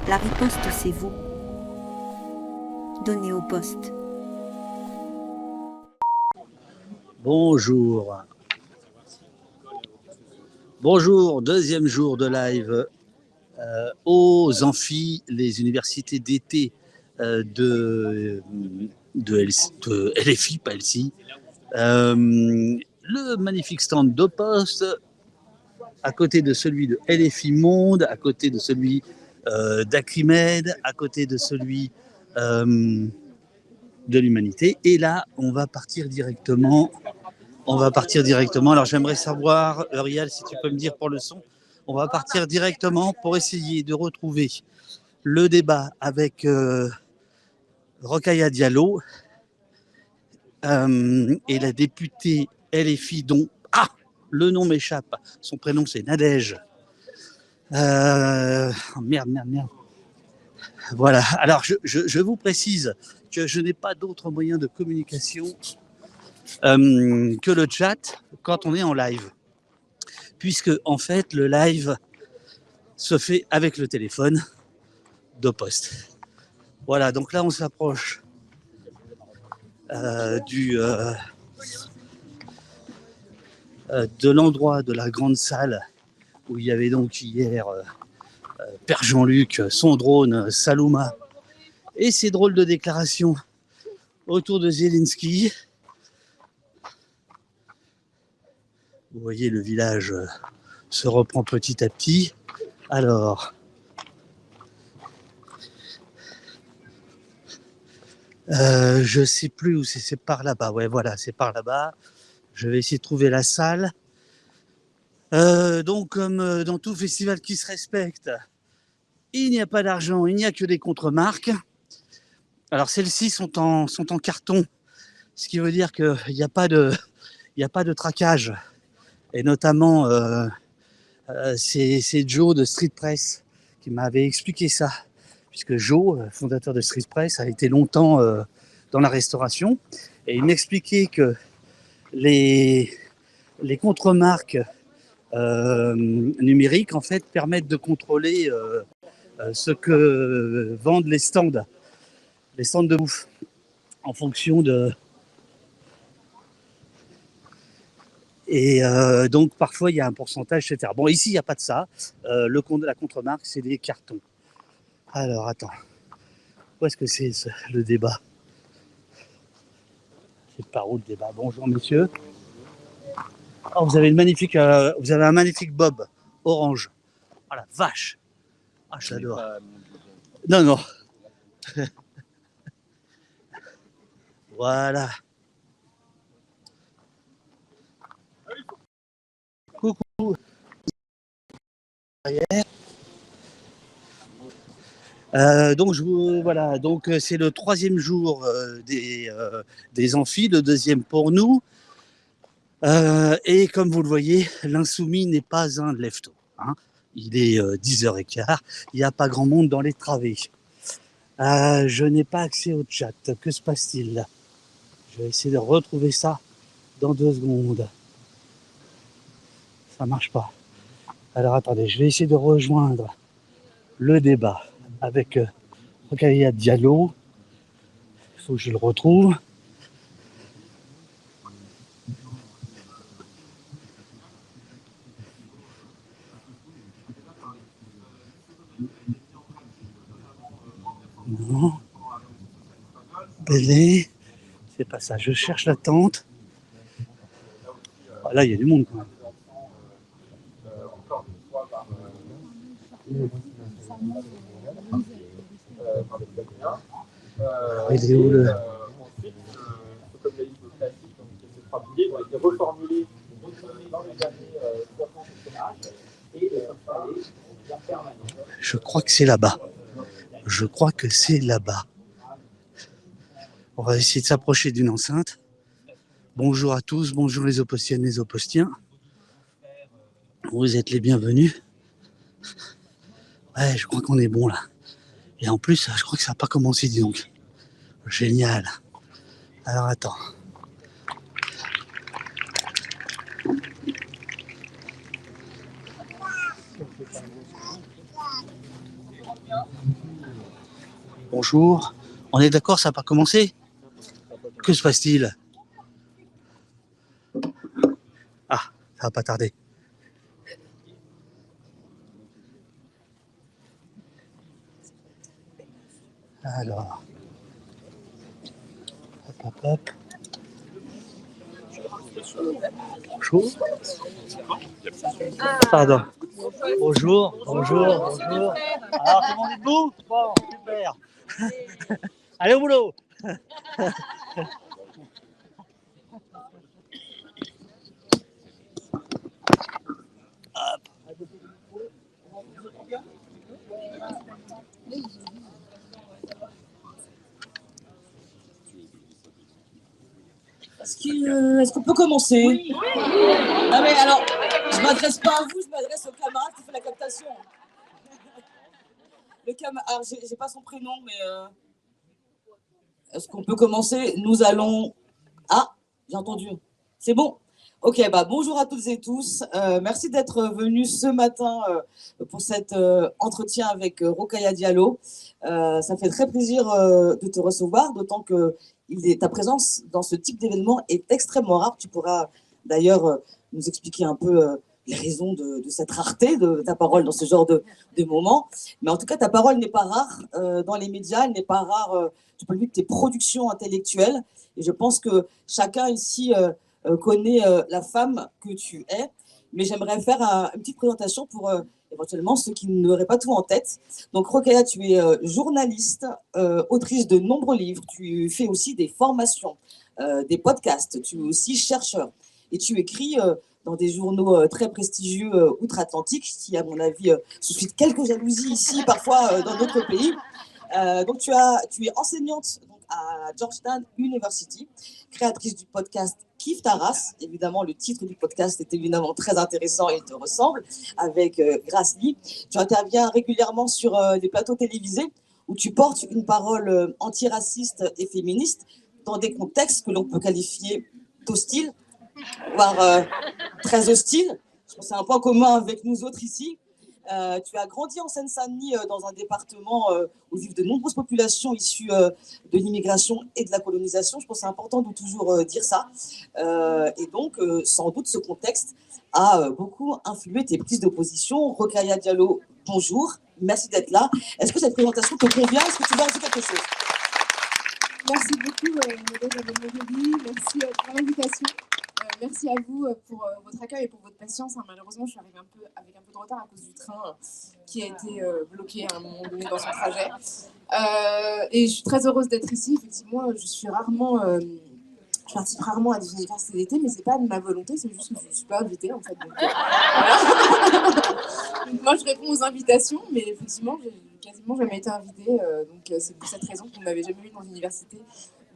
La riposte, c'est vous. Donnez au poste. Bonjour. Bonjour, deuxième jour de live aux amphis, les universités d'été de LFI, pas LCI. Le magnifique stand de poste, à côté de celui de LFI Monde, à côté de celui d'Acrimed, à côté de celui de l'Humanité. Et là, on va partir directement. Alors, j'aimerais savoir, Uriel, si tu peux me dire pour le son, on va partir directement pour essayer de retrouver le débat avec Rokhaya Diallo et la députée LFI dont le nom m'échappe. Son prénom, c'est Nadège. Merde. Voilà. Alors, je vous précise que je n'ai pas d'autre moyen de communication que le chat quand on est en live. Puisque, en fait, le live se fait avec le téléphone de poste. Voilà, donc là, on s'approche de l'endroit de la grande salle où il y avait donc hier Père Jean-Luc, son drone, Salouma, et ses drôles de déclarations autour de Zelensky. Vous voyez, le village se reprend petit à petit. Alors, je sais plus où c'est par là-bas. Ouais, voilà, c'est par là-bas. Je vais essayer de trouver la salle. Donc, comme dans tout festival qui se respecte, il n'y a pas d'argent, il n'y a que des contre-marques. Alors, celles-ci sont en carton, ce qui veut dire qu'il n'y a pas de traquage. Et notamment, c'est Joe de Street Press qui m'avait expliqué ça. Puisque Joe, fondateur de Street Press, a été longtemps dans la restauration. Et il m'expliquait que les contre-marques numériques, en fait, permettent de contrôler ce que vendent les stands de bouffe, en fonction de... Et donc, parfois, il y a un pourcentage, etc. Bon, ici, il n'y a pas de ça. La contre-marque, c'est des cartons. Alors, attends. Où est-ce que c'est le débat? C'est par où le débat? Bonjour, messieurs. Oh, vous avez un magnifique bob orange. Oh la vache. Ah, je l'adore. Non. Voilà. Coucou. Donc c'est le troisième jour des amphis, le deuxième pour nous. Et comme vous le voyez, l'insoumis n'est pas un lefto. Hein. Il est 10h15, il n'y a pas grand monde dans les travées. Je n'ai pas accès au chat. Que se passe-t-il? Je vais essayer de retrouver ça dans 2 secondes. Ça marche pas. Alors attendez, je vais essayer de rejoindre le débat avec Rokhaya Diallo. Il faut que je le retrouve. Non. Belé. C'est pas ça. Je cherche la tente. Ah, là, il y a du monde quand même. Alors, il est où le... Je crois que c'est là-bas. On va essayer de s'approcher d'une enceinte. Bonjour à tous, bonjour les opostiennes, les opostiens. Vous êtes les bienvenus. Ouais, je crois qu'on est bon là. Et en plus, je crois que ça n'a pas commencé, dis donc. Génial. Alors attends. Bonjour. On est d'accord, ça n'a pas commencé? Que se passe-t-il? Ah, ça va pas tarder. Alors, hop, hop, hop. Bonjour. Pardon. Bonjour, bonjour, bonjour. Alors, tout le monde est debout? Bon, super. Allez au boulot. Est-ce qu'on peut commencer? Oui. Ah mais alors, je m'adresse pas à vous, je m'adresse au camarade qui fait la captation. Alors, j'ai pas son prénom, mais est-ce qu'on peut commencer? Nous allons... Ah, j'ai entendu. C'est bon? Ok, bonjour à toutes et tous. Merci d'être venus ce matin pour cet entretien avec Rokhaya Diallo. Ça fait très plaisir de te recevoir, d'autant que ta présence dans ce type d'événement est extrêmement rare. Tu pourras d'ailleurs nous expliquer un peu les raisons de cette rareté de ta parole dans ce genre de moment. Mais en tout cas, ta parole n'est pas rare dans les médias, elle n'est pas rare du point de vue de tes productions intellectuelles. Et je pense que chacun ici connaît la femme que tu es. Mais j'aimerais faire une petite présentation pour éventuellement ceux qui n'auraient pas tout en tête. Donc, Rokhaya, tu es journaliste, autrice de nombreux livres. Tu fais aussi des formations, des podcasts. Tu es aussi chercheur. Et tu écris dans des journaux très prestigieux outre-Atlantique, qui, à mon avis, suscitent quelques jalousies ici, parfois dans d'autres pays. Donc, tu es enseignante à Georgetown University, créatrice du podcast Kiffe ta race. Évidemment, le titre du podcast est évidemment très intéressant et il te ressemble, avec Grace Lee. Tu interviens régulièrement sur des plateaux télévisés où tu portes une parole antiraciste et féministe dans des contextes que l'on peut qualifier d'hostiles, voire très hostiles. Je pense que c'est un point commun avec nous autres ici. Tu as grandi en Seine-Saint-Denis dans un département où vivent de nombreuses populations issues de l'immigration et de la colonisation. Je pense que c'est important de toujours dire ça. Et donc, sans doute, ce contexte a beaucoup influé tes prises de position. Rokhaya Diallo, bonjour. Merci d'être là. Est-ce que cette présentation te convient? Est-ce que tu veux ajouter quelque chose? Merci beaucoup, Madame. Merci pour l'invitation. Merci à vous pour votre accueil et pour votre patience. Malheureusement, je suis arrivée avec un peu de retard à cause du train qui a été bloqué à un moment donné dans son trajet. Et je suis très heureuse d'être ici. Effectivement, je participe rarement à des universités d'été, mais c'est pas de ma volonté, c'est juste que je ne suis pas invitée en fait. Donc, voilà. Donc, moi, je réponds aux invitations, mais effectivement, j'ai quasiment jamais été invitée. Donc c'est pour cette raison que vous m'avez jamais eu dans une université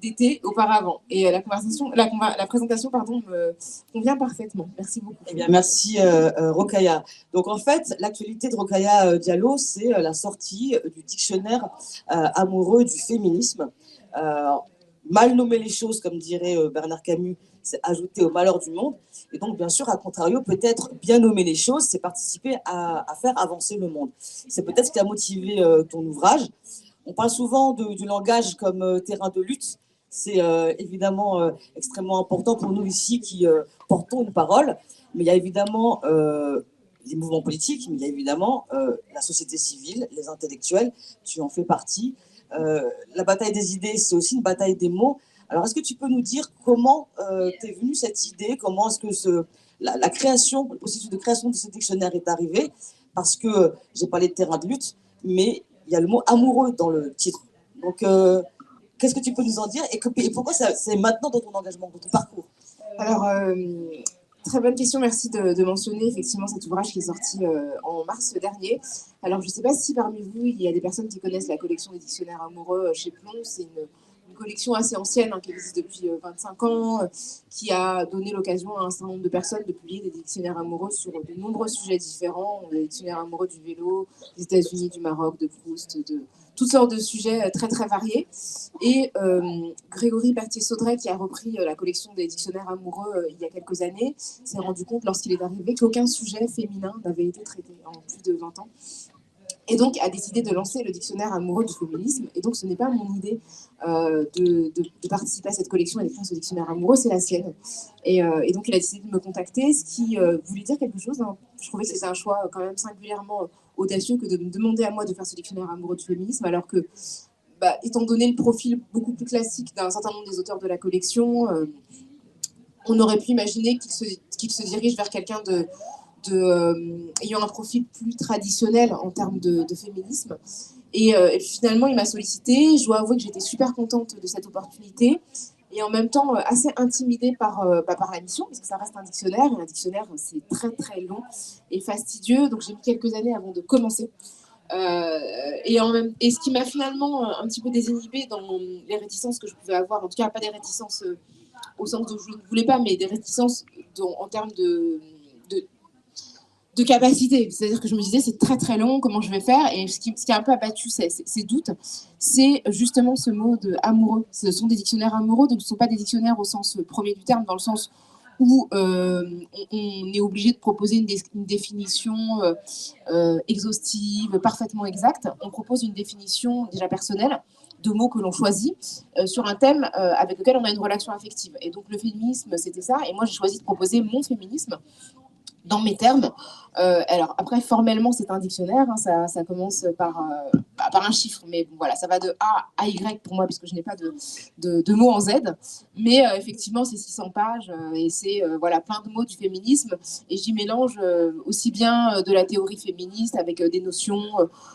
d'été auparavant. Et la présentation me convient parfaitement. Merci beaucoup. Eh bien, merci Rokhaya. Donc en fait, l'actualité de Rokhaya Diallo, c'est la sortie du dictionnaire amoureux du féminisme. Mal nommer les choses, comme dirait Bernard Camus, c'est ajouter au malheur du monde. Et donc, bien sûr, à contrario, peut-être bien nommer les choses, c'est participer à faire avancer le monde. C'est peut-être ce qui a motivé ton ouvrage. On parle souvent du langage comme terrain de lutte. C'est évidemment extrêmement important pour nous ici qui portons une parole. Mais il y a évidemment les mouvements politiques, mais il y a évidemment la société civile, les intellectuels. Tu en fais partie. La bataille des idées, c'est aussi une bataille des mots. Alors, est-ce que tu peux nous dire comment t'es venue cette idée? Comment est-ce que la création, le processus de création de ce dictionnaire est arrivé? Parce que j'ai parlé de terrain de lutte, mais il y a le mot amoureux dans le titre. Donc, qu'est-ce que tu peux nous en dire et pourquoi c'est maintenant dans ton engagement, dans ton parcours? Alors, très bonne question, merci de mentionner effectivement cet ouvrage qui est sorti en mars dernier. Alors, je ne sais pas si parmi vous, il y a des personnes qui connaissent la collection des dictionnaires amoureux chez Plomb. C'est une collection assez ancienne qui existe depuis 25 ans, qui a donné l'occasion à un certain nombre de personnes de publier des dictionnaires amoureux sur de nombreux sujets différents. Des dictionnaires amoureux du vélo, des États-Unis, du Maroc, de Proust, de toutes sortes de sujets très très variés. Et Grégory Berthier-Saudret, qui a repris la collection des dictionnaires amoureux il y a quelques années, s'est rendu compte lorsqu'il est arrivé qu'aucun sujet féminin n'avait été traité en plus de 20 ans. et donc a décidé de lancer le dictionnaire amoureux du féminisme. Et donc ce n'est pas mon idée de participer à cette collection et d'écrire ce dictionnaire amoureux, c'est la sienne. Et donc il a décidé de me contacter, ce qui voulait dire quelque chose, hein. Je trouvais que c'était un choix quand même singulièrement audacieux que de me demander à moi de faire ce dictionnaire amoureux du féminisme, alors que, étant donné le profil beaucoup plus classique d'un certain nombre des auteurs de la collection, on aurait pu imaginer qu'il se dirige vers quelqu'un ayant un profil plus traditionnel en termes de féminisme. Et puis finalement, il m'a sollicité. Je dois avouer que j'étais super contente de cette opportunité et en même temps assez intimidée par la mission, parce que ça reste un dictionnaire. Et un dictionnaire, c'est très très long et fastidieux. Donc j'ai mis quelques années avant de commencer. Et ce qui m'a finalement un petit peu désinhibée dans les réticences que je pouvais avoir, en tout cas pas des réticences au sens où je ne voulais pas, mais des réticences en termes de capacité. C'est-à-dire que je me disais, c'est très très long, comment je vais faire? Et ce qui a un peu abattu ces doutes, c'est justement ce mot de amoureux. Ce sont des dictionnaires amoureux, donc ce ne sont pas des dictionnaires au sens premier du terme, dans le sens où on est obligé de proposer une définition exhaustive, parfaitement exacte. On propose une définition déjà personnelle de mots que l'on choisit sur un thème avec lequel on a une relation affective. Et donc le féminisme, c'était ça. Et moi, j'ai choisi de proposer mon féminisme dans mes termes. Alors après, formellement, c'est un dictionnaire, hein, ça commence par un chiffre, mais bon, voilà, ça va de A à Y pour moi, puisque je n'ai pas de mots en Z. Mais effectivement, c'est 600 pages et c'est voilà, plein de mots du féminisme. Et j'y mélange aussi bien de la théorie féministe avec des notions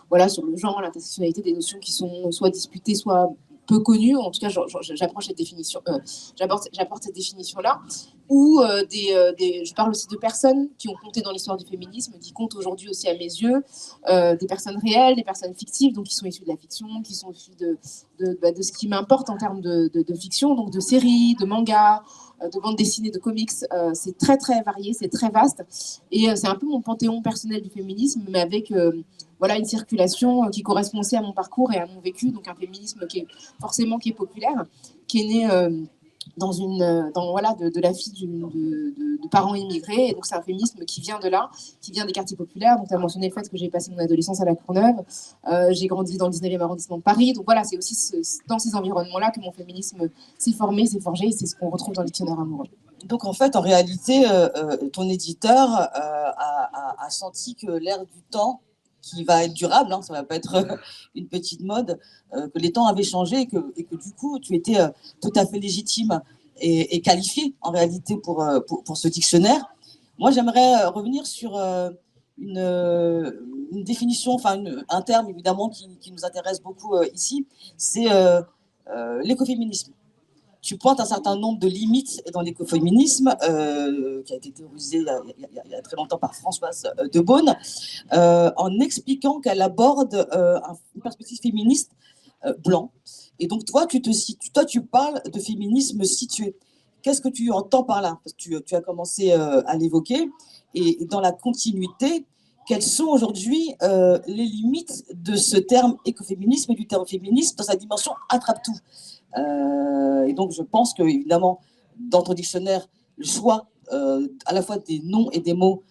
voilà, sur le genre, l'intersectionnalité, des notions qui sont soit disputées, soit peu connues. En tout cas, j'approche cette définition, j'apporte cette définition-là. Ou je parle aussi de personnes qui ont compté dans l'histoire du féminisme, qui comptent aujourd'hui aussi à mes yeux, des personnes réelles, des personnes fictives, donc qui sont issues de la fiction, qui sont issues de ce qui m'importe en termes de fiction, donc de séries, de mangas, de bandes dessinées, de comics. C'est très très varié, c'est très vaste, et c'est un peu mon panthéon personnel du féminisme, mais avec voilà, une circulation qui correspond aussi à mon parcours et à mon vécu, donc un féminisme qui est populaire, qui est né voilà, de la fille de parents immigrés. Et donc, c'est un féminisme qui vient de là, qui vient des quartiers populaires. Donc, tu as mentionné le fait que j'ai passé mon adolescence à la Courneuve. J'ai grandi dans le 19e arrondissement de Paris. Donc, voilà, c'est aussi dans ces environnements-là que mon féminisme s'est formé, s'est forgé. Et c'est ce qu'on retrouve dans le dictionnaire amoureux. Donc, en fait, en réalité, ton éditeur a senti que l'ère du temps, qui va être durable, hein, ça ne va pas être une petite mode, que les temps avaient changé et que du coup, tu étais tout à fait légitime et qualifié en réalité pour ce dictionnaire. Moi, j'aimerais revenir sur une définition, enfin un terme évidemment qui nous intéresse beaucoup ici, c'est l'écoféminisme. Tu pointes un certain nombre de limites dans l'écoféminisme, qui a été théorisé il y a très longtemps par Françoise de Beaune, en expliquant qu'elle aborde une perspective féministe blanc. Et donc, toi, tu parles de féminisme situé. Qu'est-ce que tu entends par là? Parce que tu as commencé à l'évoquer. Et dans la continuité, quelles sont aujourd'hui les limites de ce terme écoféminisme et du terme féminisme dans sa dimension attrape-tout? Et donc, je pense que, évidemment, dans ton dictionnaire, le choix à la fois des noms et des mots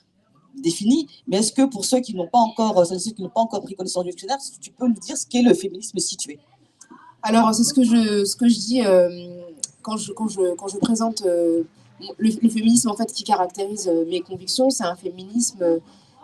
définis, mais est-ce que pour ceux qui n'ont pas encore, pris connaissance du dictionnaire, tu peux nous dire ce qu'est le féminisme situé? Alors, c'est ce que je dis quand je présente le féminisme en fait, qui caractérise mes convictions. C'est un féminisme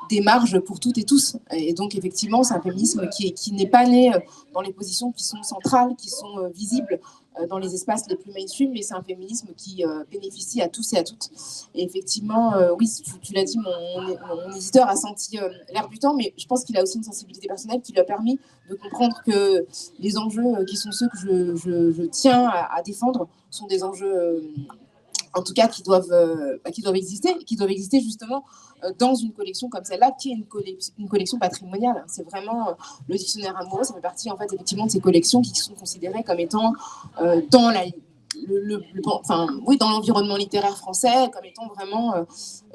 des marges pour toutes et tous. Et donc, effectivement, c'est un féminisme qui n'est pas né dans les positions qui sont centrales, qui sont visibles dans les espaces les plus mainstream, mais c'est un féminisme qui bénéficie à tous et à toutes. Et effectivement, oui, tu l'as dit, mon éditeur a senti l'air du temps, mais je pense qu'il a aussi une sensibilité personnelle qui lui a permis de comprendre que les enjeux qui sont ceux que je tiens à défendre sont des enjeux en tout cas qui doivent exister justement dans une collection comme celle-là, qui est une collection patrimoniale. C'est vraiment le dictionnaire amoureux, ça fait partie en fait effectivement de ces collections qui sont considérées comme étant dans l'environnement littéraire français, comme étant vraiment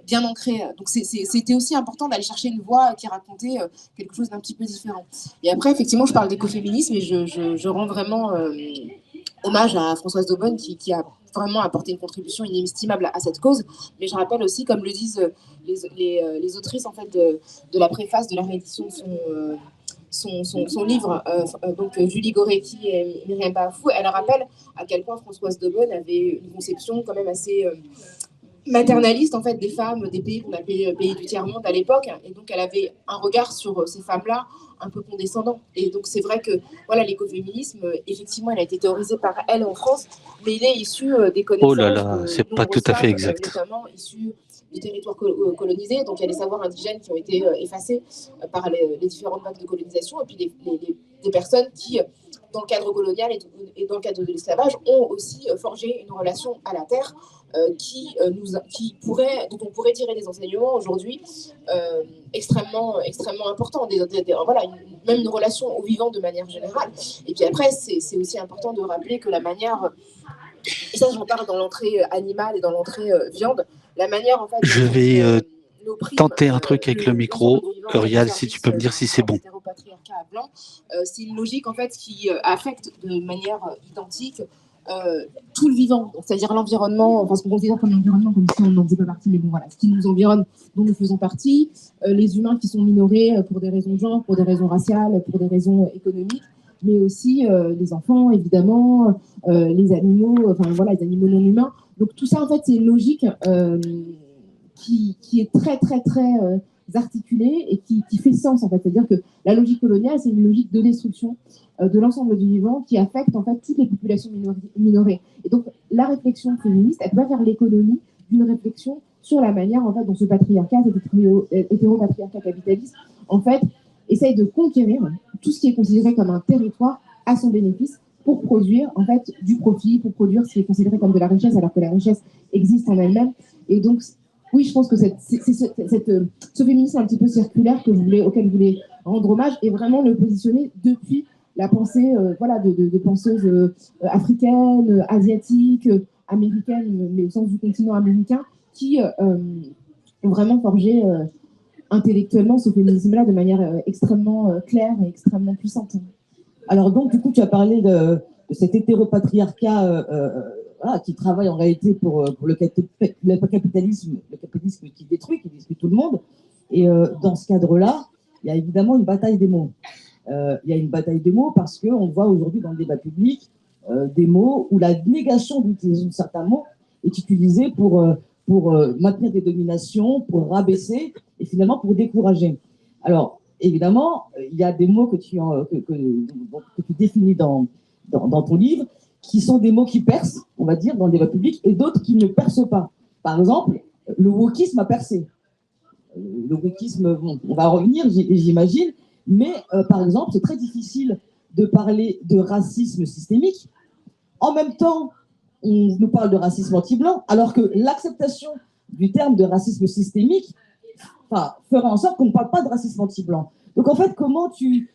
bien ancré. Donc c'était aussi important d'aller chercher une voix qui racontait quelque chose d'un petit peu différent. Et après, effectivement, je parle d'écoféminisme et je rends vraiment hommage à Françoise de Beaune qui a vraiment apporté une contribution inestimable à cette cause. Mais je rappelle aussi, comme le disent les autrices en fait, de la préface de la réédition son livre, donc Julie Gorecki et Myriam Bafou, elle rappelle à quel point Françoise Daubonne avait une conception quand même assez maternaliste en fait des femmes des pays qu'on appelait pays du tiers-monde à l'époque, et donc elle avait un regard sur ces femmes-là un peu condescendant. Et donc c'est vrai que voilà, l'écoféminisme, effectivement, il a été théorisé par elle en France, mais il est issu des connaissances. Oh là là, c'est pas tout à fait exact. Notamment issu du territoire colonisé, donc il y a des savoirs indigènes qui ont été effacés par les différentes vagues de colonisation, et puis des personnes qui, dans le cadre colonial et dans le cadre de l'esclavage, ont aussi forgé une relation à la terre dont on pourrait tirer des enseignements aujourd'hui extrêmement importants. Voilà, même une relation au vivant de manière générale. Et puis après, c'est aussi important de rappeler que la manière, et ça j'en parle dans l'entrée animale et dans l'entrée viande, la manière en fait... Je vais tenter un truc avec le micro. Urial, si tu peux me dire si c'est bon. C'est une logique en fait qui affecte de manière identique tout le vivant, c'est-à-dire l'environnement, enfin ce qu'on considère comme l'environnement, comme si on n'en faisait pas partie, mais bon voilà, ce qui nous environne, dont nous faisons partie, les humains qui sont minorés pour des raisons de genre, pour des raisons raciales, pour des raisons économiques, mais aussi les enfants, évidemment, les animaux, enfin voilà, les animaux non humains. Donc tout ça, en fait, c'est une logique qui est très, très, très articulée et qui fait sens, en fait. C'est-à-dire que la logique coloniale, c'est une logique de destruction de l'ensemble du vivant qui affecte, en fait, toutes les populations minorées. Et donc, la réflexion féministe, elle doit faire l'économie d'une réflexion sur la manière, en fait, dont ce patriarcat, cet hétéropatriarcat capitaliste, en fait, essaye de conquérir tout ce qui est considéré comme un territoire à son bénéfice pour produire, en fait, du profit, pour produire ce qui est considéré comme de la richesse, alors que la richesse existe en elle-même. Et donc, oui, je pense que ce féminisme un petit peu circulaire auquel je voulais rendre hommage est vraiment le positionner depuis la pensée voilà, de penseuses africaines, asiatiques, américaines, mais au sens du continent américain, qui ont vraiment forgé intellectuellement ce féminisme-là de manière extrêmement claire et extrêmement puissante. Alors donc, du coup, tu as parlé de cet hétéropatriarcat voilà, qui travaille en réalité pour le capitalisme qui détruit tout le monde. Et dans ce cadre-là, il y a évidemment une bataille des mots. Il y a une bataille des mots parce qu'on voit aujourd'hui dans le débat public des mots où la négation d'utilisation de certains mots est utilisée pour maintenir des dominations, pour rabaisser et finalement pour décourager. Alors, évidemment, il y a des mots que tu définis dans ton livre qui sont des mots qui percent, on va dire, dans le débat public, et d'autres qui ne percent pas. Par exemple, le wokisme a percé. Le wokisme, bon, on va revenir, j'imagine, mais par exemple, c'est très difficile de parler de racisme systémique. En même temps, on nous parle de racisme anti-blanc, alors que l'acceptation du terme de racisme systémique fera en sorte qu'on ne parle pas de racisme anti-blanc. Donc en fait, comment tu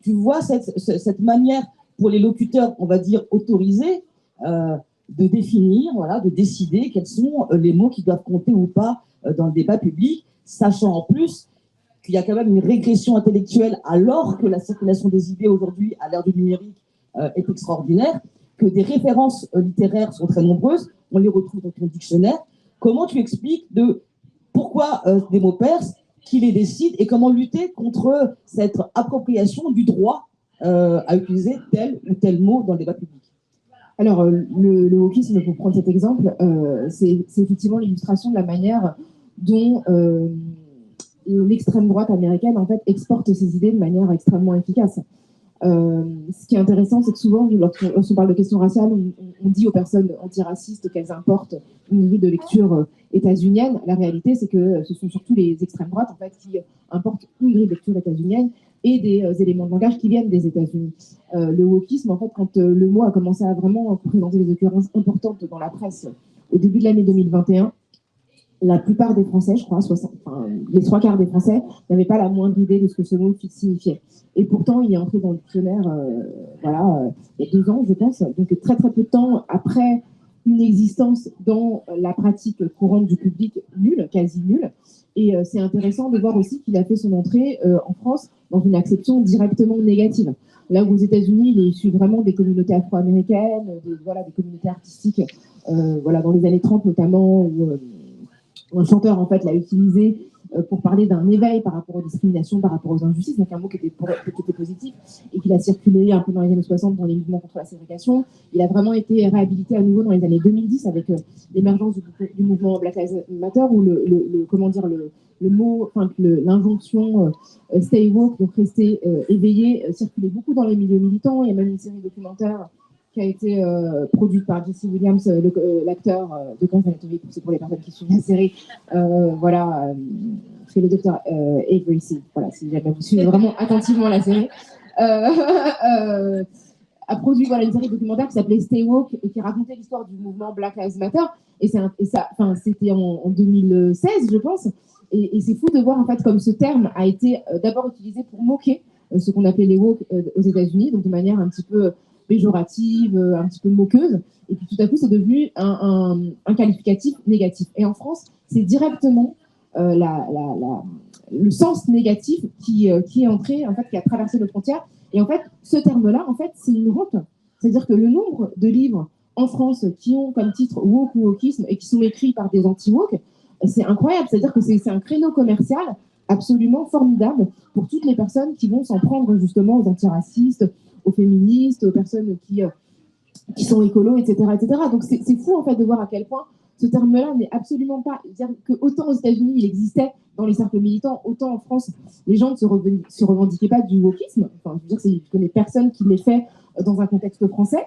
vois cette manière pour les locuteurs, on va dire, autorisés, de définir, voilà, de décider quels sont les mots qui doivent compter ou pas dans le débat public, sachant en plus qu'il y a quand même une régression intellectuelle alors que la circulation des idées aujourd'hui, à l'ère du numérique, est extraordinaire, que des références littéraires sont très nombreuses, on les retrouve dans ton dictionnaire. Comment tu expliques pourquoi des mots perses, qui les décident et comment lutter contre cette appropriation du droit à utiliser tel ou tel mot dans le débat public? Alors, le wokisme, pour prendre cet exemple, c'est effectivement l'illustration de la manière dont l'extrême droite américaine, en fait, exporte ses idées de manière extrêmement efficace. Ce qui est intéressant, c'est que souvent, lorsqu'on parle de questions raciales, on dit aux personnes antiracistes qu'elles importent une grille de lecture états-unienne. La réalité, c'est que ce sont surtout les extrêmes droites, en fait, qui importent une grille de lecture états-unienne et des éléments de langage qui viennent des États-Unis. Le wokisme, en fait, quand le mot a commencé à vraiment présenter des occurrences importantes dans la presse au début de l'année 2021, la plupart des Français, je crois, les 3/4 des Français, n'avaient pas la moindre idée de ce que ce mot signifiait. Et pourtant, il est entré dans le dictionnaire il y a 2 ans, je pense, donc très très peu de temps après une existence dans la pratique courante du public nulle, quasi nulle. Et c'est intéressant de voir aussi qu'il a fait son entrée en France dans une acception directement négative. Là où aux États-Unis, il est issu vraiment des communautés afro-américaines, des communautés artistiques, dans les années 30 notamment, où un chanteur en fait l'a utilisé pour parler d'un éveil par rapport aux discriminations, par rapport aux injustices, donc un mot qui était positif et qu'il a circulé un peu dans les années 60 dans les mouvements contre la ségrégation. Il a vraiment été réhabilité à nouveau dans les années 2010 avec l'émergence du mouvement Black Lives Matter, où le mot, enfin l'injonction stay woke, donc rester éveillé, circulait beaucoup dans les milieux militants. Il y a même une série documentaire qui a été produite par Jesse Williams, l'acteur de Grey's Anatomy, c'est pour les personnes qui suivent la série. C'est le docteur Avery C. Voilà, si jamais vous suivez vraiment attentivement la série. A produit une série documentaire qui s'appelait Stay Woke et qui racontait l'histoire du mouvement Black Lives Matter. Et c'était en 2016, je pense. Et c'est fou de voir en fait comme ce terme a été d'abord utilisé pour moquer ce qu'on appelait les woke aux États-Unis, donc de manière un petit peu péjorative, un petit peu moqueuse. Et puis tout à coup, c'est devenu un qualificatif négatif. Et en France, c'est directement le sens négatif qui est entré, en fait, qui a traversé nos frontières. Et en fait, ce terme-là, en fait, c'est une honte. C'est-à-dire que le nombre de livres en France qui ont comme titre woke ou wokisme et qui sont écrits par des anti-woke, c'est incroyable. C'est-à-dire que c'est un créneau commercial absolument formidable pour toutes les personnes qui vont s'en prendre justement aux antiracistes, aux féministes, aux personnes qui sont écolos, etc., etc. Donc c'est fou en fait de voir à quel point ce terme-là n'est absolument pas, dire que autant aux États-Unis il existait dans les cercles militants, autant en France les gens ne se revendiquaient pas du wokisme. Enfin, je veux dire, je connais personne qui l'ait fait dans un contexte français.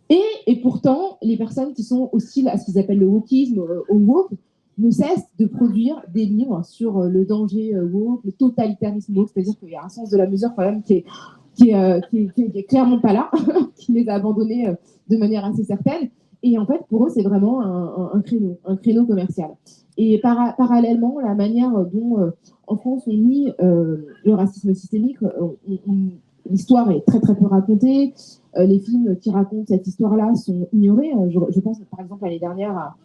Et pourtant, les personnes qui sont hostiles à ce qu'ils appellent le wokisme, au woke, ne cessent de produire des livres sur le danger woke, le totalitarisme woke, c'est-à-dire qu'il y a un sens de la mesure quand même qui est clairement pas là, qui les a abandonnés de manière assez certaine. Et en fait, pour eux, c'est vraiment un créneau commercial. Et parallèlement, la manière dont en France on nie le racisme systémique, l'histoire est très très peu racontée. Les films qui racontent cette histoire-là sont ignorés. Je pense par exemple l'année dernière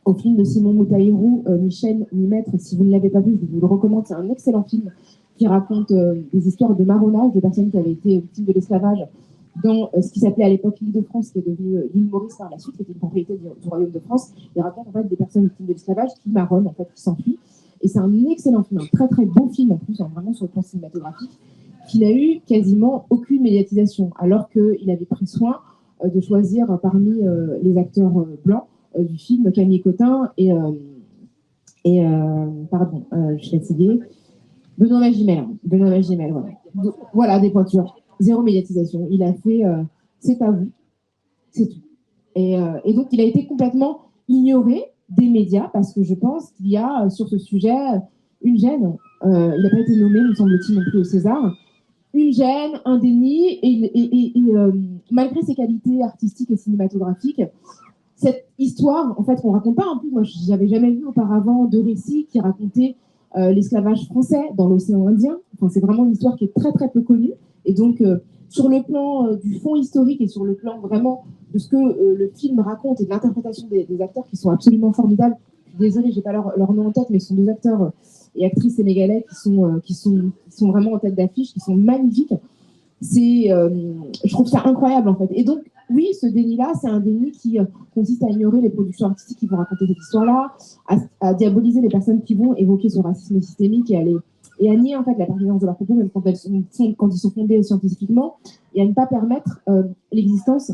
au film de Simon Moutaïrou, Ni chaîne ni maître. Si vous ne l'avez pas vu, je vous le recommande. C'est un excellent film qui raconte des histoires de marronnage de personnes qui avaient été victimes de l'esclavage dans ce qui s'appelait à l'époque l'Île-de-France, qui est devenu l'île Maurice par la suite, qui était une propriété du Royaume de France. Il raconte en fait des personnes victimes de l'esclavage qui marronnent, en fait, qui s'enfuient. Et c'est un excellent film, un très très beau film en plus, vraiment sur le plan cinématographique, qui n'a eu quasiment aucune médiatisation, alors qu'il avait pris soin de choisir parmi les acteurs blancs du film Camille Cotin et pardon, je suis fatiguée, Benoît Magimel, voilà. Voilà, des pointures. Zéro médiatisation. Il a fait c'est à vous, c'est tout. Et donc, il a été complètement ignoré des médias parce que je pense qu'il y a sur ce sujet une gêne. Il n'a pas été nommé, me semble-t-il, non plus au César. Une gêne, un déni, et malgré ses qualités artistiques et cinématographiques, cette histoire, en fait, qu'on raconte pas un peu. Moi, j'avais jamais vu auparavant de récits qui racontaient l'esclavage français dans l'océan Indien. Enfin, c'est vraiment une histoire qui est très très peu connue. Et donc, sur le plan du fond historique et sur le plan vraiment de ce que le film raconte et de l'interprétation des acteurs qui sont absolument formidables. Désolée, j'ai pas leur nom en tête, mais ce sont deux acteurs et actrices sénégalais qui sont vraiment en tête d'affiche, qui sont magnifiques. Je trouve ça incroyable en fait. Et donc, oui, ce déni-là, c'est un déni qui consiste à ignorer les productions artistiques qui vont raconter cette histoire-là, à diaboliser les personnes qui vont évoquer ce racisme systémique et à nier en fait la pertinence de leurs propos, même quand ils sont fondés scientifiquement, et à ne pas permettre l'existence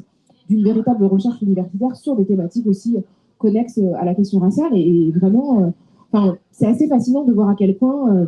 d'une véritable recherche universitaire sur des thématiques aussi connexes à la question raciale. Et vraiment, c'est assez fascinant de voir à quel point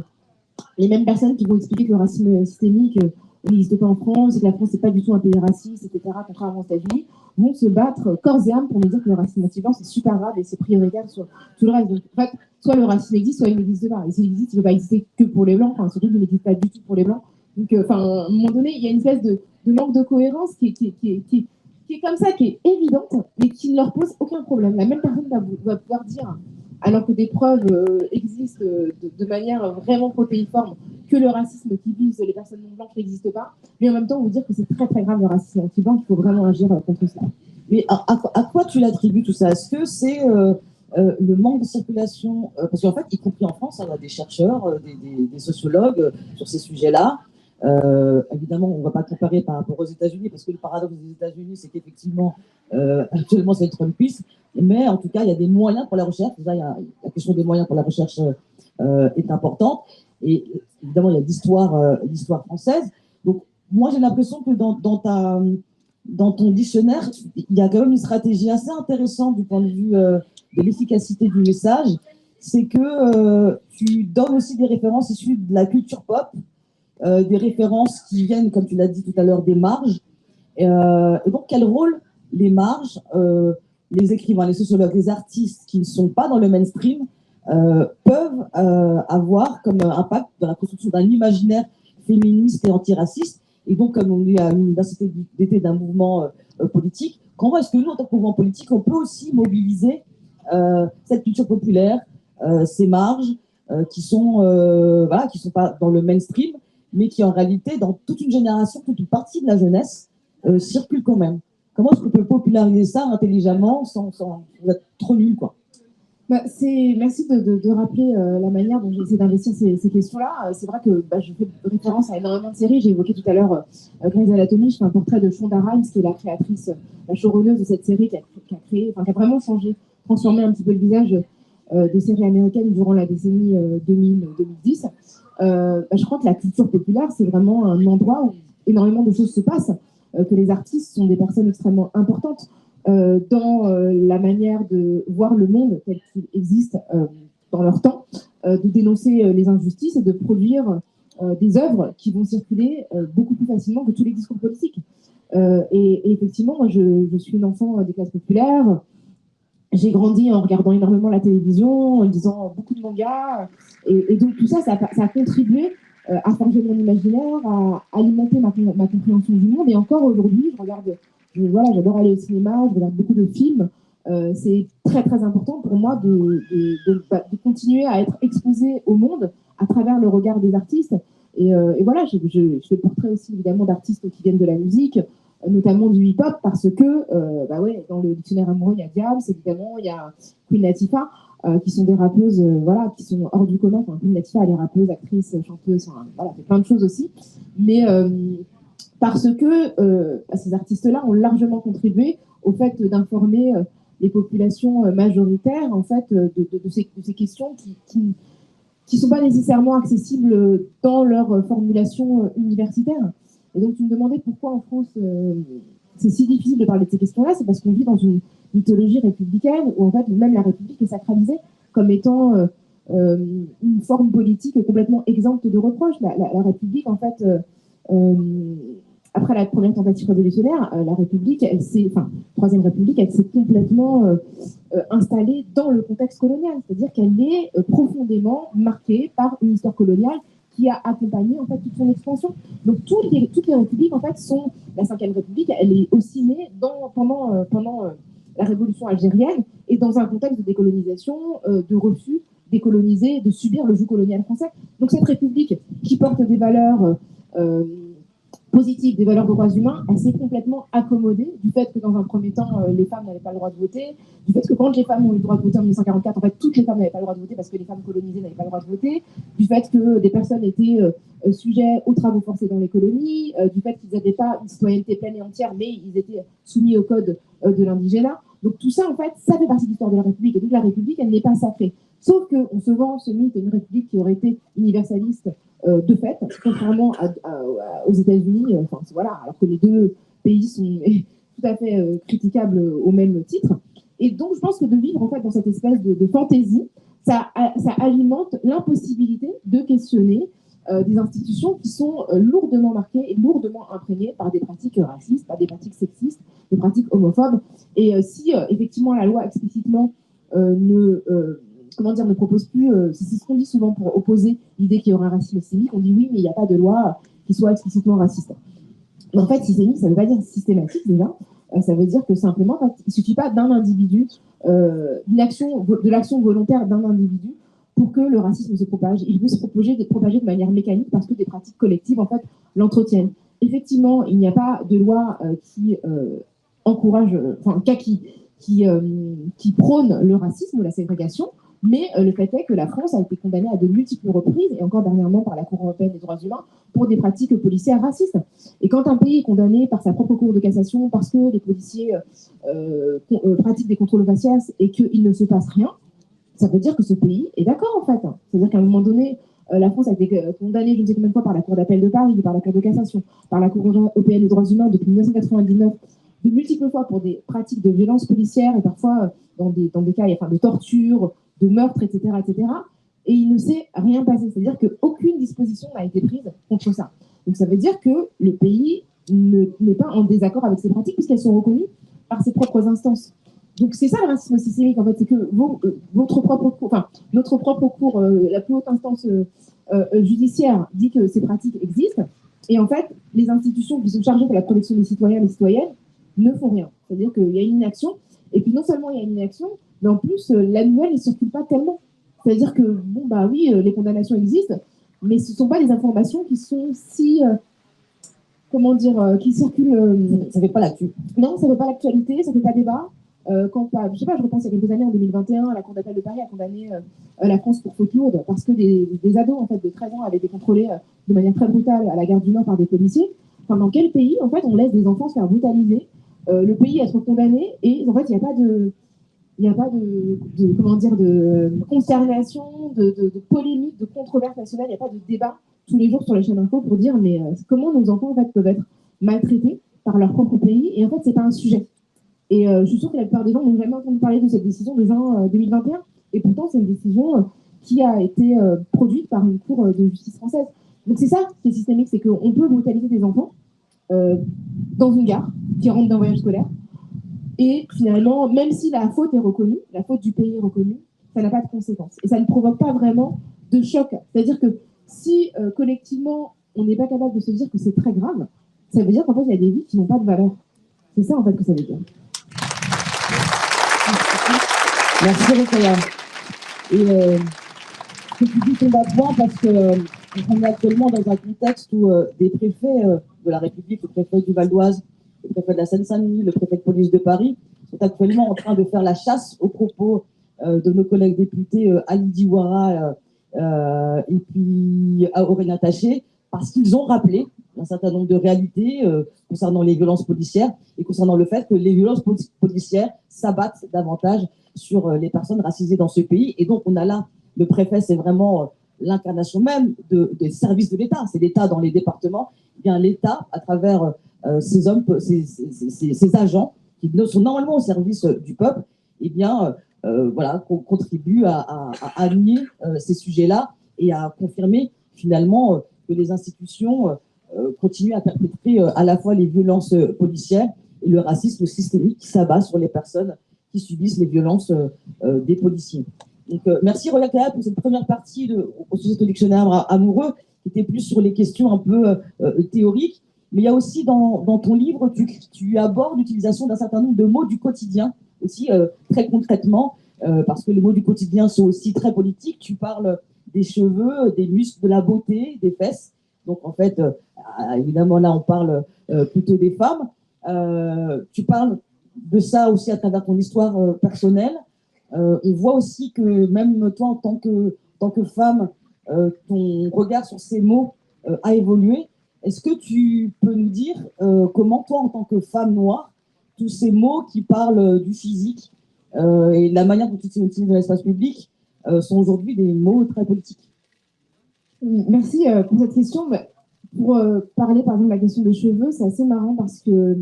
les mêmes personnes qui vont expliquer que le racisme systémique n'existe pas en France, et que la France n'est pas du tout un pays raciste, etc., contrairement aux États-Unis, vont se battre corps et âme pour nous dire que le racisme anti-blanc, c'est super grave et c'est prioritaire sur tout le reste. Donc, en fait, soit le racisme existe, soit il n'existe pas. Et s'il existe, il ne peut pas exister que pour les Blancs, surtout qu'il n'existe pas du tout pour les Blancs. Donc, à un moment donné, il y a une espèce de manque de cohérence qui est comme ça, qui est évidente, mais qui ne leur pose aucun problème. La même personne va pouvoir dire, alors que des preuves existent de manière vraiment protéiforme, que le racisme qui vise les personnes non blanches n'existe pas, mais en même temps vous dire que c'est très très grave le racisme anti-blanc, qu'il faut vraiment agir contre ça. Mais à quoi tu l'attribues tout ça? Est-ce que c'est le manque de circulation parce qu'en fait, y compris en France, on a des chercheurs, des sociologues sur ces sujets-là, Évidemment, on ne va pas comparer par rapport aux États-Unis, parce que le paradoxe des États-Unis, c'est qu'effectivement, actuellement, c'est Trumpiste, mais en tout cas, il y a des moyens pour la recherche. Déjà, la question des moyens pour la recherche est importante. Et évidemment, il y a l'histoire française. Donc, moi, j'ai l'impression que dans ton dictionnaire, il y a quand même une stratégie assez intéressante du point de vue de l'efficacité du message. C'est que tu donnes aussi des références issues de la culture pop, des références qui viennent, comme tu l'as dit tout à l'heure, des marges. Et donc, quel rôle les marges, les écrivains, les sociologues, les artistes qui ne sont pas dans le mainstream peuvent avoir comme impact dans la construction d'un imaginaire féministe et antiraciste. Et donc, comme on est à l'université d'été d'un mouvement politique, comment est-ce que nous, en tant que mouvement politique, on peut aussi mobiliser cette culture populaire, ces marges qui sont pas dans le mainstream, mais qui en réalité, dans toute une génération, toute une partie de la jeunesse, circulent quand même. Comment est-ce qu'on peut populariser ça intelligemment sans être trop nul, quoi? Merci de rappeler la manière dont j'ai essayé d'investir ces questions-là. C'est vrai que je fais référence à énormément de séries. J'ai évoqué tout à l'heure Grey's Anatomy. Je fais un portrait de Shonda Rhimes, qui est la créatrice, la showrunneuse de cette série, qui a vraiment changé, transformé un petit peu le visage des séries américaines durant la décennie 2000-2010. Je crois que la culture populaire, c'est vraiment un endroit où énormément de choses se passent, que les artistes sont des personnes extrêmement importantes dans la manière de voir le monde tel qu'il existe dans leur temps, de dénoncer les injustices et de produire des œuvres qui vont circuler beaucoup plus facilement que tous les discours politiques. Et effectivement, moi, je suis une enfant des classes populaires. J'ai grandi en regardant énormément la télévision, en lisant beaucoup de mangas. Et donc, tout ça, ça a contribué à forger mon imaginaire, à alimenter ma compréhension du monde. Et encore aujourd'hui, j'adore aller au cinéma, je regarde beaucoup de films. C'est très, très important pour moi de continuer à être exposée au monde à travers le regard des artistes. Et voilà, je fais le portrait aussi, évidemment, d'artistes qui viennent de la musique, notamment du hip-hop, parce que, dans le dictionnaire amoureux, il y a Diams, évidemment, il y a Queen Latifah, qui sont des rappeuses, qui sont hors du commun. Queen Latifah, elle est rappeuse, actrice, chanteuse, elle fait plein de choses aussi. Mais parce que ces artistes-là ont largement contribué au fait d'informer les populations majoritaires, en fait, de ces questions qui sont pas nécessairement accessibles dans leur formulation universitaire. Et donc, tu me demandais pourquoi en France, c'est si difficile de parler de ces questions-là. C'est parce qu'on vit dans une mythologie républicaine où, en fait, même la République est sacralisée comme étant une forme politique complètement exempte de reproches. La République, en fait, après la première tentative révolutionnaire, la République, Troisième République, elle s'est complètement installée dans le contexte colonial. C'est-à-dire qu'elle est profondément marquée par une histoire coloniale qui a accompagné en fait toute son expansion. Donc toutes les républiques en fait sont la Cinquième République, elle est aussi née pendant la Révolution algérienne et dans un contexte de décolonisation, de refus décoloniser, de subir le joug colonial français. Donc cette République qui porte des valeurs positive des valeurs de droits humains, elle s'est complètement accommodée du fait que dans un premier temps, les femmes n'avaient pas le droit de voter, du fait que quand les femmes ont eu le droit de voter en 1944, en fait, toutes les femmes n'avaient pas le droit de voter parce que les femmes colonisées n'avaient pas le droit de voter, du fait que des personnes étaient sujets aux travaux forcés dans les colonies, du fait qu'ils n'avaient pas une citoyenneté pleine et entière, mais ils étaient soumis au code de l'indigénat. Donc tout ça, en fait, ça fait partie de l'histoire de la République. Et donc la République, elle n'est pas sacrée. Sauf qu'on se vend ce mythe d'une République qui aurait été universaliste de fait, contrairement aux États-Unis, alors que les deux pays sont tout à fait critiquables au même titre. Et donc, je pense que de vivre en fait dans cette espèce de fantaisie, ça alimente l'impossibilité de questionner des institutions qui sont lourdement marquées et lourdement imprégnées par des pratiques racistes, par des pratiques sexistes, des pratiques homophobes. Et si effectivement la loi explicitement ne propose plus, c'est ce qu'on dit souvent pour opposer l'idée qu'il y aurait un racisme systémique, on dit oui, mais il n'y a pas de loi qui soit explicitement raciste. Mais en fait, systémique, ça ne veut pas dire systématique déjà, ça veut dire que simplement, en fait, il ne suffit pas d'un individu, de l'action volontaire d'un individu pour que le racisme se propage. Il peut se propager de manière mécanique parce que des pratiques collectives, en fait, l'entretiennent. Effectivement, il n'y a pas de loi qui encourage, qui prône le racisme ou la ségrégation. Mais le fait est que la France a été condamnée à de multiples reprises, et encore dernièrement par la Cour européenne des droits humains, pour des pratiques policières racistes. Et quand un pays est condamné par sa propre Cour de cassation parce que les policiers pratiquent des contrôles faciès et qu'il ne se passe rien, ça veut dire que ce pays est d'accord, en fait. C'est-à-dire qu'à un moment donné, la France a été condamnée, je ne sais combien de fois, par la Cour d'appel de Paris, par la Cour de cassation, par la Cour européenne des droits humains depuis 1999, de multiples fois pour des pratiques de violence policière et parfois dans des cas de torture, de meurtre, etc., etc. Et il ne s'est rien passé. C'est-à-dire qu'aucune disposition n'a été prise contre ça. Donc ça veut dire que le pays n'est pas en désaccord avec ces pratiques puisqu'elles sont reconnues par ses propres instances. Donc c'est ça le racisme systémique, en fait, c'est que notre propre cour, la plus haute instance judiciaire dit que ces pratiques existent, et en fait, les institutions qui sont chargées de la protection des citoyens et des citoyennes ne font rien. C'est-à-dire qu'il y a une inaction, et puis non seulement il y a une inaction, mais en plus, l'annuel ne circule pas tellement. C'est-à-dire que, bon, bah oui, les condamnations existent, mais ce ne sont pas des informations qui sont si... qui circulent... Ça ne fait pas l'actu. Non, ça ne fait pas l'actualité, ça ne fait pas débat. Je sais pas, je repense il y a quelques années, en 2021, la Cour d'appel de Paris a condamné la France pour faute lourde parce que des ados en fait, de 13 ans avaient été contrôlés de manière très brutale à la gare du Nord par des policiers. Enfin, dans quel pays, en fait, on laisse des enfants se faire brutaliser, le pays être condamné, et en fait, il n'y a pas de consternation, de polémique, de controverse nationale, il n'y a pas de débat tous les jours sur les chaînes info pour dire mais comment nos enfants en fait, peuvent être maltraités par leur propre pays, et en fait, c'est pas un sujet. Et je suis sûre que la plupart des gens n'ont jamais entendu parler de cette décision de juin 2021. Et pourtant, c'est une décision qui a été produite par une cour de justice française. Donc c'est ça qui est systémique, c'est qu'on peut brutaliser des enfants dans une gare qui rentrent d'un voyage scolaire. Et finalement, même si la faute est reconnue, la faute du pays est reconnue, ça n'a pas de conséquences. Et ça ne provoque pas vraiment de choc. C'est-à-dire que si collectivement, on n'est pas capable de se dire que c'est très grave, ça veut dire qu'en fait, il y a des vies qui n'ont pas de valeur. C'est ça, en fait, que ça veut dire. Merci, Rokaya. Et ce que tu dis tombe à point parce qu'on est actuellement dans un contexte où des préfets de la République, le préfet du Val d'Oise, le préfet de la Seine-Saint-Denis, le préfet de police de Paris, sont actuellement en train de faire la chasse aux propos de nos collègues députés Ali Diawara et puis Aurélien Taché, parce qu'ils ont rappelé un certain nombre de réalités concernant les violences policières et concernant le fait que les violences policières s'abattent davantage sur les personnes racisées dans ce pays. Et donc, on a là, le préfet, c'est vraiment l'incarnation même des services de l'État. C'est l'État dans les départements. Eh bien, l'État, à travers ces hommes, ces agents qui sont normalement au service du peuple, eh bien, voilà, contribue à nier ces sujets-là et à confirmer finalement que les institutions continuent à perpétrer à la fois les violences policières et le racisme systémique qui s'abat sur les personnes qui subissent les violences des policiers. Donc, merci Roya pour cette première partie au sujet de dictionnaire amoureux, qui était plus sur les questions un peu théoriques. Mais il y a aussi dans ton livre, tu abordes l'utilisation d'un certain nombre de mots du quotidien, aussi très concrètement, parce que les mots du quotidien sont aussi très politiques. Tu parles des cheveux, des muscles, de la beauté, des fesses. Donc en fait, évidemment là, on parle plutôt des femmes. Tu parles de ça aussi à travers ton histoire personnelle. On voit aussi que même toi, en tant que femme, ton regard sur ces mots a évolué. Est-ce que tu peux nous dire comment toi, en tant que femme noire, tous ces mots qui parlent du physique et la manière dont tu t'utilises dans l'espace public sont aujourd'hui des mots très politiques? Merci pour cette question. Pour parler par exemple de la question des cheveux, c'est assez marrant parce que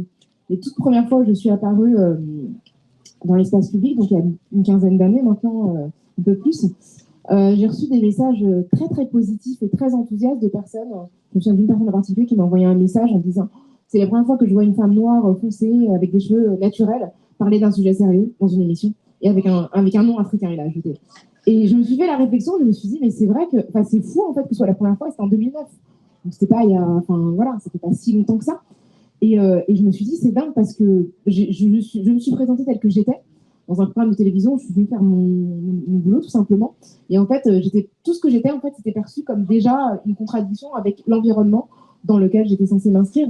les toutes premières fois où je suis apparue dans l'espace public, donc il y a une quinzaine d'années maintenant, un peu plus, j'ai reçu des messages très très positifs et très enthousiastes de personnes. Je me souviens d'une personne en particulier qui m'a envoyé un message en disant « C'est la première fois que je vois une femme noire foncée avec des cheveux naturels parler d'un sujet sérieux dans une émission et avec un nom africain, il a ajouté. » Et je me suis fait la réflexion, je me suis dit « Mais c'est vrai que c'est fou en fait que ce soit la première fois, c'était en 2009. » Donc c'était pas c'était pas si longtemps que ça. Et je me suis dit, c'est dingue parce que je me suis présentée telle que j'étais dans un programme de télévision. Je suis venue faire mon boulot tout simplement. Et en fait, tout ce que j'étais, en fait, c'était perçu comme déjà une contradiction avec l'environnement dans lequel j'étais censée m'inscrire.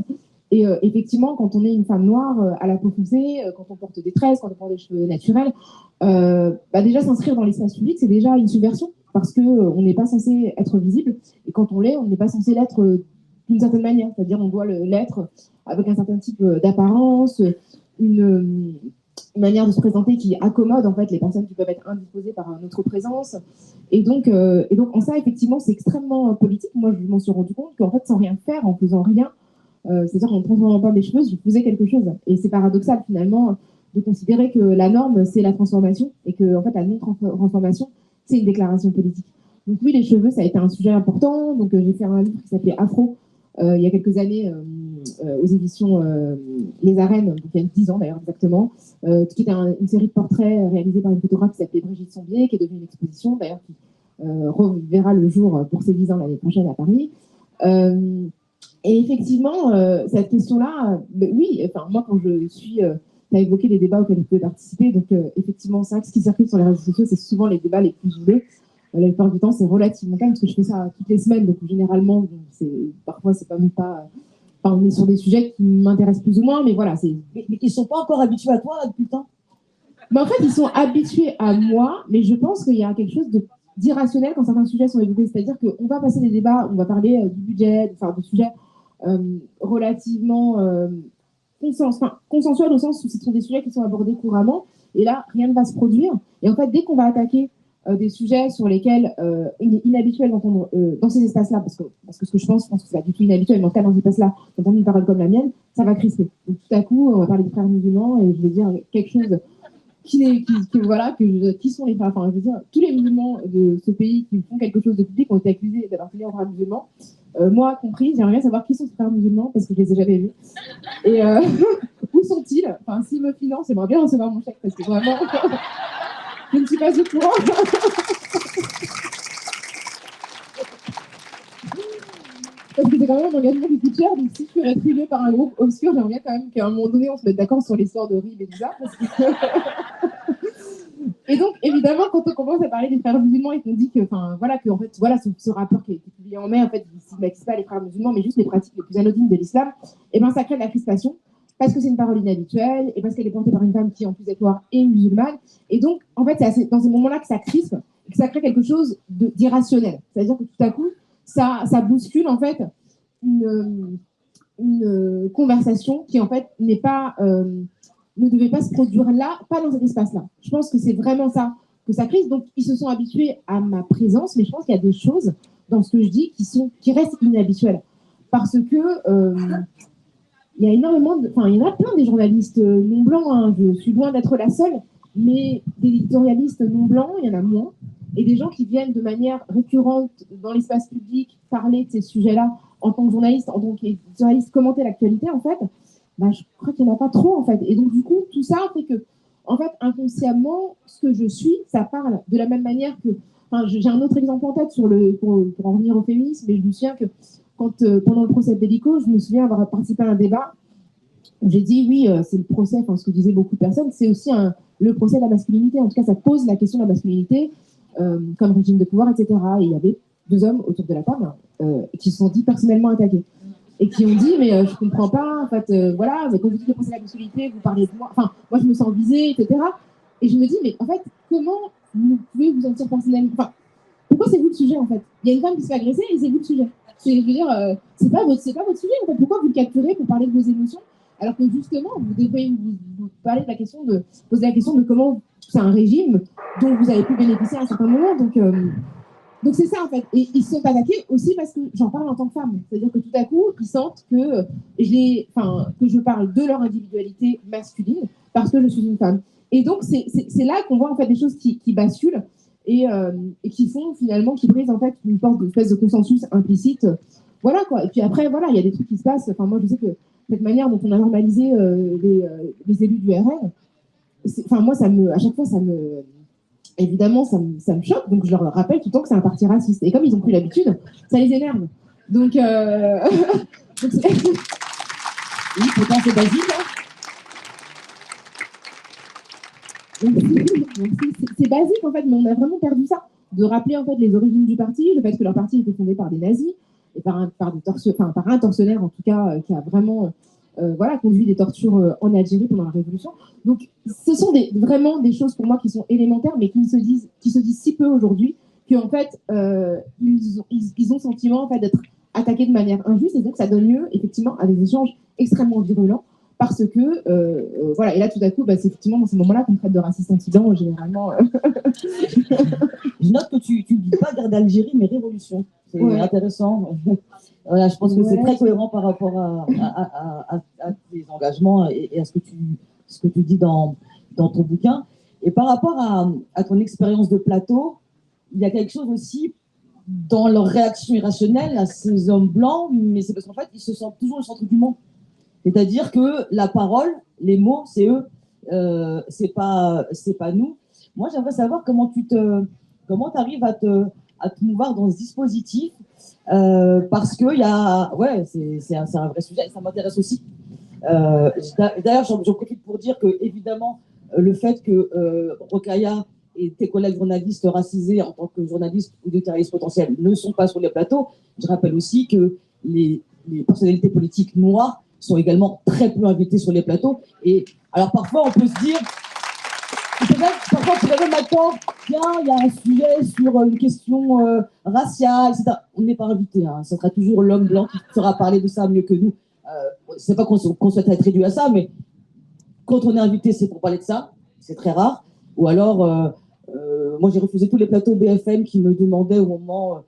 Et effectivement, quand on est une femme noire à la peau foncée, quand on porte des tresses, quand on porte des cheveux naturels, déjà s'inscrire dans l'espace public, c'est déjà une subversion parce qu'on n'est pas censé être visible. Et quand on l'est, on n'est pas censé l'être d'une certaine manière. C'est-à-dire on doit l'être avec un certain type d'apparence, une manière de se présenter qui accommode en fait les personnes qui peuvent être indisposées par notre présence. Et donc en ça, effectivement, c'est extrêmement politique. Moi, je m'en suis rendu compte qu'en fait, sans rien faire, en faisant rien, c'est-à-dire qu'en ne transformant pas mes cheveux, je faisais quelque chose. Et c'est paradoxal finalement de considérer que la norme, c'est la transformation et que en fait, la non-transformation, c'est une déclaration politique. Donc oui, les cheveux, ça a été un sujet important. Donc j'ai fait un livre qui s'appelait Afro il y a quelques années aux éditions Les Arènes, donc il y a 10 ans d'ailleurs exactement, qui était une série de portraits réalisés par une photographe qui s'appelait Brigitte Sombier, qui est devenue une exposition d'ailleurs qui reverra le jour pour ses 10 ans l'année prochaine à Paris. Et effectivement, cette question-là, oui, enfin, moi, quand je suis. Tu as évoqué les débats auxquels vous pouvez participer, donc effectivement, c'est vrai que ce qui circule sur les réseaux sociaux, c'est souvent les débats les plus houleux. La plupart du temps, c'est relativement calme, parce que je fais ça toutes les semaines, donc généralement, parfois, c'est pas même pas. Enfin, on est sur des sujets qui m'intéressent plus ou moins, mais voilà. Mais ils sont pas encore habitués à toi, là, depuis le temps? Mais en fait, ils sont habitués à moi, mais je pense qu'il y a quelque chose d'irrationnel quand certains sujets sont évoqués. C'est-à-dire qu'on va passer des débats, on va parler du budget, de sujets relativement consensuels au sens où ce sont des sujets qui sont abordés couramment, et là, rien ne va se produire. Et en fait, dès qu'on va attaquer des sujets sur lesquels il est inhabituel d'entendre dans ces espaces-là, parce que ce que je pense que c'est pas du tout inhabituel, mais en tout cas dans ces espaces-là, d'entendre une parole comme la mienne, ça va crisper. Donc tout à coup, on va parler des frères musulmans, et je vais dire quelque chose qui sont les frères, enfin, je veux dire, tous les musulmans de ce pays qui font quelque chose de public ont été accusés d'appartenir aux frères musulmans. Moi compris, j'aimerais bien savoir qui sont ces frères musulmans parce que je les ai jamais vus. Et où sont-ils? Enfin, s'ils me financent, j'aimerais bien recevoir mon chèque parce que vraiment, je ne suis pas au courant. Parce que c'est quand même un engagement qui coûte cher, donc si je suis rétribuée par un groupe obscur, j'aimerais bien quand même qu'à un moment donné, on se mette d'accord sur l'histoire de RIB et tout ça. Et donc, évidemment, quand on commence à parler des frères musulmans et qu'on dit que, enfin, voilà, que en fait, voilà, ce rapport qui a été publié en mai, en fait, il ne stigmatise pas les frères musulmans, mais juste les pratiques les plus anodines de l'islam, et ben ça crée de la crispation parce que c'est une parole inhabituelle et parce qu'elle est portée par une femme qui, en plus d'être noire, est musulmane. Et donc, en fait, c'est dans ces moments-là que ça crispe et que ça crée quelque chose d'irrationnel. C'est-à-dire que tout à coup, ça bouscule, en fait, une conversation qui, en fait, n'est pas. Ne devait pas se produire là, pas dans cet espace-là. Je pense que c'est vraiment ça que ça crise. Donc, ils se sont habitués à ma présence, mais je pense qu'il y a des choses dans ce que je dis qui restent inhabituelles. Parce que il y a énormément il y en a plein des journalistes non blancs, hein. Je suis loin d'être la seule, mais des éditorialistes non blancs, il y en a moins. Et des gens qui viennent de manière récurrente dans l'espace public parler de ces sujets-là en tant que journaliste, en tant qu'éditorialiste, commenter l'actualité, en fait, je crois qu'il n'y en a pas trop, en fait. Et donc, du coup, tout ça fait que, en fait, inconsciemment, ce que je suis, ça parle de la même manière que... Enfin, j'ai un autre exemple en tête pour en revenir au féminisme, mais je me souviens que quand, pendant le procès Bellico, je me souviens avoir participé à un débat où j'ai dit, oui, c'est le procès, enfin, ce que disaient beaucoup de personnes, c'est aussi le procès de la masculinité. En tout cas, ça pose la question de la masculinité comme régime de pouvoir, etc. Et il y avait 2 hommes autour de la table qui se sont dit personnellement attaqués. Et qui ont dit, mais je comprends pas, en fait, voilà, mais quand vous dites le procès de la masculinité, vous parlez de moi, enfin, moi je me sens visée, etc. Et je me dis, mais en fait, comment vous pouvez vous sentir personnellement, enfin, pourquoi c'est vous le sujet, en fait? Il y a une femme qui se fait agresser et c'est vous le sujet. Je veux dire, c'est pas votre sujet, en fait. Pourquoi vous le capturez pour parler de vos émotions, alors que justement, vous devriez vous parler de la question poser la question de comment c'est un régime dont vous avez pu bénéficier à un certain moment, donc c'est ça en fait. Et ils se sont attaqués aussi parce que j'en parle en tant que femme. C'est-à-dire que tout à coup, ils sentent que je parle de leur individualité masculine parce que je suis une femme. Et donc c'est là qu'on voit en fait des choses qui basculent et qui font finalement, qui brisent en fait une sorte d'espèce de consensus implicite. Voilà quoi. Et puis après, voilà, il y a des trucs qui se passent. Enfin, moi je sais que cette manière dont on a normalisé les élus du RN, enfin moi à chaque fois évidemment, ça me choque, donc je leur rappelle tout le temps que c'est un parti raciste. Et comme ils ont pris l'habitude, ça les énerve. Donc, oui, pourtant c'est basique. Hein. C'est basique en fait, mais on a vraiment perdu ça. De rappeler en fait les origines du parti, le fait que leur parti était fondé par des nazis et par un tortionnaire en tout cas qui a vraiment voilà, conduit des tortures en Algérie pendant la Révolution. Donc, ce sont vraiment des choses pour moi qui sont élémentaires, mais qui se disent si peu aujourd'hui, qu'en fait, ils ont le sentiment en fait, d'être attaqués de manière injuste, et donc ça donne lieu effectivement à des échanges extrêmement virulents, parce que, voilà, et là tout à coup, c'est effectivement dans ces moments-là qu'on traite de raciste anti-blanc, généralement. Je note que tu ne dis pas guerre d'Algérie, mais révolution. C'est intéressant. Voilà, je pense que c'est très cohérent par rapport à tes engagements et à ce que tu dis dans ton bouquin. Et par rapport à ton expérience de plateau, il y a quelque chose aussi dans leur réaction irrationnelle à ces hommes blancs, mais c'est parce qu'en fait, ils se sentent toujours le centre du monde. C'est-à-dire que la parole, les mots, c'est eux, c'est pas nous. Moi, j'aimerais savoir comment tu arrives à te mouvoir dans ce dispositif, parce que c'est un vrai sujet, et ça m'intéresse aussi. D'ailleurs, j'en profite pour dire que, évidemment, le fait que Rokhaya et tes collègues journalistes racisés en tant que journalistes ou de terroristes potentiels ne sont pas sur les plateaux, je rappelle aussi que les personnalités politiques noires sont également très peu invités sur les plateaux. Et alors parfois, on peut se dire, parfois on pourrait même attendre, tiens, il y a un sujet sur une question raciale, etc. On n'est pas invité, hein. Ce sera toujours l'homme blanc qui saura parler de ça mieux que nous. C'est pas qu'on souhaite être réduit à ça, mais quand on est invité, c'est pour parler de ça. C'est très rare. Ou alors, moi j'ai refusé tous les plateaux BFM qui me demandaient au moment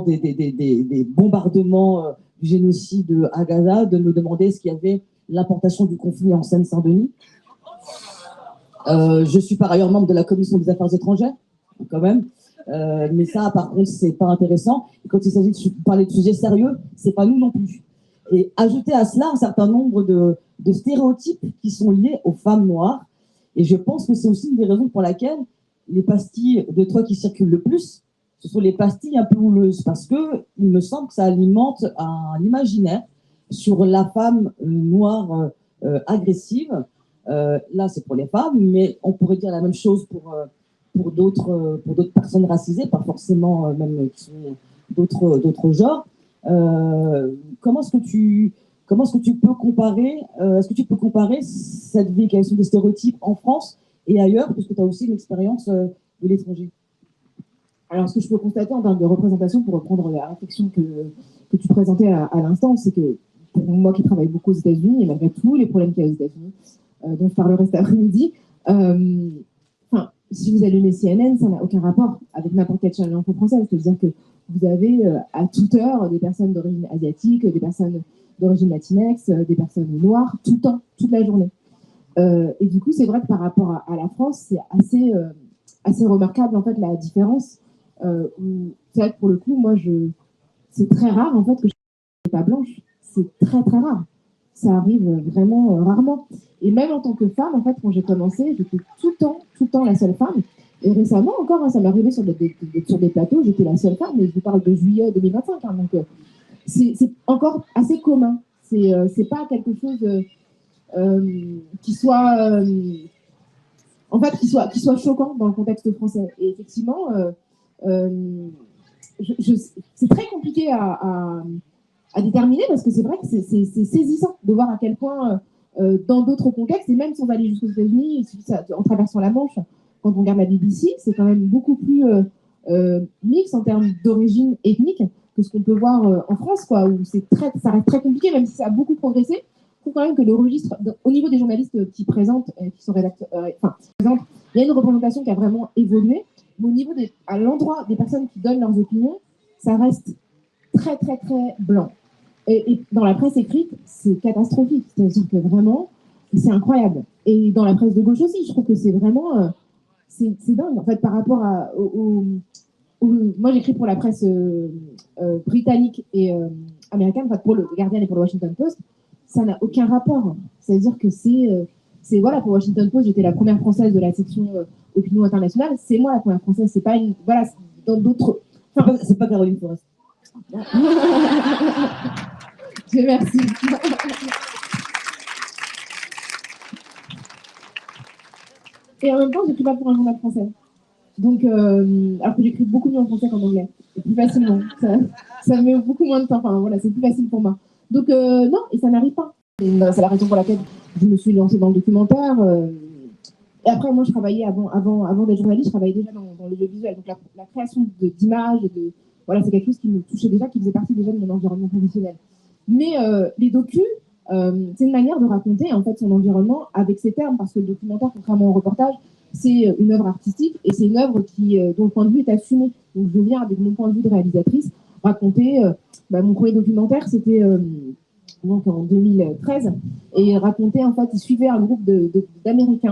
des bombardements du génocide à Gaza, de me demander ce qu'il y avait l'importation du conflit en Seine-Saint-Denis. Je suis par ailleurs membre de la commission des affaires étrangères, quand même. Mais ça, par contre, c'est pas intéressant. Et quand il s'agit de parler de sujets sérieux, c'est pas nous non plus. Et ajouter à cela un certain nombre de stéréotypes qui sont liés aux femmes noires. Et je pense que c'est aussi une des raisons pour laquelle les pastilles de toi qui circulent le plus, ce sont les pastilles un peu houleuses, parce que il me semble que ça alimente un imaginaire sur la femme noire agressive. Là, c'est pour les femmes, mais on pourrait dire la même chose pour d'autres personnes racisées, pas forcément même qui sont d'autres genres. Comment est-ce que tu peux comparer cette véhiculation des stéréotypes en France et ailleurs, puisque tu as aussi une expérience de l'étranger? Alors, ce que je peux constater en termes de représentation, pour reprendre la réflexion que tu présentais à l'instant, c'est que pour moi qui travaille beaucoup aux États-Unis, et malgré tous les problèmes qu'il y a aux États-Unis, dont je parlerai cet après-midi, si vous allumez CNN, ça n'a aucun rapport avec n'importe quelle chaîne info française. C'est-à-dire que vous avez à toute heure des personnes d'origine asiatique, des personnes d'origine latinex, des personnes noires, tout le temps, toute la journée. Et du coup, c'est vrai que par rapport à la France, c'est assez remarquable en fait la différence. C'est vrai que pour le coup, moi, c'est très rare en fait que je ne sois pas blanche. C'est très très rare. Ça arrive vraiment rarement. Et même en tant que femme, en fait, quand j'ai commencé, j'étais tout le temps la seule femme. Et récemment encore, ça m'est arrivé sur des plateaux, j'étais la seule femme, mais je vous parle de juillet 2025. Donc, c'est encore assez commun. C'est pas quelque chose qui soit choquant dans le contexte français. Et effectivement, c'est très compliqué à déterminer, parce que c'est vrai que c'est saisissant de voir à quel point, dans d'autres contextes, et même sans aller jusqu'aux États-Unis, en traversant la Manche, quand on regarde la BBC, c'est quand même beaucoup plus mixte en termes d'origine ethnique que ce qu'on peut voir en France, quoi, où ça reste très compliqué, même si ça a beaucoup progressé. Je trouve quand même que le registre, au niveau des journalistes qui présentent, qui sont rédacteurs, il y a une représentation qui a vraiment évolué, mais au niveau à l'endroit des personnes qui donnent leurs opinions, ça reste très, très, très blanc. Et dans la presse écrite, c'est catastrophique. C'est-à-dire que vraiment, c'est incroyable. Et dans la presse de gauche aussi, je trouve que c'est vraiment... c'est dingue, en fait, par rapport moi, j'écris pour la presse britannique et américaine, enfin, pour le Guardian et pour le Washington Post. Ça n'a aucun rapport. C'est-à-dire que voilà, pour Washington Post, j'étais la première française de la section opinion internationale. C'est moi la première française. C'est pas une... Voilà, dans d'autres... Enfin, c'est pas Caroline Forest. Dieu merci. Et en même temps, j'écris pas pour un journal français. Donc, alors que j'écris beaucoup mieux en français qu'en anglais. Et plus facilement. Ça met beaucoup moins de temps. Enfin, voilà, c'est plus facile pour moi. Donc non, et ça n'arrive pas. C'est la raison pour laquelle je me suis lancée dans le documentaire. Et après, moi, je travaillais avant d'être journaliste, je travaillais déjà dans l'audiovisuel. Donc la création d'images, voilà, c'est quelque chose qui me touchait déjà, qui faisait partie déjà de mon environnement professionnel. Mais les docus, c'est une manière de raconter en fait son environnement avec ses termes, parce que le documentaire, contrairement au reportage, c'est une œuvre artistique et c'est une œuvre dont le point de vue est assumé. Donc je viens avec mon point de vue de réalisatrice raconter. Mon premier documentaire, c'était donc en 2013, et racontait en fait, il suivait un groupe d'Américaines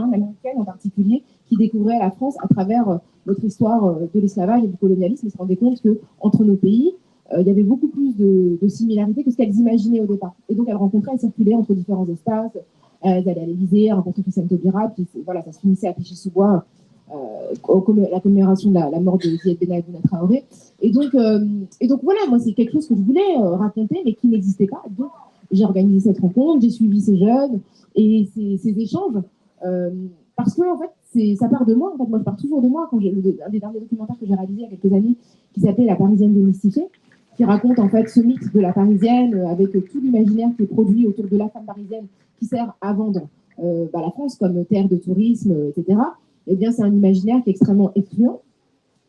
en particulier, qui découvraient la France à travers notre histoire de l'esclavage et du colonialisme, et se rendaient compte que entre nos pays, il y avait beaucoup plus de similarités que ce qu'elles imaginaient au départ. Et donc elles rencontraient, elles circulaient entre différents espaces, elles allaient à l'Élysée, elles rencontraient Christiane Taubira, puis voilà, ça se finissait à Clichy-sous-Bois, la commémoration de la mort de Ziad Ben Abouna Traoré. Et donc voilà, moi c'est quelque chose que je voulais raconter, mais qui n'existait pas. Donc j'ai organisé cette rencontre, j'ai suivi ces jeunes et ces échanges, parce que en fait, ça part de moi. En fait, moi, je pars toujours de moi. Un des derniers documentaires que j'ai réalisé il y a quelques années, qui s'appelait La Parisienne démystifiée, qui raconte en fait ce mythe de la Parisienne avec tout l'imaginaire qui est produit autour de la femme parisienne, qui sert à vendre la France comme terre de tourisme, etc. Eh bien, c'est un imaginaire qui est extrêmement excluant.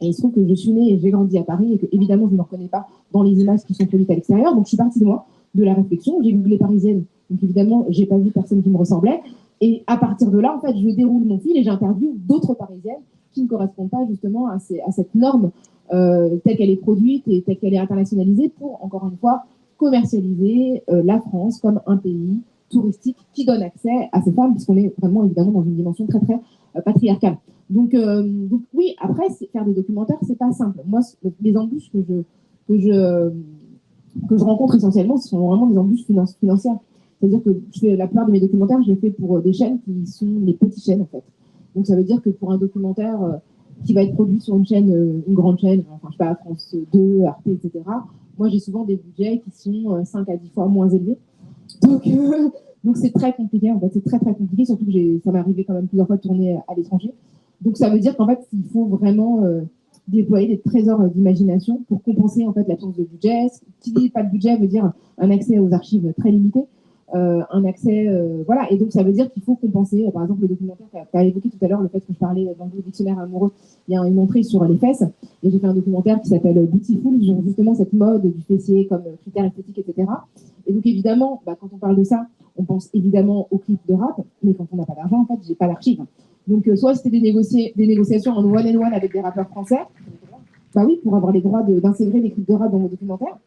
Et il se trouve que je suis née et j'ai grandi à Paris et que, évidemment, je ne me reconnais pas dans les images qui sont produites à l'extérieur. Donc, je suis partie de moi, de la réflexion. J'ai googlé parisienne. Donc, évidemment, je n'ai pas vu personne qui me ressemblait. Et à partir de là, en fait, je déroule mon fil et j'interviewe d'autres parisiennes qui ne correspondent pas justement à cette norme telle qu'elle est produite et telle qu'elle est internationalisée pour, encore une fois, commercialiser la France comme un pays touristique qui donne accès à ces femmes, puisqu'on est vraiment, évidemment, dans une dimension très, très patriarcale. Donc oui, après, faire des documentaires, c'est pas simple. Moi, les embûches que je rencontre essentiellement, ce sont vraiment des embûches financières. C'est-à-dire que la plupart de mes documentaires, je les fais pour des chaînes qui sont les petites chaînes, en fait. Donc ça veut dire que pour un documentaire qui va être produit sur une chaîne, une grande chaîne, enfin je sais pas, France 2, Arte, etc., moi j'ai souvent des budgets qui sont 5 à 10 fois moins élevés. Donc c'est très compliqué, en fait, c'est très très compliqué, surtout que ça m'est arrivé quand même plusieurs fois de tourner à l'étranger. Donc ça veut dire qu'en fait, il faut vraiment déployer des trésors d'imagination pour compenser en fait l'absence de budget. Qui dit pas de budget veut dire un accès aux archives très limité, un accès, voilà. Et donc ça veut dire qu'il faut compenser. Par exemple, le documentaire tu as évoqué tout à l'heure, le fait que je parlais dans le dictionnaire amoureux, il y a une entrée sur les fesses, et j'ai fait un documentaire qui s'appelle Beautiful, sur justement cette mode du fessier comme critère esthétique, etc. Et donc évidemment, quand on parle de ça, on pense évidemment aux clips de rap, mais quand on n'a pas d'argent, en fait, j'ai pas d'archives. Donc, soit c'était des négociations en one-on-one avec des rappeurs français, oui, pour avoir les droits d'intégrer les clips de rap dans mon documentaire.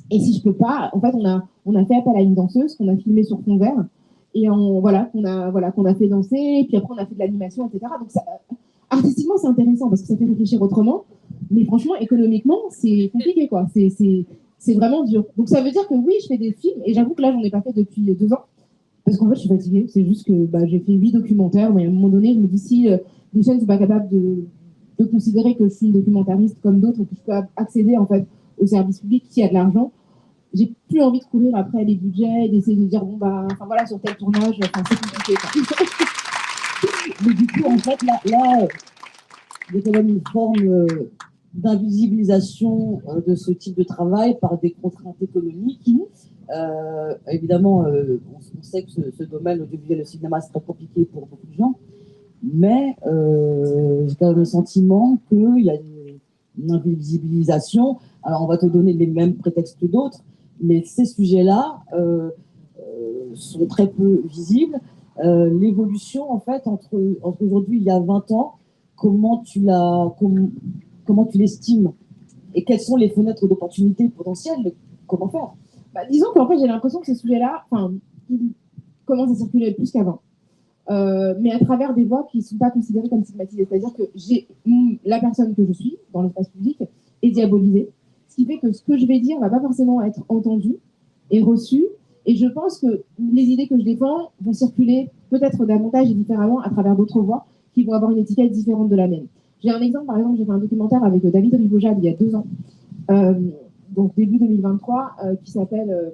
Et si je peux pas, en fait, on a fait appel à une danseuse qu'on a filmée sur fond vert, et qu'on a fait danser, et puis après on a fait de l'animation, etc. Donc, artistiquement, c'est intéressant parce que ça fait réfléchir autrement, mais franchement, économiquement, c'est compliqué, quoi. C'est vraiment dur. Donc, ça veut dire que oui, je fais des films, et j'avoue que là, j'en ai pas fait depuis 2 ans. Parce qu'en fait, je suis fatiguée. C'est juste que j'ai fait 8 documentaires. Mais à un moment donné, je me dis si les chaînes ne sont pas capables de considérer que je suis une documentariste comme d'autres et que je peux accéder en fait au service public qui a de l'argent, j'ai plus envie de courir après les budgets et d'essayer de dire voilà, sur tel tournage, c'est compliqué. Mais du coup, en fait, là, il y a quand même une forme d'invisibilisation de ce type de travail par des contraintes économiques. Évidemment, on sait que ce domaine, l'audiovisuel, le cinéma, c'est très compliqué pour beaucoup de gens, mais j'ai quand même le sentiment qu'il y a une invisibilisation. Alors, on va te donner les mêmes prétextes que d'autres, mais ces sujets-là sont très peu visibles. L'évolution, en fait, entre aujourd'hui, il y a 20 ans, comment tu l'estimes et quelles sont les fenêtres d'opportunité potentielles? Comment faire? Disons qu'en fait, j'ai l'impression que ces sujets-là, ils commencent à circuler plus qu'avant. Mais à travers des voix qui ne sont pas considérées comme stigmatisées. C'est-à-dire que la personne que je suis dans l'espace public est diabolisée. Ce qui fait que ce que je vais dire ne va pas forcément être entendu et reçu. Et je pense que les idées que je défends vont circuler peut-être davantage et différemment à travers d'autres voix qui vont avoir une étiquette différente de la mienne. J'ai un exemple, par exemple, j'ai fait un documentaire avec David Ribojad il y a 2 ans. Donc début 2023, qui s'appelle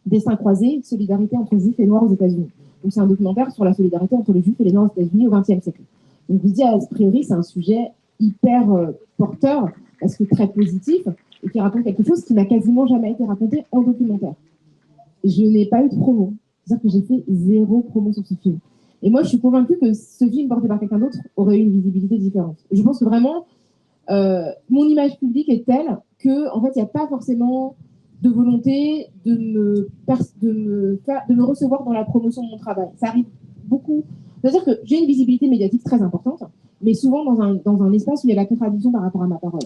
Destin croisé, solidarité entre juifs et noirs aux États-Unis. Donc c'est un documentaire sur la solidarité entre les juifs et les noirs aux États-Unis au XXe siècle. Donc je vous dis, a priori, c'est un sujet hyper porteur, parce que très positif, et qui raconte quelque chose qui n'a quasiment jamais été raconté en documentaire. je n'ai pas eu de promo. C'est-à-dire que j'ai fait 0 promo sur ce film. Et moi, je suis convaincue que ce film porté par quelqu'un d'autre aurait eu une visibilité différente. Je pense que vraiment, mon image publique est telle que, en fait, il n'y a pas forcément de volonté de me recevoir dans la promotion de mon travail. Ça arrive beaucoup. C'est-à-dire que j'ai une visibilité médiatique très importante, mais souvent dans un espace où il y a la contradiction par rapport à ma parole.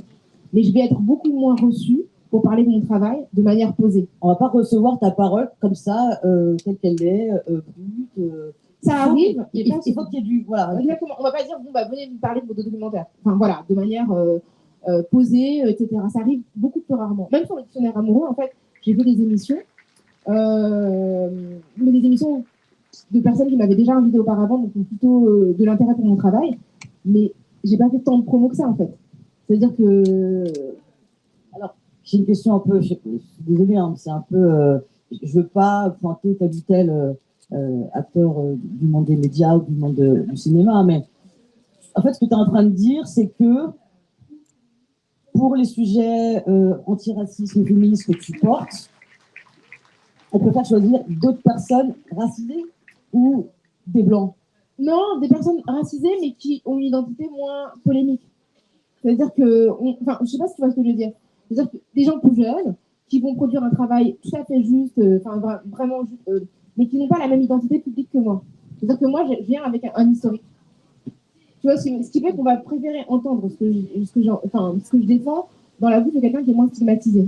Mais je vais être beaucoup moins reçue pour parler de mon travail de manière posée. On va pas recevoir ta parole comme ça, telle qu'elle est, brute. Ça arrive. Il faut qu'il y ait du... Voilà. Exactement. On va pas dire, bon, bah, venez me parler de vos documentaires. Enfin, voilà, de manière posée, etc. Ça arrive beaucoup plus rarement. Même sur le dictionnaire amoureux, en fait, j'ai fait des émissions, mais des émissions de personnes qui m'avaient déjà invité auparavant, donc plutôt de l'intérêt pour mon travail. Mais j'ai pas fait tant de promos que ça, en fait. C'est-à-dire que... Alors, j'ai une question un peu... Je suis désolée, hein, c'est un peu... je veux pas pointer tel ou tel acteur du monde des médias ou du monde du cinéma, mais en fait, ce que tu es en train de dire, c'est que pour les sujets antiracisme, féministes que tu portes, on préfère choisir d'autres personnes racisées ou des blancs? Non, des personnes racisées, mais qui ont une identité moins polémique. C'est-à-dire que, enfin, je sais pas si tu vois ce que je veux dire. C'est-à-dire que des gens plus jeunes qui vont produire un travail tout à fait juste, vraiment juste, mais qui n'ont pas la même identité publique que moi. C'est-à-dire que moi, je viens avec un historique. Tu vois, ce qui fait qu'on va préférer entendre ce que je défends dans la bouche de quelqu'un qui est moins stigmatisé.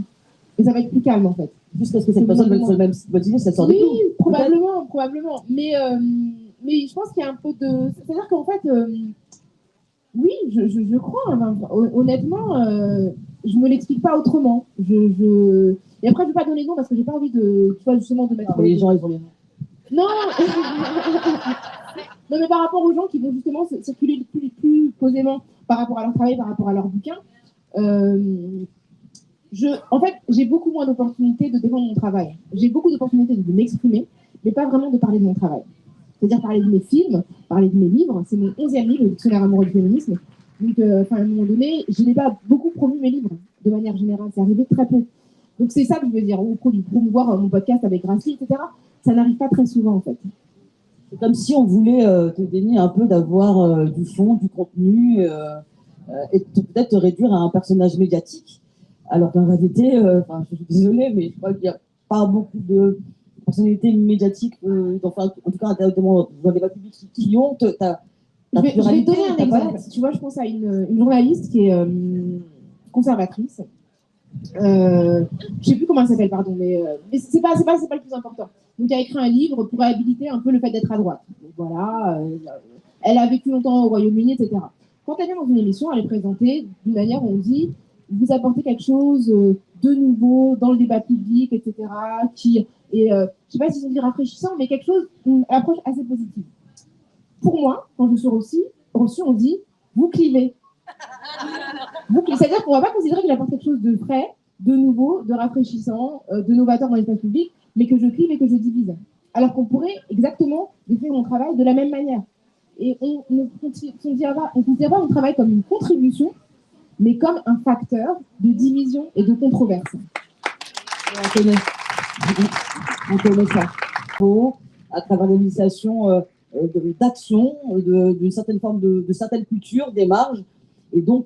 Et ça va être plus calme, en fait. Juste parce que cette personne va être même stigmatisée, ça sort de tout. Oui, probablement. Mais je pense qu'il y a un peu de... C'est-à-dire qu'en fait, oui, je crois. Hein, honnêtement, je me l'explique pas autrement. Et après, je vais pas donner de nom parce que j'ai pas envie de, tu vois, justement, de mettre... Non, les gens, ils ont les noms. Non. Non, mais par rapport aux gens qui vont justement circuler plus posément par rapport à leur travail, par rapport à leur bouquin, en fait, j'ai beaucoup moins d'opportunités de défendre mon travail. J'ai beaucoup d'opportunités de m'exprimer, mais pas vraiment de parler de mon travail. C'est-à-dire parler de mes films, parler de mes livres. C'est mon 11e livre, le dictionnaire amoureux du féminisme. Donc, à un moment donné, je n'ai pas beaucoup promu mes livres, de manière générale. C'est arrivé très peu. Donc, c'est ça que je veux dire. Ou promouvoir mon podcast avec Gracie, etc. Ça n'arrive pas très souvent, en fait. C'est comme si on voulait te dénier un peu d'avoir du fond, du contenu, et peut-être te réduire à un personnage médiatique. Alors qu'en réalité, je suis désolée, mais je crois qu'il n'y a pas beaucoup de personnalités médiatiques, en tout cas dans le débat public, qui ont ta je vais pluralité. Te donner un exemple. Tu vois, je pense à une journaliste qui est conservatrice. Je ne sais plus comment elle s'appelle, pardon, mais c'est pas le plus important. Donc, elle a écrit un livre pour réhabiliter un peu le fait d'être à droite. Donc, voilà, elle a vécu longtemps au Royaume-Uni, etc. Quand elle vient dans une émission, elle est présentée d'une manière où on dit vous apportez quelque chose de nouveau dans le débat public, etc. Qui est, je ne sais pas si on dit rafraîchissant, mais quelque chose, une approche assez positive. Pour moi, quand je suis reçue, on dit vous clivez. C'est-à-dire qu'on ne va pas considérer que j'apporte quelque chose de frais, de nouveau, de rafraîchissant, de novateur dans l'espace public, mais que je clive et que je divise. Alors qu'on pourrait exactement décrire mon travail de la même manière. Et on ne considère pas mon travail comme une contribution, mais comme un facteur de division et de controverse. On connaît ça. À travers l'initiation d'action, d'une certaine forme de certaines cultures, des marges. Et donc,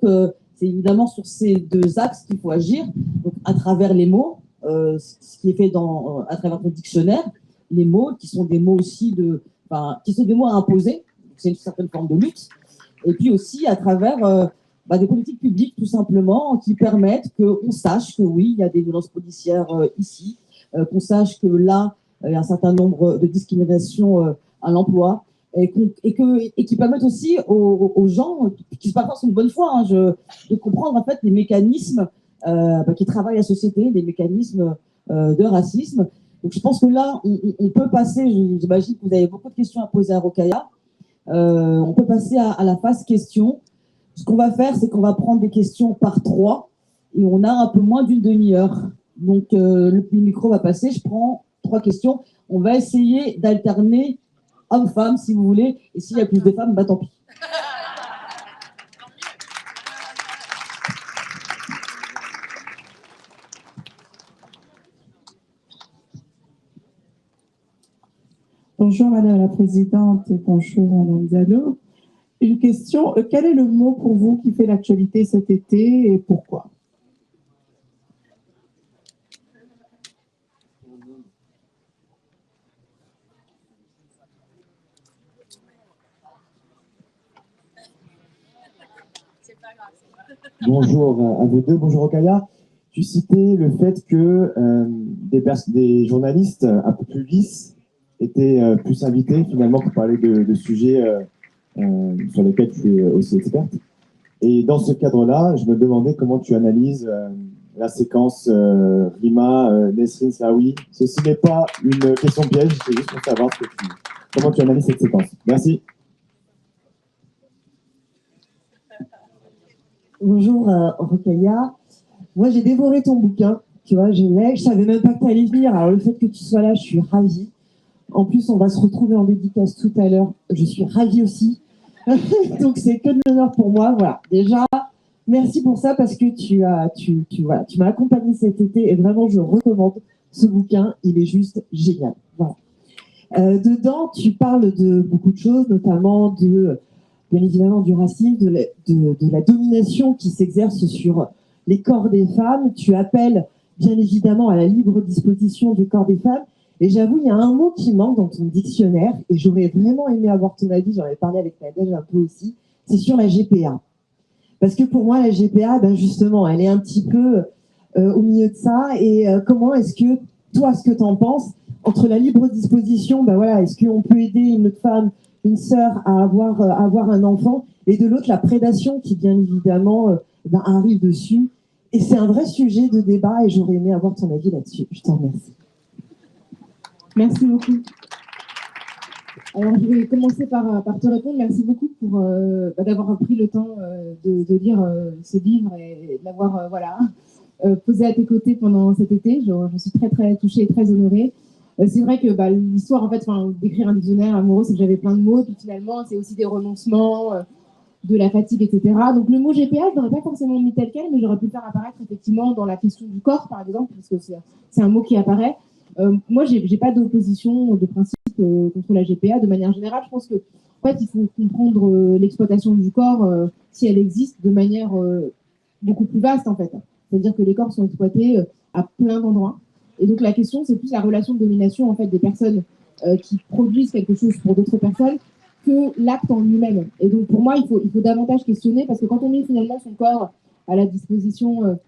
c'est évidemment sur ces deux axes qu'il faut agir. Donc, à travers les mots, ce qui est fait à travers ton dictionnaire, les mots qui sont des mots aussi qui sont des mots à imposer. C'est une certaine forme de lutte. Et puis aussi à travers des politiques publiques, tout simplement, qui permettent qu'on sache que oui, il y a des violences policières ici, qu'on sache que là, il y a un certain nombre de discriminations à l'emploi, et qui permettent aussi aux gens, qui parfois sont de bonne foi, de comprendre en fait les mécanismes qui travaillent la société, les mécanismes de racisme. Donc je pense que là, on peut passer, j'imagine que vous avez beaucoup de questions à poser à Rokhaya, on peut passer à la phase questions. Ce qu'on va faire, c'est qu'on va prendre des questions par 3 et on a un peu moins d'une demi-heure. Donc, le micro va passer, je prends 3 questions. On va essayer d'alterner homme-femme, si vous voulez. Et s'il y a plus de femmes, tant pis. Bonjour Madame la Présidente et bonjour Madame Diallo. Une question, quel est le mot pour vous qui fait l'actualité cet été et pourquoi? Bonjour à vous deux, bonjour Okaya. Tu citais le fait que des journalistes un peu plus lisses étaient plus invités finalement pour parler de sujets sur lesquels tu es aussi experte. Et dans ce cadre-là, je me demandais comment tu analyses la séquence Rima, Nesrine Saoui. Ceci n'est pas une question piège, c'est juste pour savoir comment tu analyses cette séquence. Merci. Bonjour Rokhaya. Moi j'ai dévoré ton bouquin, tu vois, je savais même pas que tu allais venir, alors le fait que tu sois là, je suis ravie. En plus, on va se retrouver en dédicace tout à l'heure, je suis ravie aussi. Donc c'est que de l'honneur pour moi, voilà. Déjà, merci pour ça parce que tu m'as accompagné cet été et vraiment je recommande ce bouquin, il est juste génial. Voilà. Dedans, tu parles de beaucoup de choses, notamment bien évidemment du racisme, de la domination qui s'exerce sur les corps des femmes. Tu appelles bien évidemment à la libre disposition du corps des femmes. Et j'avoue, il y a un mot qui manque dans ton dictionnaire, et j'aurais vraiment aimé avoir ton avis, j'en avais parlé avec Nadège un peu aussi, c'est sur la GPA. Parce que pour moi, la GPA, ben justement, elle est un petit peu au milieu de ça. Et comment est-ce que, toi, ce que tu en penses, entre la libre disposition, ben voilà, est-ce qu'on peut aider une autre femme, une sœur à avoir un enfant, et de l'autre, la prédation qui, bien évidemment, arrive dessus. Et c'est un vrai sujet de débat, et j'aurais aimé avoir ton avis là-dessus. Je t'en remercie. Merci beaucoup. Alors, je vais commencer par te répondre. Merci beaucoup pour d'avoir pris le temps de lire ce livre et de l'avoir posé à tes côtés pendant cet été. Je suis très, très touchée et très honorée. C'est vrai que l'histoire, en fait, d'écrire un dictionnaire amoureux, c'est que j'avais plein de mots. Puis finalement, c'est aussi des renoncements, de la fatigue, etc. Donc, le mot GPA, je n'aurais pas forcément mis tel quel, mais j'aurais pu le faire apparaître effectivement dans la question du corps, par exemple, parce que c'est un mot qui apparaît. Moi, j'ai pas d'opposition de principe contre la GPA. De manière générale, je pense que en fait, il faut comprendre l'exploitation du corps, si elle existe, de manière beaucoup plus vaste, en fait. C'est-à-dire que les corps sont exploités à plein d'endroits. Et donc, la question, c'est plus la relation de domination, en fait, des personnes qui produisent quelque chose pour d'autres personnes que l'acte en lui-même. Et donc, pour moi, il faut davantage questionner, parce que quand on met finalement son corps à la disposition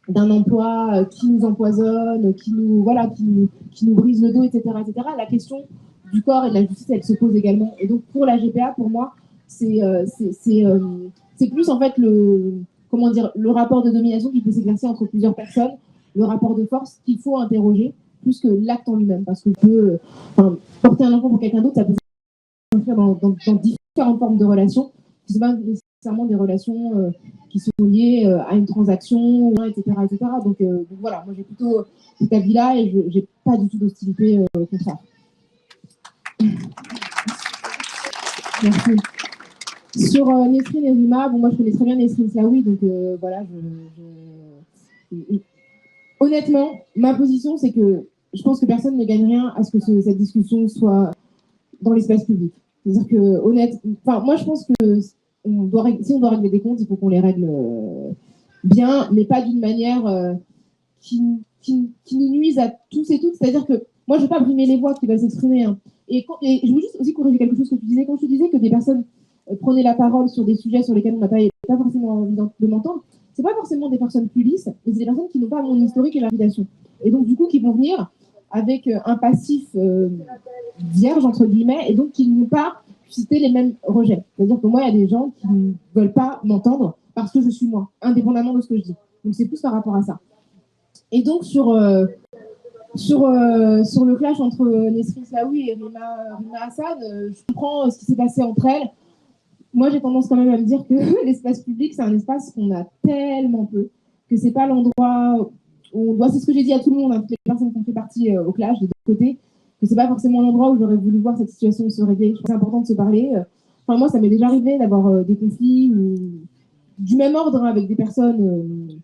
d'un emploi qui nous empoisonne, qui nous brise le dos, etc., etc. La question du corps et de la justice, elle se pose également. Et donc pour la GPA, pour moi, c'est plus en fait le rapport de domination qui peut s'exercer entre plusieurs personnes, le rapport de force qu'il faut interroger plus que l'acte en lui-même, parce que porter un enfant pour quelqu'un d'autre, ça peut s'inscrire dans différentes formes de relations, qui sont pas nécessairement des relations qui sont liées à une transaction, etc., etc. Donc voilà, moi j'ai plutôt cet avis-là et je n'ai pas du tout d'hostilité contre ça. Merci. Sur Nesrine et Rima, moi je connais très bien Nesrine Saoui, donc voilà, honnêtement, ma position c'est que je pense que personne ne gagne rien à ce que cette discussion soit dans l'espace public. C'est-à-dire que, moi je pense que si on doit régler des comptes, il faut qu'on les règle bien, mais pas d'une manière qui nous nuise à tous et toutes. C'est-à-dire que moi, je ne veux pas brimer les voix qui veulent s'exprimer. Hein. Et je veux juste aussi corriger quelque chose que tu disais. Quand je te disais que des personnes prenaient la parole sur des sujets sur lesquels on n'a pas forcément envie de m'entendre, ce n'est pas forcément des personnes plus lisses, mais c'est des personnes qui n'ont pas mon historique et ma validation. Et donc, du coup, qui vont venir avec un passif vierge, entre guillemets, et donc qui ne vont pas susciter les mêmes rejets. C'est-à-dire que moi, il y a des gens qui ne veulent pas m'entendre parce que je suis moi, indépendamment de ce que je dis. Donc, c'est plus par rapport à ça. Et donc, sur le clash entre Nesrine Saoui et Rima Hassan, je comprends ce qui s'est passé entre elles. Moi, j'ai tendance quand même à me dire que l'espace public, c'est un espace qu'on a tellement peu, que c'est pas l'endroit où on doit, c'est ce que j'ai dit à tout le monde, hein, toutes les personnes qui ont fait partie au clash des deux côtés, que c'est pas forcément l'endroit où j'aurais voulu voir cette situation se régler. Je pense que c'est important de se parler. Enfin, moi, ça m'est déjà arrivé d'avoir des conflits du même ordre avec des personnes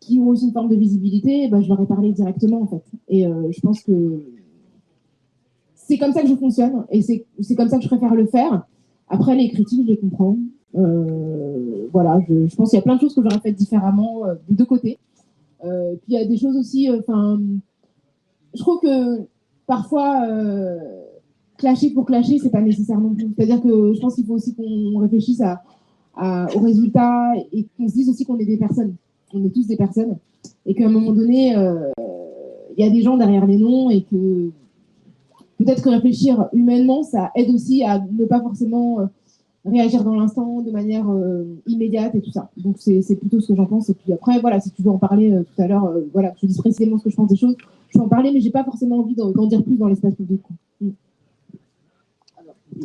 qui ont aussi une forme de visibilité. Je leur ai parlé directement, en fait. Et je pense que c'est comme ça que je fonctionne et c'est comme ça que je préfère le faire. Après, les critiques, je les comprends. Voilà, je pense qu'il y a plein de choses que j'aurais faites différemment des deux côtés. Puis il y a des choses aussi, je trouve que parfois, clasher pour clasher, c'est pas nécessaire non plus. C'est-à-dire que je pense qu'il faut aussi qu'on réfléchisse aux résultats et qu'on se dise aussi qu'on est des personnes. On est tous des personnes. Et qu'à un moment donné, il y a des gens derrière les noms et que peut-être que réfléchir humainement, ça aide aussi à ne pas forcément réagir dans l'instant de manière immédiate et tout ça. Donc c'est plutôt ce que j'en pense. Et puis après, voilà, si tu veux en parler tout à l'heure, voilà, je te dis précisément ce que je pense des choses, je peux en parler, mais j'ai pas forcément envie d'en dire plus dans l'espace public.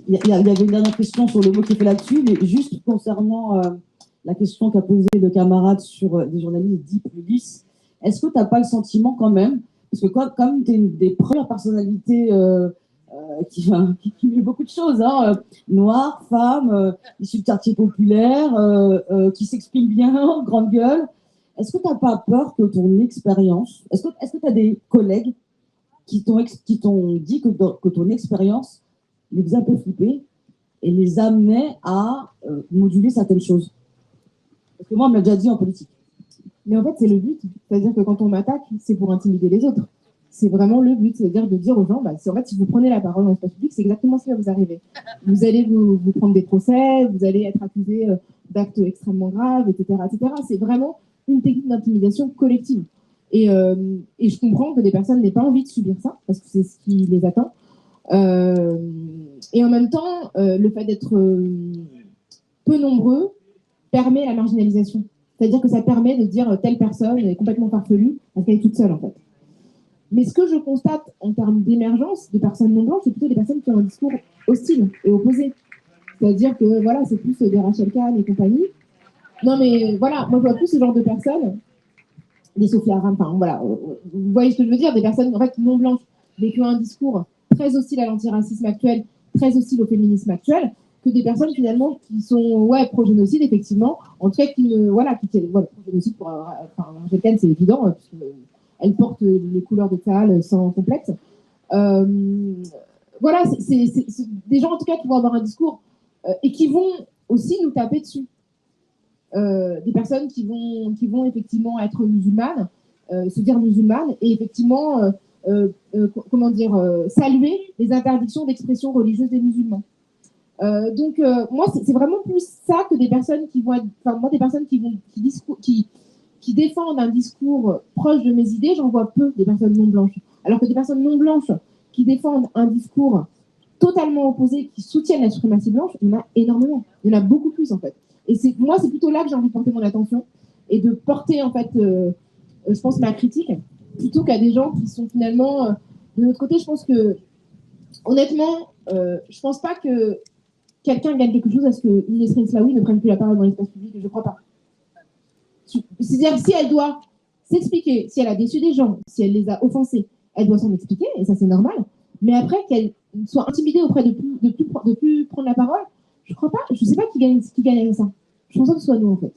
Il y avait une dernière question sur le mot qui est fait là-dessus, mais juste concernant la question qu'a posée le camarade sur des journalistes dits plus lisses, est-ce que tu n'as pas le sentiment quand même, parce que comme tu es une des premières personnalités qui met beaucoup de choses, hein, noire, femme, issue de quartier populaire, qui s'exprime bien, grande gueule, est-ce que tu n'as pas peur que ton expérience, est-ce que tu as des collègues qui t'ont dit que ton expérience les faisait un peu flipper et les amenait à moduler certaines choses? Parce que moi, on me l'a déjà dit en politique. Mais en fait, c'est le but. C'est-à-dire que quand on m'attaque, c'est pour intimider les autres. C'est vraiment le but. C'est-à-dire de dire aux gens, en fait, si vous prenez la parole dans l'espace public, c'est exactement ce qui va vous arriver. Vous allez vous prendre des procès, vous allez être accusé d'actes extrêmement graves, etc., etc. C'est vraiment une technique d'intimidation collective. Et je comprends que des personnes n'aient pas envie de subir ça, parce que c'est ce qui les attend. Et en même temps, le fait d'être peu nombreux permet la marginalisation. C'est-à-dire que ça permet de dire telle personne est complètement farfelue parce qu'elle est toute seule, en fait. Mais ce que je constate en termes d'émergence de personnes non blanches, c'est plutôt des personnes qui ont un discours hostile et opposé. C'est-à-dire que, voilà, c'est plus des Rachel Kahn et compagnie. Non, mais voilà, moi, je vois plus ce genre de personnes, des Sophia Aram, enfin, voilà, vous voyez ce que je veux dire, des personnes, en fait, non blanches, mais qui ont un discours très hostile à l'antiracisme actuel, très hostile au féminisme actuel, que des personnes finalement qui sont pro-génocide, effectivement, en tout cas pro-génocide pour Rachel Kahn, c'est évident, puisqu'elle porte les couleurs de Tsahal sans complexe. Voilà, c'est des gens en tout cas qui vont avoir un discours et qui vont aussi nous taper dessus. Des personnes qui vont effectivement être musulmanes, se dire musulmanes, et effectivement saluer les interdictions d'expression religieuse des musulmans. Donc moi c'est vraiment plus ça que des personnes qui vont être, des personnes qui défendent un discours proche de mes idées, j'en vois peu des personnes non blanches. Alors que des personnes non blanches qui défendent un discours totalement opposé, qui soutiennent la suprématie blanche, il y en a énormément. Il y en a beaucoup plus en fait. Et moi c'est plutôt là que j'ai envie de porter mon attention et de porter en fait, je pense, ma critique, plutôt qu'à des gens qui sont finalement de l'autre côté. Je pense que honnêtement, je pense pas que quelqu'un gagne quelque chose à ce que Nesrine Slaoui ne prenne plus la parole dans l'espace public, je crois pas. C'est-à-dire si elle doit s'expliquer, si elle a déçu des gens, si elle les a offensés, elle doit s'en expliquer, et ça c'est normal. Mais après, qu'elle soit intimidée auprès de plus prendre la parole, je crois pas, je sais pas qui gagne avec ça. Je pense pas que ce soit nous en fait.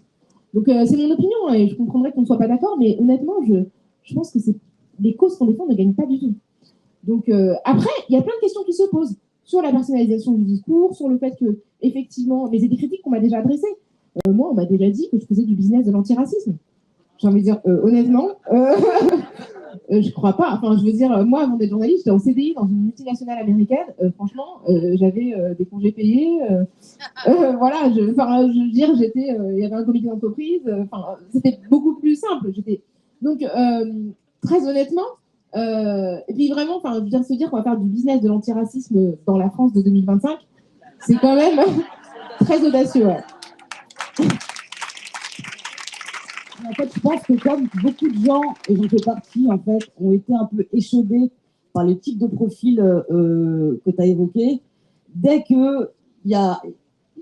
Donc c'est mon opinion, et je comprendrais qu'on ne soit pas d'accord, mais honnêtement, je pense que les causes qu'on défend ne gagnent pas du tout. Donc après, il y a plein de questions qui se posent sur la personnalisation du discours, sur le fait que, effectivement, mais c'est des critiques qu'on m'a déjà adressées. Moi, on m'a déjà dit que je faisais du business de l'antiracisme. J'ai envie de dire, honnêtement, je crois pas. Enfin, je veux dire, moi, avant d'être journaliste, j'étais en CDI dans une multinationale américaine. Franchement, j'avais des congés payés. Voilà, je veux dire, il y avait un comité d'entreprise. C'était beaucoup plus simple. Donc, très honnêtement, et puis vraiment, se dire qu'on va faire du business de l'antiracisme dans la France de 2025, c'est quand même très audacieux. Ouais. En fait, je pense que comme beaucoup de gens, et j'en fais partie, en fait, ont été un peu échaudés par le type de profil que tu as évoqué, dès qu'il y a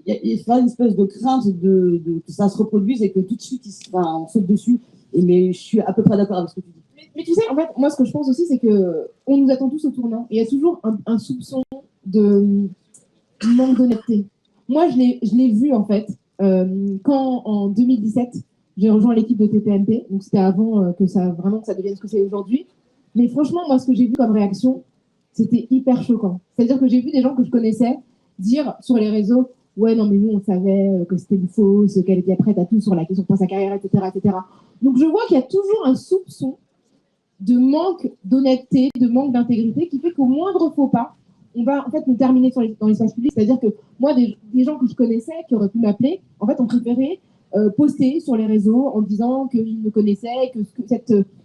une espèce de crainte que ça se reproduise et que tout de suite, on saute dessus. Mais je suis à peu près d'accord avec ce que tu dis. Mais tu sais, en fait, moi, ce que je pense aussi, c'est qu'on nous attend tous au tournant. Et il y a toujours un soupçon de manque d'honnêteté. Moi, je l'ai vu, en fait, quand, en 2017, j'ai rejoint l'équipe de TPMP. Donc, c'était avant que ça devienne ce que c'est aujourd'hui. Mais franchement, moi, ce que j'ai vu comme réaction, c'était hyper choquant. C'est-à-dire que j'ai vu des gens que je connaissais dire sur les réseaux « Ouais, non, mais nous, on savait que c'était une fausse, qu'elle était prête à tout sur la question pour sa carrière, etc. etc. » Donc, je vois qu'il y a toujours un soupçon de manque d'honnêteté, de manque d'intégrité qui fait qu'au moindre faux pas, on va en fait nous terminer dans l'espace public. C'est-à-dire que moi, des gens que je connaissais, qui auraient pu m'appeler, en fait, ont préféré poster sur les réseaux en disant qu'ils me connaissaient, que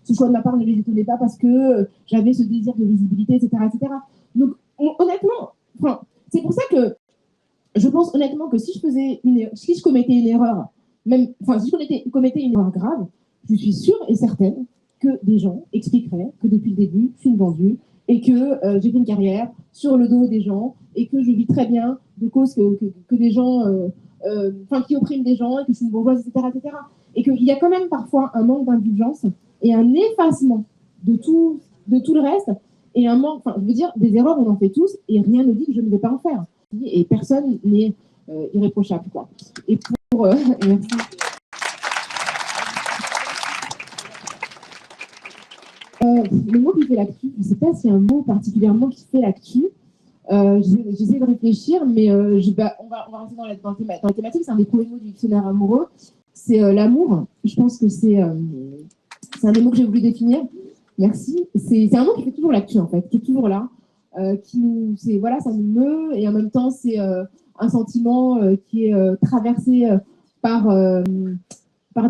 ce choix de ma part ne les étonnait pas parce que j'avais ce désir de visibilité, etc. etc. Donc, honnêtement, c'est pour ça que je pense honnêtement que si je commettais une erreur, si je commettais une erreur grave, je suis sûre et certaine que des gens expliqueraient que depuis le début, je suis une vendue et que j'ai fait une carrière sur le dos des gens et que je vis très bien de cause que des gens, qui oppriment des gens et que je suis une bourgeoise, etc., etc. Et qu'il y a quand même parfois un manque d'indulgence et un effacement de tout le reste et un manque, je veux dire, des erreurs, on en fait tous et rien ne dit que je ne vais pas en faire. Et personne n'est irréprochable, quoi. Et pour... merci. Le mot qui fait l'actu, je ne sais pas s'il y a un mot particulièrement qui fait l'actu. J'essaie de réfléchir, mais on va rentrer dans la thématique. C'est un des premiers mots du dictionnaire amoureux. C'est l'amour. Je pense que c'est un des mots que j'ai voulu définir. Merci. C'est un mot qui fait toujours l'actu, en fait, qui est toujours là. Ça nous meut, et en même temps, c'est un sentiment qui est traversé par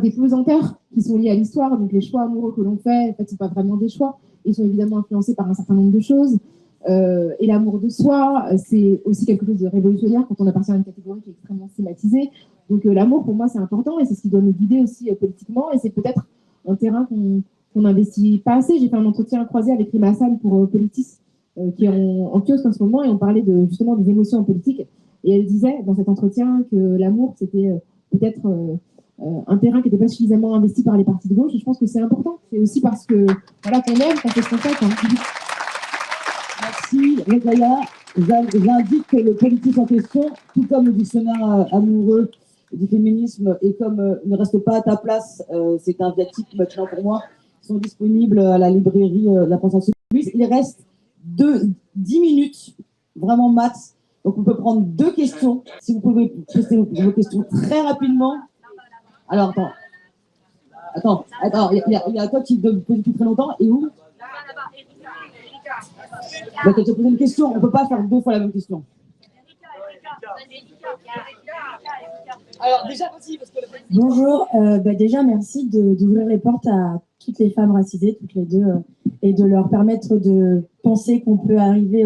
des pesanteurs qui sont liés à l'histoire. Donc les choix amoureux que l'on fait, en fait, ne sont pas vraiment des choix. Ils sont évidemment influencés par un certain nombre de choses. Et l'amour de soi, c'est aussi quelque chose de révolutionnaire quand on appartient à une catégorie qui est extrêmement stigmatisée. Donc l'amour, pour moi, c'est important et c'est ce qui doit nous guider aussi politiquement. Et c'est peut-être un terrain qu'on n'investit pas assez. J'ai fait un entretien croisé avec Rima Hassan pour Politis, qui est en kiosque en ce moment, et on parlait justement des émotions en politique. Et elle disait dans cet entretien que l'amour, c'était peut-être un terrain qui n'était pas suffisamment investi par les partis de gauche. Et je pense que c'est important. C'est aussi parce que qu'on aime, qu'on fait ce qu'on fait. Merci, Rekaya. J'indique que le politique en question, tout comme le dictionnaire amoureux du féminisme, et comme ne reste pas à ta place, c'est un viatique maintenant pour moi, sont disponibles à la librairie de la France Insoumise. Il reste 10 minutes, vraiment max. Donc on peut prendre 2 questions. Si vous pouvez poser vos questions très rapidement. Alors attends, il y a toi qui te pose depuis très longtemps, et où? Bah, tu as posé une question, on ne peut pas faire 2 fois la même question. Alors déjà, vas-y, parce que... Bonjour, déjà merci d'ouvrir les portes à toutes les femmes racisées, toutes les deux, et de leur permettre de penser qu'on peut arriver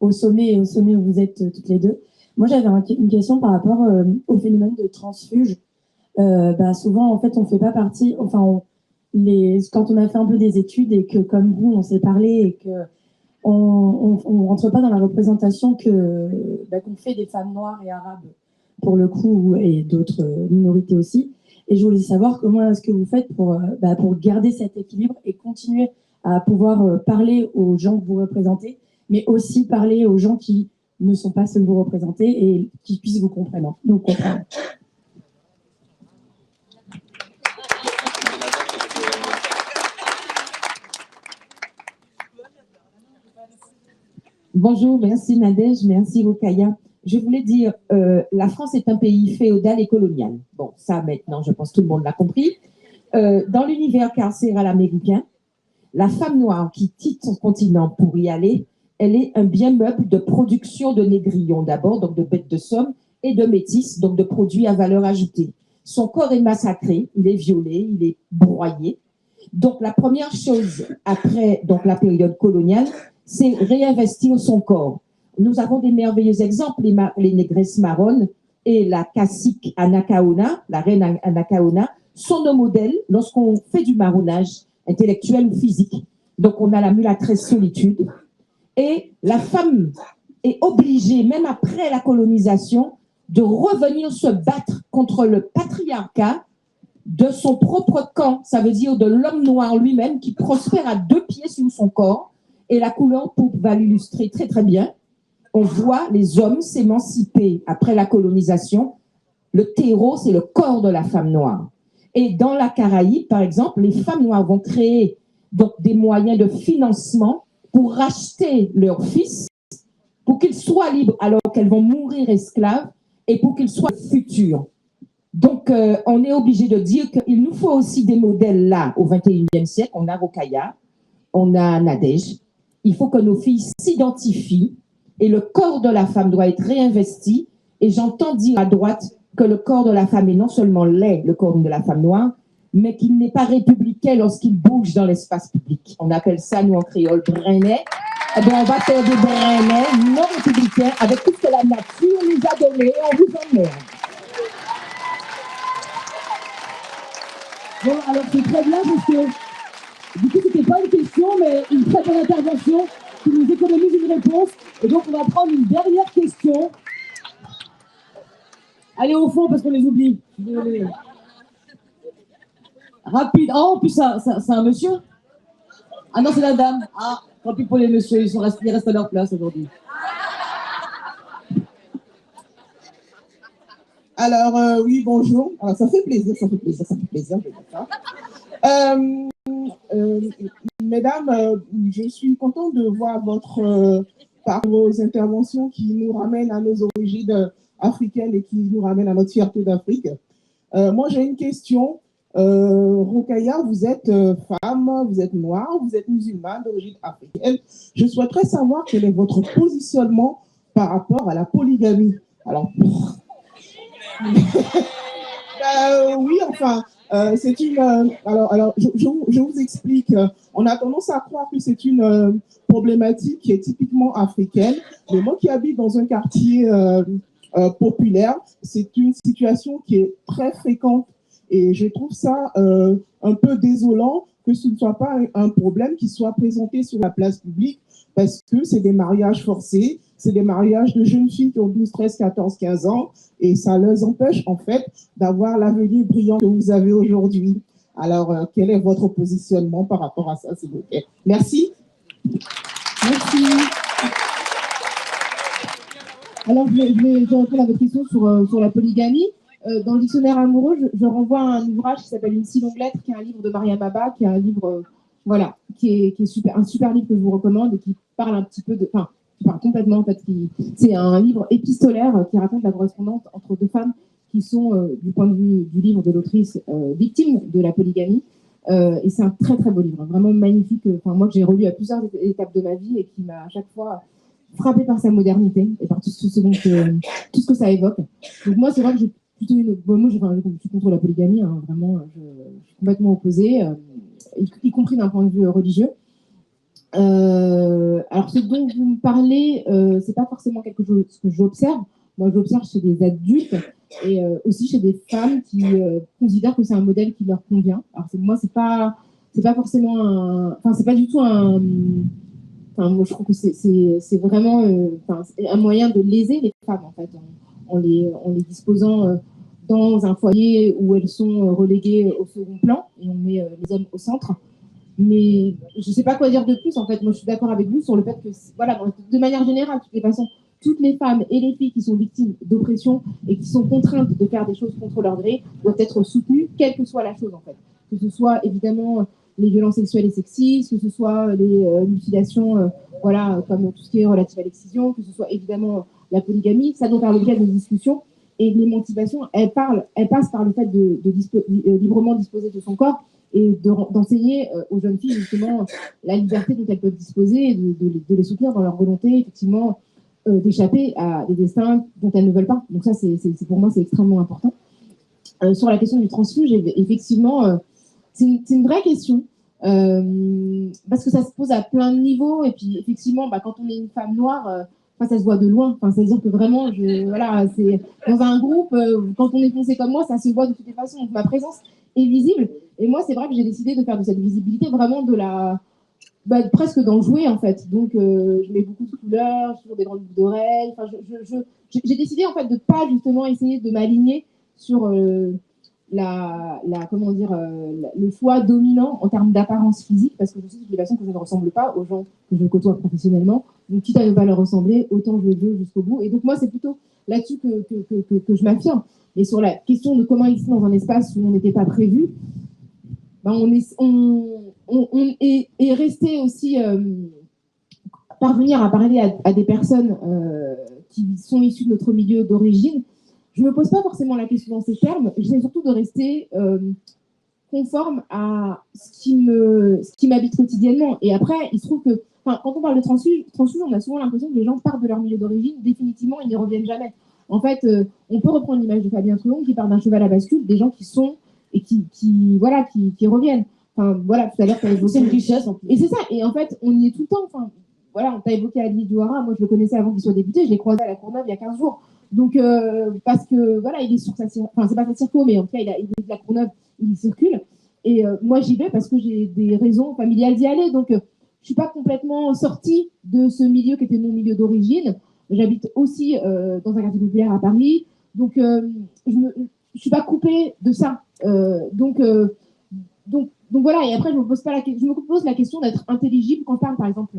au sommet, et au sommet où vous êtes toutes les deux. Moi, j'avais une question par rapport au phénomène de transfuge. Souvent, en fait, on ne fait pas partie, quand on a fait un peu des études et que, comme vous, on s'est parlé et que on ne rentre pas dans la représentation qu'on fait des femmes noires et arabes, pour le coup, et d'autres minorités aussi. Et je voulais savoir comment est-ce que vous faites pour garder cet équilibre et continuer à pouvoir parler aux gens que vous représentez, mais aussi parler aux gens qui ne sont pas ceux que vous représentez et qui puissent vous comprendre. Bonjour, merci Nadège, merci Rekaya. Je voulais dire, la France est un pays féodal et colonial. Bon, ça maintenant, je pense que tout le monde l'a compris. Dans l'univers carcéral américain, la femme noire qui quitte son continent pour y aller, elle est un bien meuble de production de négrillons d'abord, donc de bêtes de somme, et de métis, donc de produits à valeur ajoutée. Son corps est massacré, il est violé, il est broyé. Donc la première chose après la période coloniale, c'est réinvestir son corps. Nous avons des merveilleux exemples, les négresses marronnes et la cacique Anacaona, la reine Anacaona, sont nos modèles lorsqu'on fait du marronnage intellectuel ou physique. Donc on a la mulâtresse solitude. Et la femme est obligée, même après la colonisation, de revenir se battre contre le patriarcat de son propre camp, ça veut dire de l'homme noir lui-même qui prospère à 2 pieds sur son corps. Et la couleur pourpre va l'illustrer très très bien. On voit les hommes s'émanciper après la colonisation. Le terreau, c'est le corps de la femme noire. Et dans la Caraïbe, par exemple, les femmes noires vont créer donc des moyens de financement pour racheter leur fils, pour qu'ils soient libres alors qu'elles vont mourir esclaves et pour qu'ils soient futurs. Donc, on est obligé de dire qu'il nous faut aussi des modèles là, au XXIe siècle. On a Rokhaya, on a Nadège. Il faut que nos filles s'identifient et le corps de la femme doit être réinvesti. Et j'entends dire à droite que le corps de la femme est non seulement laid, le corps de la femme noire, mais qu'il n'est pas républicain lorsqu'il bouge dans l'espace public. On appelle ça, nous en créole, brennet. Eh bien, on va faire des brennets non républicains avec tout ce que la nature nous a donné. On vous emmerde. Bon, alors c'est très bien parce que du coup, c'était pas une question, mais une très bonne intervention qui nous économise une réponse. Et donc, on va prendre une dernière question. Allez au fond parce qu'on les oublie. Désolé. Rapide. Oh, en plus, c'est un monsieur. Ah non, c'est la dame. Ah, tant pis pour les messieurs, ils restent à leur place aujourd'hui. Alors, oui, bonjour. Alors, ça fait plaisir, je vais dire ça. Mesdames, je suis contente de voir par vos interventions qui nous ramènent à nos origines africaines et qui nous ramènent à notre fierté d'Afrique. Moi, j'ai une question. Rokhaya, vous êtes femme, vous êtes noire, vous êtes musulmane d'origine africaine. Je souhaiterais savoir quel est votre positionnement par rapport à la polygamie. Alors, oui, enfin, c'est une. Alors, je vous explique. On a tendance à croire que c'est une problématique qui est typiquement africaine. Mais moi qui habite dans un quartier populaire, c'est une situation qui est très fréquente. Et je trouve ça un peu désolant que ce ne soit pas un problème qui soit présenté sur la place publique parce que c'est des mariages forcés, c'est des mariages de jeunes filles qui ont 12, 13, 14, 15 ans et ça les empêche en fait d'avoir l'avenir brillant que vous avez aujourd'hui. Alors, quel est votre positionnement par rapport à ça, s'il vous plaît? Merci. Merci. Alors, je vais répondre à votre question sur la polygamie. Dans le dictionnaire amoureux, je renvoie à un ouvrage qui s'appelle Une si longue lettre, qui est un livre de Mariam Baba, qui est un livre, voilà, qui est super, un super livre que je vous recommande et qui parle un petit peu de, enfin, qui parle complètement en fait. C'est un livre épistolaire qui raconte la correspondance entre deux femmes qui sont, du point de vue du livre de l'autrice, victimes de la polygamie. Et c'est un très très beau livre, vraiment magnifique. Enfin, moi que j'ai relu à plusieurs étapes de ma vie et qui m'a à chaque fois frappé par sa modernité et par tout ce que ça évoque. Donc moi, c'est vrai que j'ai plutôt moi, je suis contre la polygamie, hein, vraiment, je suis complètement opposée, y compris d'un point de vue religieux. Alors, ce dont vous me parlez, c'est pas forcément quelque chose que j'observe. Moi, j'observe chez des adultes et aussi chez des femmes qui considèrent que c'est un modèle qui leur convient. Alors, moi, c'est pas forcément enfin, c'est pas du tout un. Enfin, moi, je trouve que c'est vraiment un moyen de léser les femmes, en fait, en les disposant dans un foyer où elles sont reléguées au second plan et on met les hommes au centre. Mais je ne sais pas quoi dire de plus, en fait. Moi, je suis d'accord avec vous sur le fait que, voilà, de manière générale, de toutes les façons, toutes les femmes et les filles qui sont victimes d'oppression et qui sont contraintes de faire des choses contre leur gré doivent être soutenues, quelle que soit la chose, en fait. Que ce soit, évidemment, les violences sexuelles et sexistes, que ce soit les mutilations, voilà, comme tout ce qui est relatif à l'excision, que ce soit, évidemment, la polygamie. Ça doit faire l'objet de discussions. Et l'émancipation, elle passe par le fait de librement disposer de son corps et d'enseigner aux jeunes filles justement la liberté dont elles peuvent disposer et de les soutenir dans leur volonté effectivement d'échapper à des destins dont elles ne veulent pas. Donc ça, pour moi, c'est extrêmement important. Sur la question du transfuge, effectivement, c'est une vraie question parce que ça se pose à plein de niveaux et puis effectivement, quand on est une femme noire, ça se voit de loin. Enfin, c'est-à-dire que vraiment, voilà, c'est dans un groupe, quand on est foncé comme moi, ça se voit de toutes les façons. Donc ma présence est visible. Et moi, c'est vrai que j'ai décidé de faire de cette visibilité vraiment presque d'en jouer en fait. Donc, je mets beaucoup de couleurs, sur des grandes boucles d'oreilles. Enfin, j'ai décidé en fait de pas justement essayer de m'aligner sur le choix dominant en termes d'apparence physique, parce que je sais de toute façon que je ne ressemble pas aux gens que je côtoie professionnellement. Donc, quitte à ne pas leur ressembler, autant je le veux jusqu'au bout. Et donc, moi, c'est plutôt là-dessus que je m'affirme. Et sur la question de comment exister dans un espace où on n'était pas prévu, on est resté aussi parvenir à parler à des personnes qui sont issues de notre milieu d'origine, je ne me pose pas forcément la question dans ces termes. J'essaie surtout de rester conforme à ce qui m'habite quotidiennement. Et après, il se trouve que quand on parle de transfuge, on a souvent l'impression que les gens partent de leur milieu d'origine. Définitivement, ils n'y reviennent jamais. En fait, on peut reprendre l'image de Fabien Truon qui part d'un cheval à bascule, des gens qui sont et qui reviennent. Enfin, voilà, tout à l'heure, tu as évoqué. C'est une richesse. Et c'est ça. Et en fait, on y est tout le temps. Enfin, voilà, on t'a évoqué Adli Douara. Moi, je le connaissais avant qu'il soit député. Je l'ai croisé à la Courneuve il y a 15 jours. Donc, parce que, voilà, il est sur sa enfin, c'est pas sa circo, mais en tout cas, il est de la Courneuve, il circule. Et moi, j'y vais parce que j'ai des raisons familiales d'y aller. Donc, je suis pas complètement sortie de ce milieu qui était mon milieu d'origine. J'habite aussi dans un quartier populaire à Paris. Donc, je suis pas coupée de ça. Donc voilà. Et après, je me pose la question d'être intelligible quand je parle, par exemple,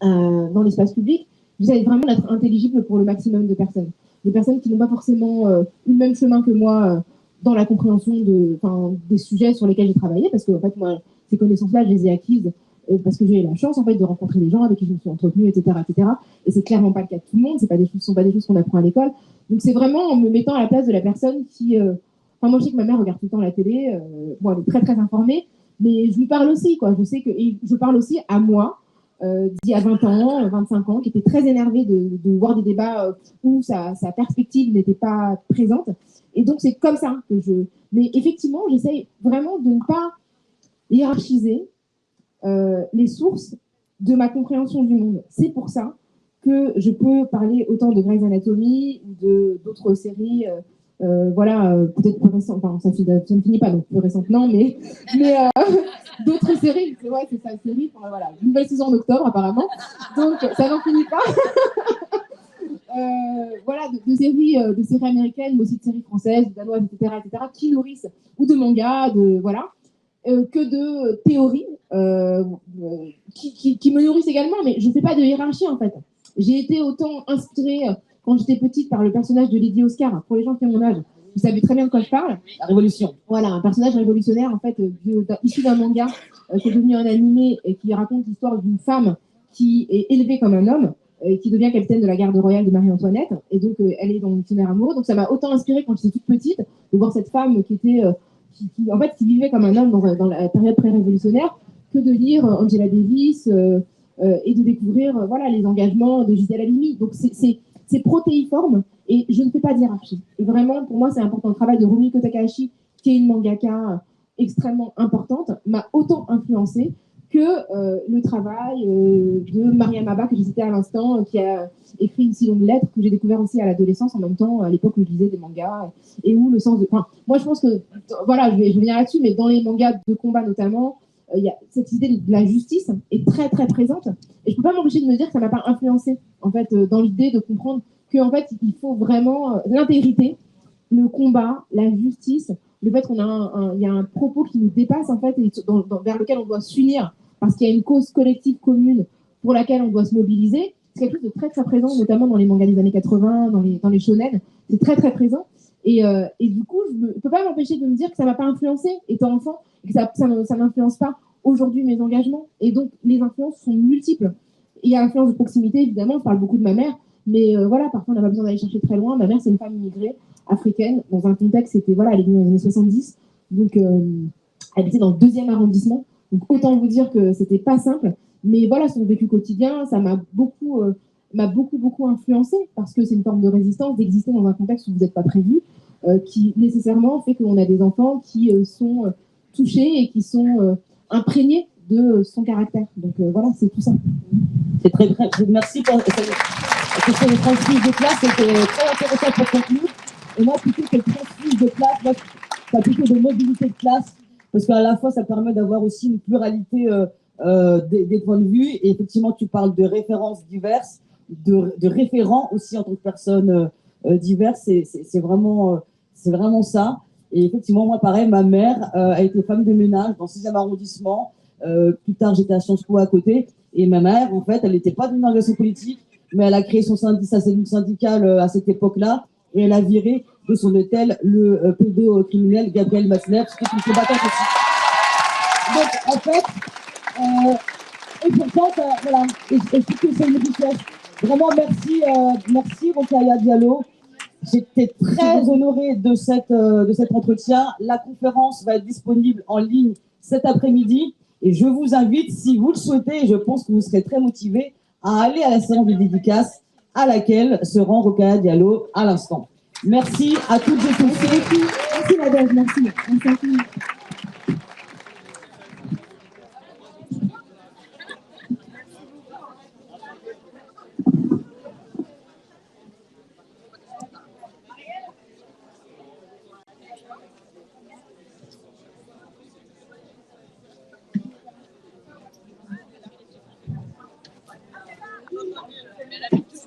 dans l'espace public. J'essaie vraiment d'être intelligible pour le maximum de personnes. Des personnes qui n'ont pas forcément eu le même chemin que moi dans la compréhension des sujets sur lesquels j'ai travaillé, parce que en fait, moi, ces connaissances-là, je les ai acquises parce que j'ai eu la chance en fait de rencontrer des gens avec qui je me suis entretenue, etc., etc. Et c'est clairement pas le cas de tout le monde. Ce sont pas des choses qu'on apprend à l'école. Donc c'est vraiment en me mettant à la place de la personne qui. Moi, je sais que ma mère regarde tout le temps la télé. Bon, elle est très très informée, mais je lui parle aussi, quoi. Je sais que et je parle aussi à moi. D'il y a 20 ans, 25 ans, qui était très énervé de voir des débats où sa perspective n'était pas présente. Et donc, c'est comme ça que je... Mais effectivement, j'essaye vraiment de ne pas hiérarchiser les sources de ma compréhension du monde. C'est pour ça que je peux parler autant de Grey's Anatomy ou d'autres séries, peut-être plus récentes, enfin, ça ne finit pas, donc plus récentes, non, mais d'autres séries, ouais, c'est ça, série, voilà, une nouvelle saison en octobre, apparemment, donc ça n'en finit pas. Voilà, de séries américaines, mais aussi de séries françaises, danoises, etc., qui nourrissent, ou de mangas, que de théories qui me nourrissent également, mais je ne fais pas de hiérarchie, en fait. J'ai été autant inspirée quand j'étais petite par le personnage de Lady Oscar. Pour les gens qui ont mon âge, vous savez très bien de quoi je parle. La Révolution. Voilà, un personnage révolutionnaire, en fait, issu d'un manga qui est devenu un animé et qui raconte l'histoire d'une femme qui est élevée comme un homme et qui devient capitaine de la garde royale de Marie-Antoinette. Et donc, elle est dans l'itinéraire amoureux. Donc, ça m'a autant inspirée quand j'étais toute petite de voir cette femme qui était... qui vivait comme un homme dans la période pré-révolutionnaire, que de lire Angela Davis et de découvrir les engagements de Gisèle Halimi. Donc c'est protéiforme et je ne fais pas d'hiérarchie. Et vraiment, pour moi, c'est important. Le travail de Rumiko Takahashi, qui est une mangaka extrêmement importante, m'a autant influencée que le travail de Mariam Abba, que j'ai cité à l'instant, qui a écrit une si longue lettre, que j'ai découvert aussi à l'adolescence, en même temps, à l'époque où je lisais des mangas, et où le sens de... Enfin, moi, je pense que, voilà, je vais venir là-dessus, mais dans les mangas de combat notamment, il y a cette idée de la justice est très, très présente, et je peux pas m'empêcher de me dire que ça m'a pas influencé, en fait, dans l'idée de comprendre qu'en fait, il faut vraiment l'intégrité, le combat, la justice, le fait qu'il y a un propos qui nous dépasse, en fait, et vers lequel on doit s'unir, parce qu'il y a une cause collective commune pour laquelle on doit se mobiliser. C'est quelque chose de très, très présent, notamment dans les mangas des années 80, dans les shonen. C'est très, très présent. Et du coup, je ne peux pas m'empêcher de me dire que ça ne m'a pas influencé étant enfant, et que ça n'influence pas aujourd'hui mes engagements. Et donc, les influences sont multiples. Il y a l'influence de proximité, évidemment. Je parle beaucoup de ma mère. Mais parfois, on n'a pas besoin d'aller chercher très loin. Ma mère, c'est une femme immigrée africaine. Dans un contexte, elle est venue dans les années 70. Donc, elle était dans le 2e arrondissement. Donc, autant vous dire que c'était pas simple. Mais voilà, son vécu quotidien, ça m'a beaucoup influencé parce que c'est une forme de résistance d'exister dans un contexte où vous n'êtes pas prévu, qui nécessairement fait qu'on a des enfants qui sont touchés et qui sont imprégnés de son caractère. Donc voilà, c'est tout ça. C'est très vrai. Merci pour cette question de transfuge de classe. C'était très intéressant pour conclure. Et moi, plutôt que le transfuge de classe, moi, ça plutôt de mobilité de classe. Parce qu'à la fois, ça permet d'avoir aussi une pluralité des points de vue. Et effectivement, tu parles de références diverses, de référents aussi en tant que personnes diverses. C'est vraiment ça. Et effectivement, moi, pareil, ma mère a été femme de ménage dans le 6e arrondissement. Plus tard, j'étais à Sciences Po à côté. Et ma mère, en fait, elle n'était pas d'une organisation politique, mais elle a créé sa cellule syndicale à cette époque-là. Et elle a viré de son hôtel le pédocriminel Gabriel Matzneff, qui était une combattante aussi. Donc, en fait, Et pourtant, voilà, et je trouve que c'est une richesse. Vraiment, merci Rokhaya Diallo. J'étais très honorée de cet entretien. La conférence va être disponible en ligne cet après-midi. Et je vous invite, si vous le souhaitez, et je pense que vous serez très motivés, à aller à la séance de dédicace à laquelle se rend Rokhaya Diallo à l'instant. Merci à toutes et tous. Merci Nadège, merci. Merci.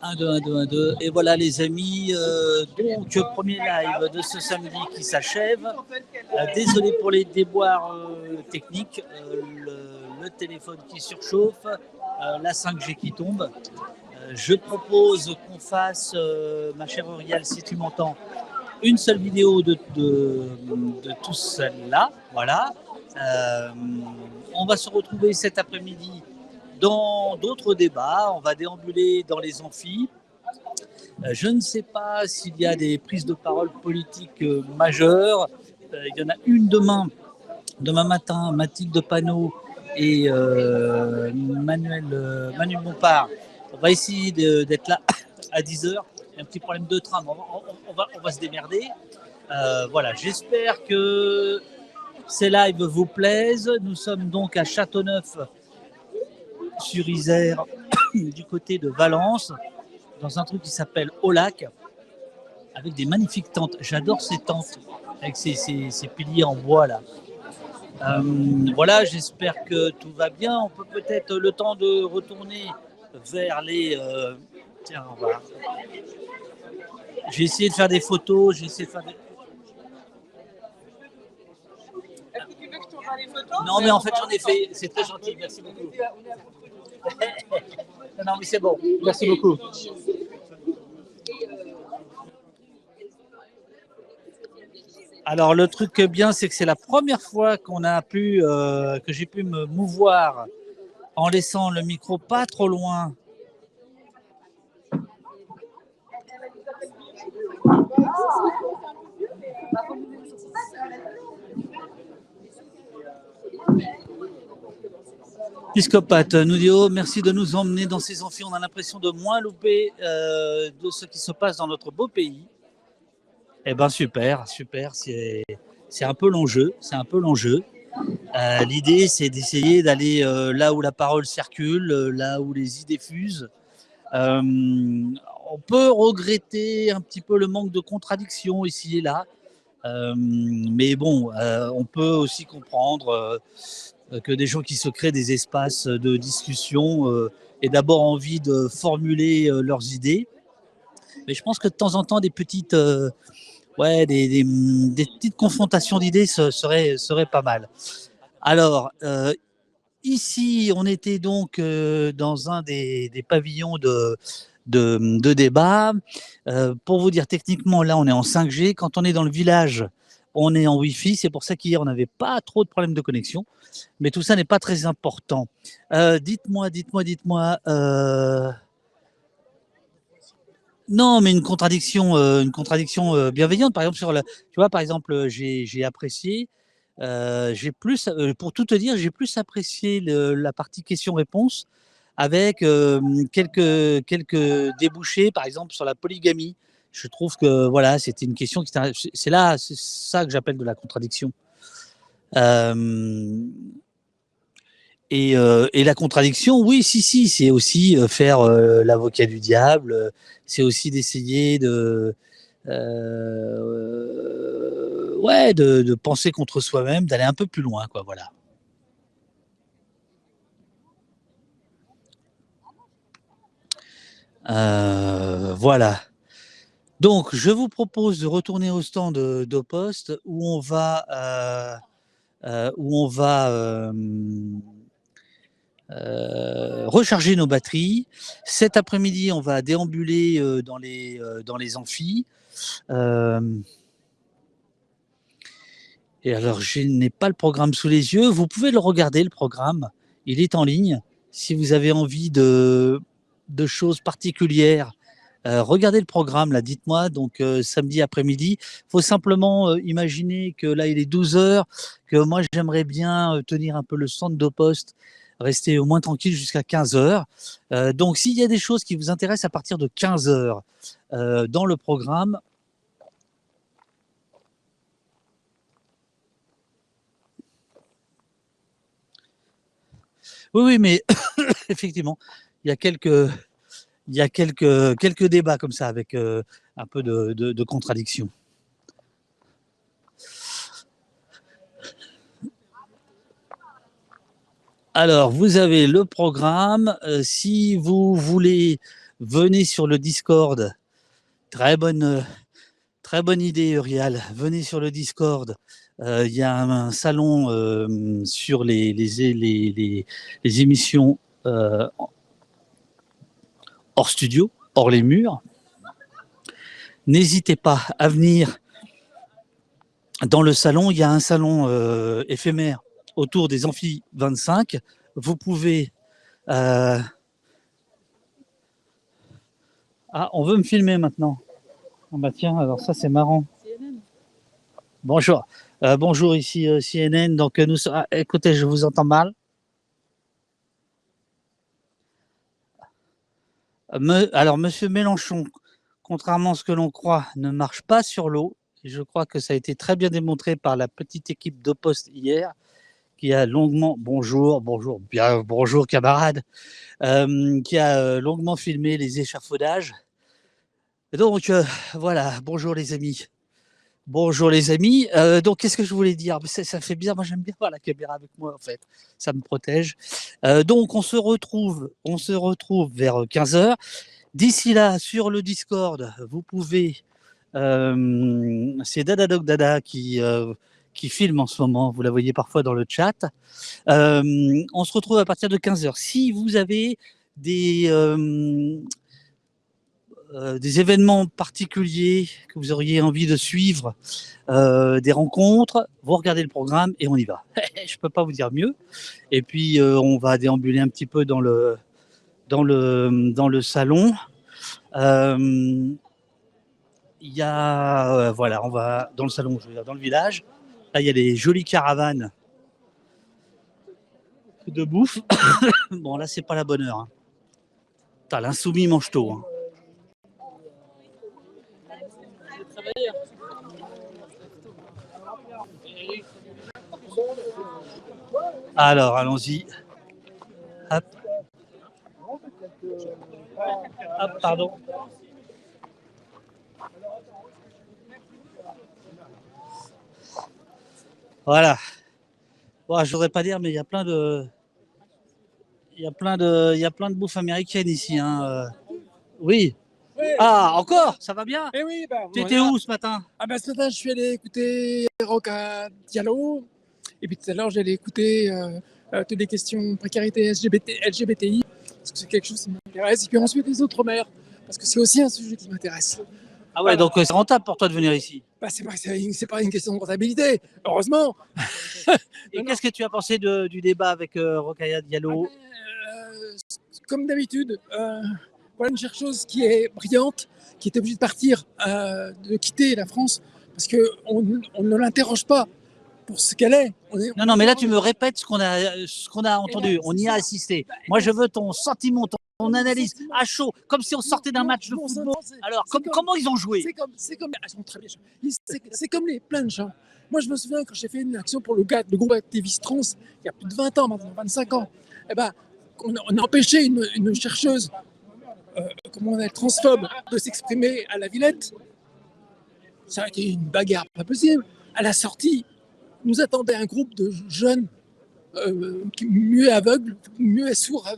Un, deux, un, deux, un, deux. Et voilà les amis, donc premier live de ce samedi qui s'achève. Désolé pour les déboires techniques, le téléphone qui surchauffe, la 5G qui tombe. Je propose qu'on fasse, ma chère Auriel, si tu m'entends, une seule vidéo de tout celle-là. Voilà. On va se retrouver cet après-midi dans d'autres débats. On va déambuler dans les amphis. Je ne sais pas s'il y a des prises de parole politiques majeures. Il y en a une demain matin, Mathilde Panot et Manu Bompard. On va essayer d'être là à 10h. Il y a un petit problème de train, mais on va se démerder. Voilà, j'espère que ces lives vous plaisent. Nous sommes donc à Châteauneuf-sur-Isère, du côté de Valence, dans un truc qui s'appelle Au Lac, avec des magnifiques tentes. J'adore ces tentes, avec ces piliers en bois là. Voilà, j'espère que tout va bien. On peut peut-être le temps de retourner vers les... Tiens, on va... J'ai essayé de faire des photos, j'ai essayé de faire des... Non, mais en fait, j'en ai fait. C'est très gentil, merci beaucoup. Non, mais c'est bon, merci beaucoup. Alors, le truc bien, c'est que c'est la première fois que j'ai pu me mouvoir en laissant le micro pas trop loin. Piscopate nous dit oh, merci de nous emmener dans ces amphis. On a l'impression de moins louper de ce qui se passe dans notre beau pays. Eh ben super. C'est un peu l'enjeu. L'idée, c'est d'essayer d'aller là où la parole circule, là où les idées fusent. On peut regretter un petit peu le manque de contradiction ici et là. Mais bon, on peut aussi comprendre que des gens qui se créent des espaces de discussion aient d'abord envie de formuler leurs idées. Mais je pense que de temps en temps, des petites confrontations d'idées seraient pas mal. Alors, ici, on était donc dans un des pavillons de débat. Pour vous dire, techniquement, là, on est en 5G. Quand on est dans le village, on est en Wi-Fi. C'est pour ça qu'hier, on n'avait pas trop de problèmes de connexion. Mais tout ça n'est pas très important. Dites-moi. Non, mais une contradiction bienveillante. Par exemple, tu vois, par exemple, j'ai apprécié, pour tout te dire, j'ai plus apprécié la partie questions-réponses avec quelques débouchés, par exemple, sur la polygamie. Je trouve que voilà, c'était une question c'est ça que j'appelle de la contradiction. Et la contradiction, oui, si, c'est aussi faire l'avocat du diable, c'est aussi d'essayer de penser contre soi-même, d'aller un peu plus loin, quoi, voilà. Voilà. Donc, je vous propose de retourner au stand d'Opost où on va recharger nos batteries. Cet après-midi, on va déambuler dans les amphis. Et alors, je n'ai pas le programme sous les yeux. Vous pouvez le regarder, le programme. Il est en ligne. si vous avez envie de choses particulières, regardez le programme, là, dites-moi. Donc, samedi après-midi, il faut simplement imaginer que là, il est 12 heures, que moi, j'aimerais bien tenir un peu le centre de poste, rester au moins tranquille jusqu'à 15 heures. Donc, s'il y a des choses qui vous intéressent à partir de 15 heures dans le programme, oui, mais effectivement, il y a quelques débats comme ça avec un peu de contradiction. Alors, vous avez le programme. Si vous voulez, venez sur le Discord. Très bonne idée, Urial. Venez sur le Discord. Il y a un salon sur les émissions hors studio, hors les murs. N'hésitez pas à venir dans le salon. Il y a un salon éphémère autour des Amphi 25. Vous pouvez... Ah, on veut me filmer maintenant. Oh bah tiens, alors ça c'est marrant. Bonjour. Bonjour, ici CNN. Donc nous... Ah, écoutez, je vous entends mal. Alors, Monsieur Mélenchon, contrairement à ce que l'on croit, ne marche pas sur l'eau. Et je crois que ça a été très bien démontré par la petite équipe de Poste hier, qui a longuement, bonjour camarades, qui a longuement filmé les échafaudages. Et donc voilà, bonjour les amis. Bonjour les amis. Donc qu'est-ce que je voulais dire? Ça fait bien, moi j'aime bien voir la caméra avec moi en fait, ça me protège. Donc on se retrouve vers 15 heures. D'ici là, sur le Discord, vous pouvez, c'est Dada Dog Dada qui filme en ce moment, vous la voyez parfois dans le chat. On se retrouve à partir de 15 heures. Si vous avez des événements particuliers que vous auriez envie de suivre, des rencontres, vous regardez le programme et on y va. Je ne peux pas vous dire mieux. Et puis, on va déambuler un petit peu dans le salon. Il y a, voilà, on va dans le salon, je veux dire, dans le village. Là, il y a des jolies caravanes de bouffe. Bon, là, c'est pas la bonne heure. Hein. Putain, l'insoumis mange tôt. Hein. Alors, allons-y. Hop. Hop, pardon. Voilà. Bon, je voudrais pas dire, mais il y a plein de bouffe américaine ici. Hein. Oui. Oui. Ah, encore? Ça va bien? Eh oui, bah, t'étais où ce matin? Ah bah, ce matin, je suis allé écouter Roca Diallo. Et puis tout à l'heure, j'allais écouter toutes les questions précarité LGBTI. Parce que c'est quelque chose qui m'intéresse. Et puis ensuite, les Outre-mer. Parce que c'est aussi un sujet qui m'intéresse. Ah ouais, donc c'est rentable pour toi de venir ici? Bah, c'est pas une question de rentabilité, heureusement. Et qu'est-ce que tu as pensé du débat avec Rokhaya Diallo? Comme d'habitude, voilà une chercheuse qui est brillante, qui est obligée de partir, de quitter la France, parce qu'on ne l'interroge pas pour ce qu'elle est. Non, mais là, tu me répètes ce qu'on a entendu. On y a assisté. Moi, je veux ton sentiment, ton analyse à chaud, comme si on sortait d'un match de football. Alors, comment ils ont joué? C'est comme plein de gens. Moi, je me souviens quand j'ai fait une action pour le groupe activiste trans, il y a plus de 20 ans, maintenant 25 ans. Eh ben, on a empêché une chercheuse, transphobe, de s'exprimer à la Villette. Ça a été une bagarre pas possible. À la sortie, nous attendait un groupe de jeunes muets aveugles, muets sourds,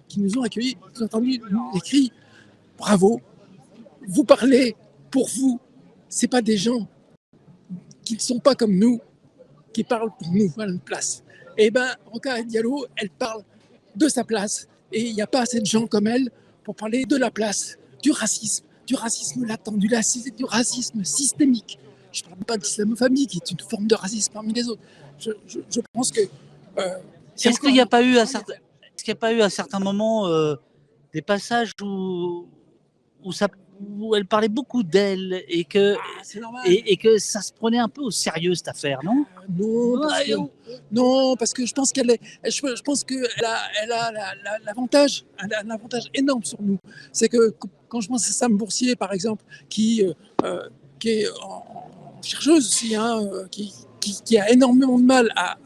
qui nous ont accueillis. Nous avons entendu les cris. Bravo, vous parlez pour vous. Ce n'est pas des gens qui ne sont pas comme nous, qui parlent pour nous à notre place. Et bien, Rokhaya Diallo, elle parle de sa place. Et il n'y a pas assez de gens comme elle pour parler de la place, du racisme latent, du racisme systémique. Je ne parle pas d'islamophobie, qui est une forme de racisme parmi les autres. Je pense que... Est-ce qu'il n'y a pas eu un certain... Est-ce qu'il n'y a pas eu à certains moments des passages où elle parlait beaucoup d'elle et que, C'est normal. et que ça se prenait un peu au sérieux cette affaire, non? Non, parce que je pense je pense qu'elle a l'avantage, elle a un avantage énorme sur nous. C'est que quand je pense à Sam Boursier, par exemple, qui est chercheuse aussi, hein, qui a énormément de mal à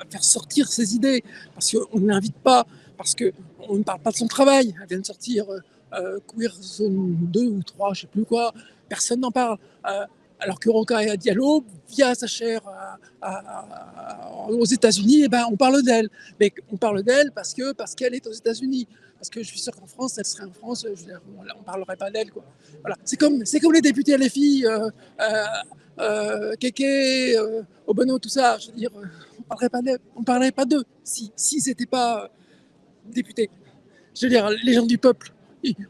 faire sortir ses idées, parce qu'on ne l'invite pas, parce qu'on ne parle pas de son travail. Elle vient de sortir Queer Zone 2 ou 3, je ne sais plus quoi, personne n'en parle. Alors que Rokhaya Diallo, via sa chaire aux États-Unis, eh ben, on parle d'elle. Mais on parle d'elle parce qu'elle est aux États-Unis. Parce que je suis sûr qu'en France, elle serait en France, je veux dire, on ne parlerait pas d'elle, quoi. Voilà. C'est comme les députés LFI, Kéké, Obono, tout ça. Je veux dire, on ne parlerait pas d'eux s'ils n'étaient pas députés. Je veux dire, les gens du peuple,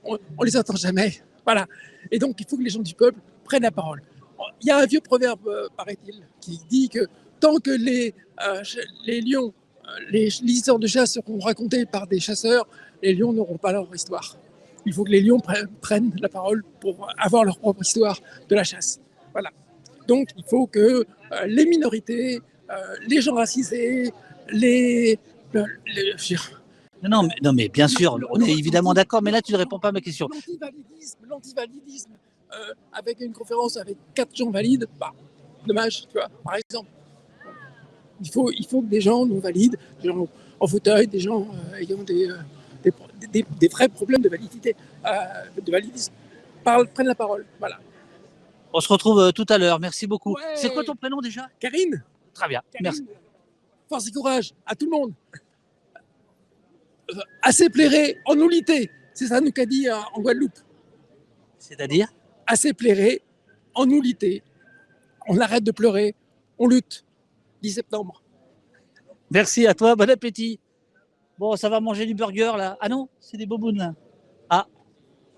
on les entend jamais. Voilà. Et donc, il faut que les gens du peuple prennent la parole. Il y a un vieux proverbe, paraît-il, qui dit que tant que les lions, les histoires de chasse seront racontées par des chasseurs, les lions n'auront pas leur histoire. Il faut que les lions prennent la parole pour avoir leur propre histoire de la chasse. Voilà. Donc, il faut que les minorités, les gens racisés, Non, mais bien sûr, on est évidemment d'accord, mais là, tu ne réponds pas à ma question. L'antivalidisme, avec une conférence avec 4 gens valides, dommage, tu vois, par exemple. Il faut que des gens non valides, des gens en fauteuil, des gens ayant des vrais problèmes de validité, de validisme, prennent la parole. Voilà. On se retrouve tout à l'heure, merci beaucoup. Ouais. C'est quoi ton prénom déjà? Karine. Très bien, Karine. merci. Force et courage à tout le monde. Assez plairait en nullité, c'est ça nous qu'a dit en Guadeloupe. C'est-à-dire? Assez plairait en nullité. On arrête de pleurer, on lutte. 10 septembre. Merci à toi, bon appétit. Bon, ça va manger du burger là. Ah non, c'est des bobounes là. Ah,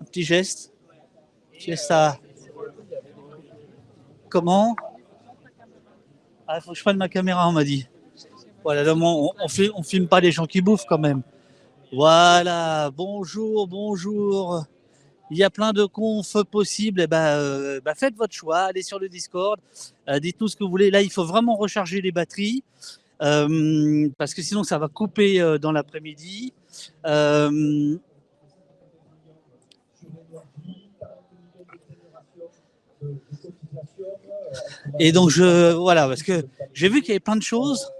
un petit geste. Geste à. Comment? Ah, il faut que je prenne ma caméra, on m'a dit. Voilà, on filme pas les gens qui bouffent quand même. Voilà, bonjour. Il y a plein de confs possibles. Eh faites votre choix, allez sur le Discord, dites-nous ce que vous voulez. Là, il faut vraiment recharger les batteries parce que sinon, ça va couper dans l'après-midi. Et donc, voilà, parce que j'ai vu qu'il y avait plein de choses,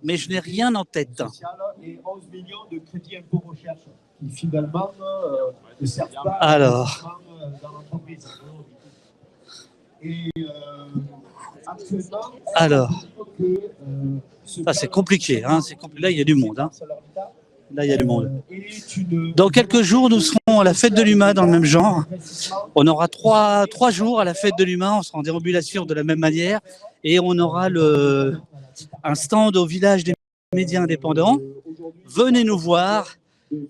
mais je n'ai rien en tête. Et 11 millions de crédits impôt recherche qui finalement ne servent pas Alors, dans l'entreprise. Et actuellement, alors, ça c'est compliqué, hein, là il y a du monde. Hein. Là il y a du monde. Dans quelques jours, nous serons à la fête de l'humain dans le même genre. On aura trois jours à la fête de l'humain, on sera en déambulation de la même manière et on aura un stand au village des médias indépendants. Venez nous voir.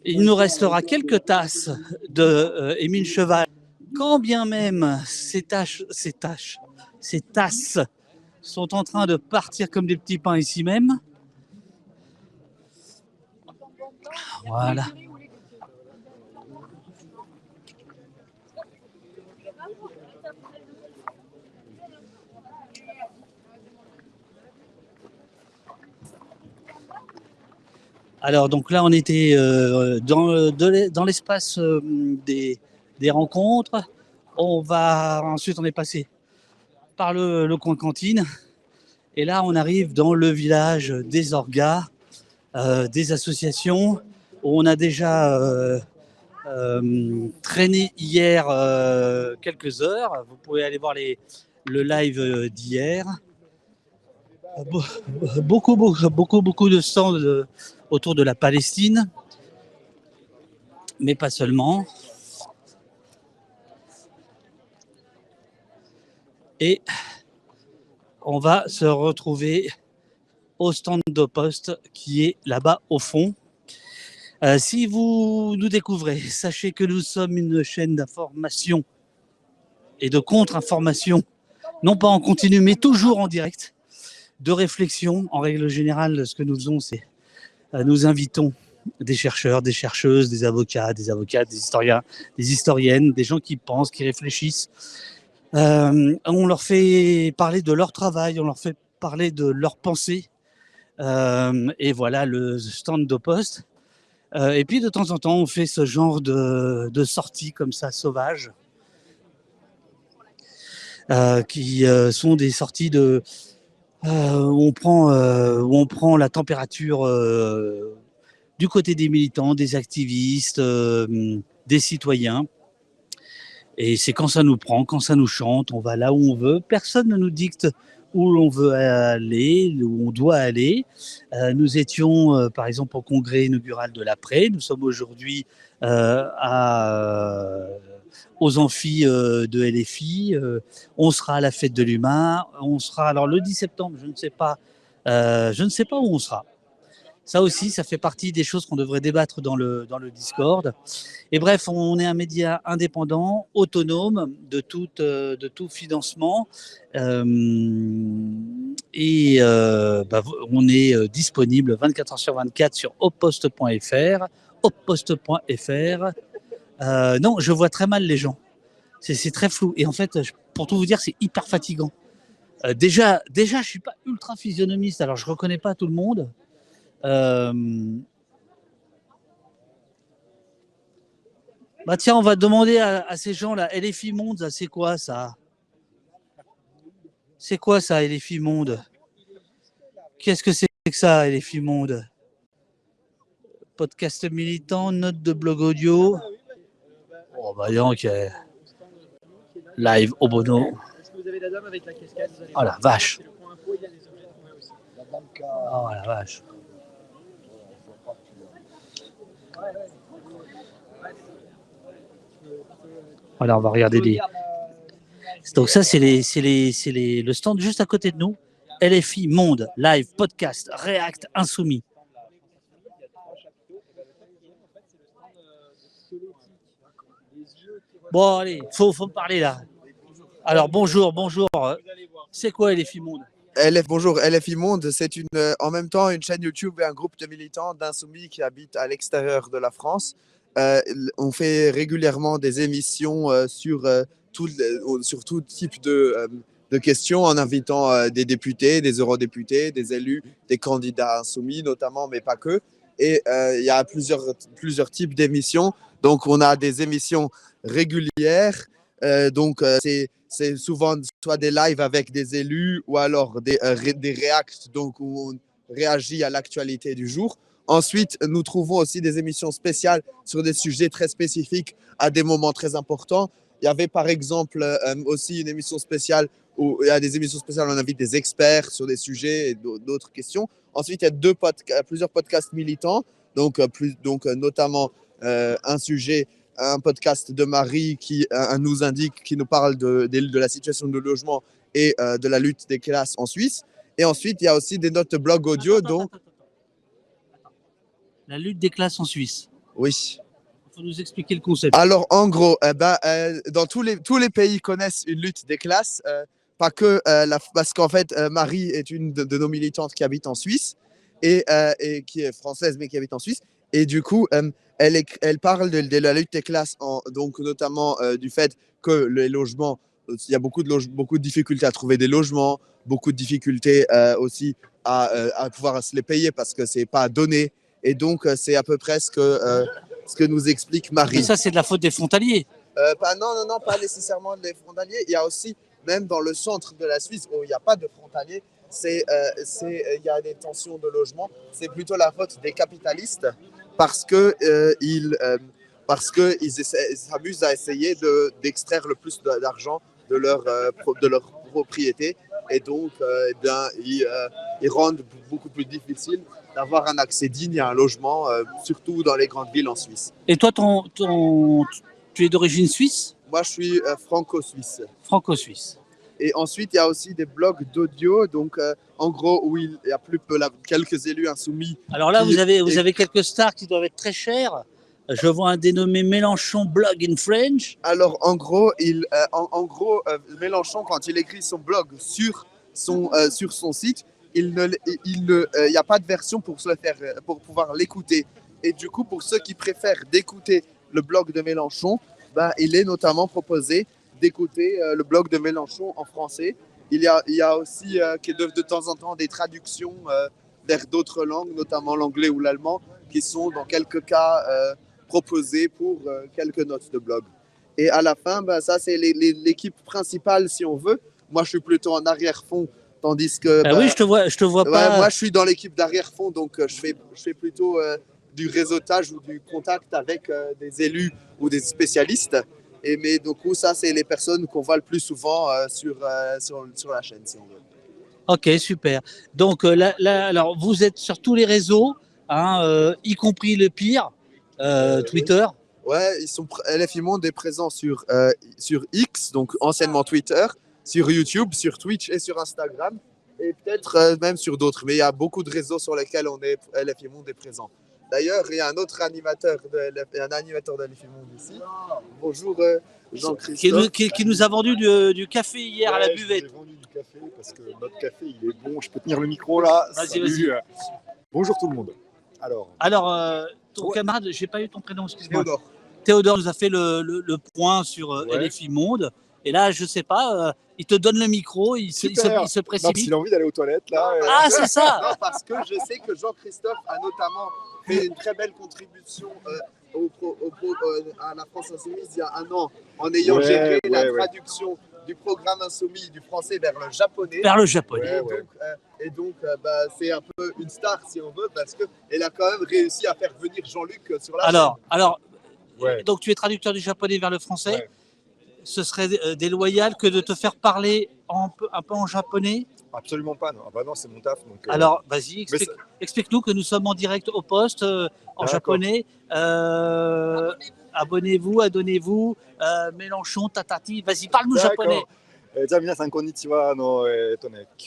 Il nous restera quelques tasses de Émile Cheval. Quand bien même ces tasses sont en train de partir comme des petits pains ici même. Voilà. Alors donc là on était dans l'espace des rencontres. Ensuite on est passé par le coin cantine et là on arrive dans le village des orgas, des associations où on a déjà traîné hier quelques heures. Vous pouvez aller voir le live d'hier. Beaucoup de stands autour de la Palestine, mais pas seulement. Et on va se retrouver au stand de poste qui est là-bas au fond. Si vous nous découvrez, sachez que nous sommes une chaîne d'information et de contre-information, non pas en continu, mais toujours en direct, de réflexion. En règle générale, ce que nous faisons, c'est nous invitons des chercheurs, des chercheuses, des avocats, des avocates, des historiens, des historiennes, des gens qui pensent, qui réfléchissent. On leur fait parler de leur travail, on leur fait parler de leurs pensées. Et voilà le stand d'Opost. Et puis de temps en temps, on fait ce genre de sorties comme ça, sauvages, qui sont des sorties où on prend la température du côté des militants, des activistes, des citoyens. Et c'est quand ça nous prend, quand ça nous chante, on va là où on veut. Personne ne nous dicte où l'on veut aller, où on doit aller. Nous étions, par exemple, au congrès inaugural de l'Après. Nous sommes aujourd'hui aux amphis de LFI. On sera à la fête de l'humain. On sera, alors le 10 septembre, je ne sais pas où on sera. Ça aussi, ça fait partie des choses qu'on devrait débattre dans le Discord. Et bref, on est un média indépendant, autonome de tout financement. On est disponible 24 heures sur 24 sur oppost.fr. Non, je vois très mal les gens. C'est très flou. Et en fait, pour tout vous dire, c'est hyper fatigant. Déjà, je suis pas ultra physionomiste, alors je reconnais pas tout le monde. Bah tiens, on va demander à ces gens-là, LFI Monde, c'est quoi ça? C'est quoi ça, LFI Monde? Qu'est-ce que c'est que ça, LFI Monde? Podcast militant, note de blog audio. Oh bah donc, live au bono. Oh la vache. Oh la vache. Voilà, on va regarder les. Donc ça, c'est le stand juste à côté de nous. LFI Monde, live, podcast, React, Insoumis. Bon, allez, faut me parler là. Alors bonjour. C'est quoi LFI Monde? Bonjour, LFI Monde, c'est en même temps une chaîne YouTube et un groupe de militants d'insoumis qui habitent à l'extérieur de la France. On fait régulièrement des émissions sur tout type de questions en invitant des députés, des eurodéputés, des élus, des candidats insoumis notamment, mais pas que. Et il y a plusieurs types d'émissions. Donc, on a des émissions régulières. C'est souvent soit des lives avec des élus ou alors des reacts, donc où on réagit à l'actualité du jour. Ensuite, nous trouvons aussi des émissions spéciales sur des sujets très spécifiques à des moments très importants. Il y avait par exemple aussi une émission spéciale où il y a des émissions spéciales où on invite des experts sur des sujets et d'autres questions. Ensuite, il y a plusieurs podcasts militants, donc notamment un podcast de Marie qui nous parle de la situation de logement et de la lutte des classes en Suisse. Et ensuite, il y a aussi des notes blog audio. La lutte des classes en Suisse. Oui. Il faut nous expliquer le concept. Alors, en gros, dans tous les pays connaissent une lutte des classes, pas que parce qu'en fait, Marie est une de nos militantes qui habite en Suisse et qui est française mais qui habite en Suisse. Et du coup, elle parle de la lutte des classes, donc notamment du fait que les logements, il y a beaucoup de difficultés à trouver des logements, beaucoup de difficultés aussi à pouvoir se les payer parce que c'est pas donné. Et donc, c'est à peu près ce que nous explique Marie. Mais ça, c'est de la faute des frontaliers. Non, pas nécessairement des frontaliers. Il y a aussi, même dans le centre de la Suisse, où il n'y a pas de frontaliers, il y a des tensions de logement. C'est plutôt la faute des capitalistes parce qu'ils s'amusent à essayer d'extraire le plus d'argent de leur propriété. Et donc, ils rendent beaucoup plus difficile d'avoir un accès digne à un logement, surtout dans les grandes villes en Suisse. Et toi, tu es d'origine suisse? Moi, je suis franco-suisse. Franco-suisse. Et ensuite, il y a aussi des blogs d'audio, donc en gros, où il y a quelques élus insoumis. Alors là, vous avez quelques stars qui doivent être très chères. Je vois un dénommé Mélenchon Blog in French. Alors, en gros, Mélenchon, quand il écrit son blog sur son site, il n'y a pas de version pour pour pouvoir l'écouter. Et du coup, pour ceux qui préfèrent d'écouter le blog de Mélenchon, il est notamment proposé d'écouter le blog de Mélenchon en français. Il y a aussi de temps en temps des traductions vers d'autres langues, notamment l'anglais ou l'allemand, qui sont dans quelques cas proposées pour quelques notes de blog. Et à la fin, ça c'est l'équipe principale si on veut. Moi je suis plutôt en arrière-fond, tandis que... oui, je te vois pas. Moi je suis dans l'équipe d'arrière-fond, donc je fais plutôt du réseautage ou du contact avec des élus ou des spécialistes. Mais du coup, ça c'est les personnes qu'on voit le plus souvent sur la chaîne si on veut. Ok, super. Donc alors vous êtes sur tous les réseaux, hein, y compris le pire, Twitter. Ouais, LFI Monde est présent sur X, donc anciennement Twitter, sur YouTube, sur Twitch et sur Instagram, et peut-être même sur d'autres. Mais il y a beaucoup de réseaux sur lesquels LFI Monde est présent. D'ailleurs, il y a un autre animateur de LFI Monde ici. Bonjour Jean-Christophe. Qui nous a vendu du café hier à la buvette. J'ai vendu du café parce que notre café il est bon. Je peux tenir le micro là. Vas-y. Bonjour tout le monde. Alors ton camarade, j'ai pas eu ton prénom, excuse-moi. Théodore nous a fait le point sur LFI Monde. Et là, je sais pas, il te donne le micro, il se précipite. S'il a envie d'aller aux toilettes là. Ah, c'est ça. Non, parce que je sais que Jean-Christophe a notamment fait une très belle contribution à la France Insoumise il y a un an, en ayant géré la traduction du programme Insoumis du français vers le japonais. Et donc, c'est un peu une star, si on veut, parce qu'elle a quand même réussi à faire venir Jean-Luc sur la chaîne. Donc tu es traducteur du japonais vers le français. Ce serait déloyal que de te faire parler un peu en japonais? Absolument pas, non. Non, c'est mon taf. Donc, alors, vas-y, explique-nous que nous sommes en direct au poste en japonais. Abonnez-vous, adonnez-vous, Mélenchon, tatati. Vas-y, parle-nous japonais. じゃあ皆さんこんにちは。今日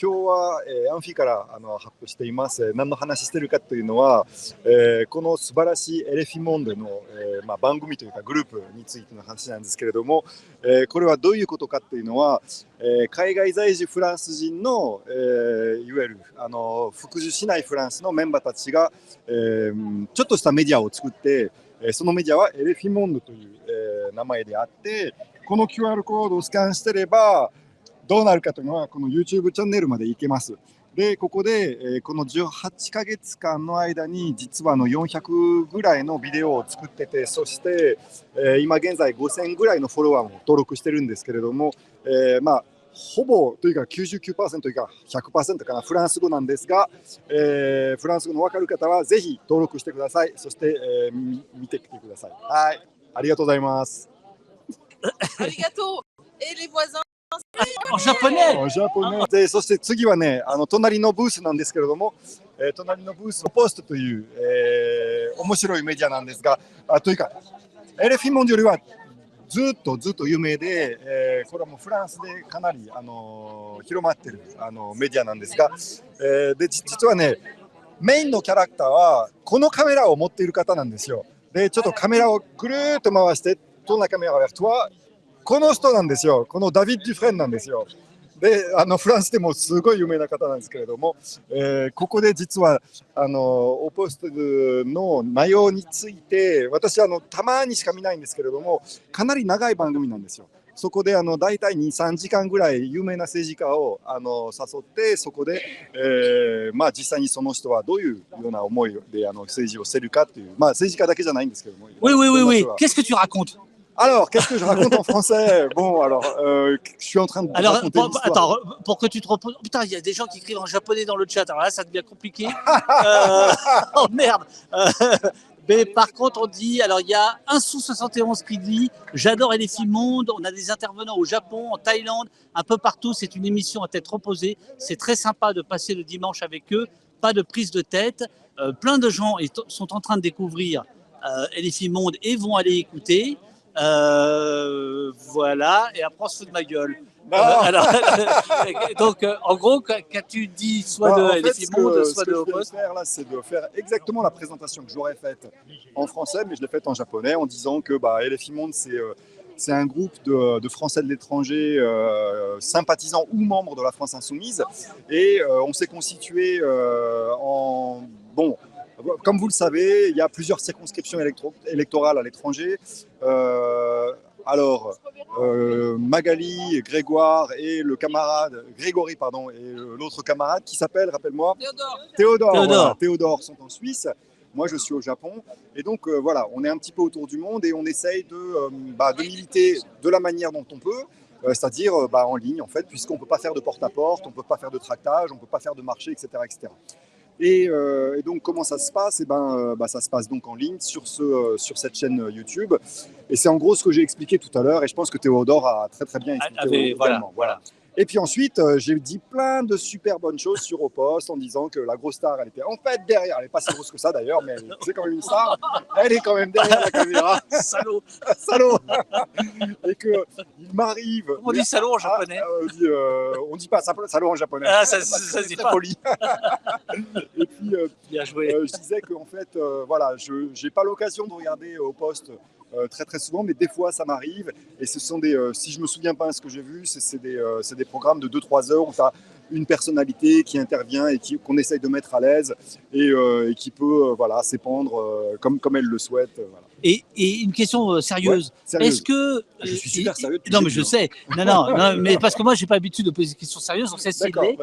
は、アンフィから発表しています。何の話してるかというのは、この素晴らしいエレフィモンドの、番組というかグループについての話なんですけれども、これはどういうことかというのは、海外在住フランス人の、いわゆる福寿しないフランスのメンバーたちが、ちょっとしたメディアを作って、そのメディアはエレフィモンドという、名前であって、この QR コードをスキャンしてればどうなるかというのはこの YouTube チャンネルまでいけます。でここで、この18ヶ月間の間に実は400ぐらいのビデオを作ってて、そして、今現在5000ぐらいのフォロワーも登録してるんですけれども、ほぼというか 99% というか 100% かなフランス語なんですが、フランス語の分かる方はぜひ登録してください。そして、見てきてください。はい、ありがとうございます。Arigato. Et les voisins en japonais. En japonais. でそして次はね、隣のブースなんですけれども、隣のブースポストという、面白いメディアなんですが、というかエレフィモンドよりはずっと有名で、これはもうフランスでかなり広まってるメディアなんですが、で実はね、メインのキャラクターはこのカメラを持っている方なんですよ。でちょっとカメラをぐるーっと回して。トーナカメラvers toi、この人なんですよ。このダビッド・デュフレンなんですよ。で、フランスでもすごい有名な方なんですけれども、ここで実はオポストの内容について、私たまにしか見ないんですけれども、かなり長い番組なんですよ。そこで大体 2,3 時間ぐらい有名な政治家を誘って、そこで、実際にその人はどういうような思いで政治をしているかという、政治家だけじゃないんですけども。Oui. Qu'est-ce que tu racontes? Alors, qu'est-ce que je raconte en français? Bon, alors, je suis en train de raconter l'histoire. Attends, pour que tu te reposes... Putain, il y a des gens qui écrivent en japonais dans le chat. Alors là, ça devient compliqué. Oh merde. Mais par contre, on dit... Alors, il y a un sous 71 qui dit « J'adore LFI Monde. On a des intervenants au Japon, en Thaïlande, un peu partout. C'est une émission à tête reposée. C'est très sympa de passer le dimanche avec eux. Pas de prise de tête. Plein de gens sont en train de découvrir LFI Monde et vont aller écouter. » Voilà, et après on se fout de ma gueule. Donc, en gros, quand tu dis soit de LFI Monde, soit de Opost. Ce que je vais faire là, c'est de faire exactement la présentation que j'aurais faite en français, mais je l'ai faite en japonais en disant que LFI Monde, c'est C'est un groupe de Français de l'étranger sympathisants ou membres de la France Insoumise. Et on s'est constitué en... Bon, comme vous le savez, il y a plusieurs circonscriptions électorales à l'étranger. Magali, Grégoire et le camarade, Grégory, pardon, et l'autre camarade qui s'appelle, rappelle-moi, Théodore. Voilà, Théodore sont en Suisse. Moi, je suis au Japon. Et donc, voilà, on est un petit peu autour du monde et on essaye de militer de la manière dont on peut, c'est-à-dire en ligne, en fait, puisqu'on ne peut pas faire de porte-à-porte, on ne peut pas faire de tractage, on ne peut pas faire de marché, etc. etc. Et donc, comment ça se passe? Ça se passe donc en ligne sur cette chaîne YouTube. Et c'est en gros ce que j'ai expliqué tout à l'heure. Et je pense que Théodore a très très bien expliqué. Voilà. Et puis ensuite, j'ai dit plein de super bonnes choses sur Au Poste en disant que la grosse star, elle était en fait derrière. Elle n'est pas si grosse que ça d'ailleurs, mais c'est quand même une star. Elle est quand même derrière la caméra. Salaud. Salaud. Et qu'il m'arrive... Comment on dit salaud en japonais? On dit pas salaud en japonais. Ah, ça c'est pas poli. Et puis, bien joué. Je disais qu'en fait, je n'ai pas l'occasion de regarder Au Poste très très souvent, mais des fois ça m'arrive. Et ce sont si je me souviens pas de ce que j'ai vu, c'est des programmes de 2-3 heures où tu as une personnalité qui intervient et qu'on essaye de mettre à l'aise et qui peut s'épandre comme elle le souhaite. Voilà. Et une question sérieuse. Ouais, sérieuse. Est-ce que... Je suis super sérieux. Non, mais je sais. Non, mais parce que moi, j'ai pas l'habitude de poser des questions sérieuses, donc c'est ciblé.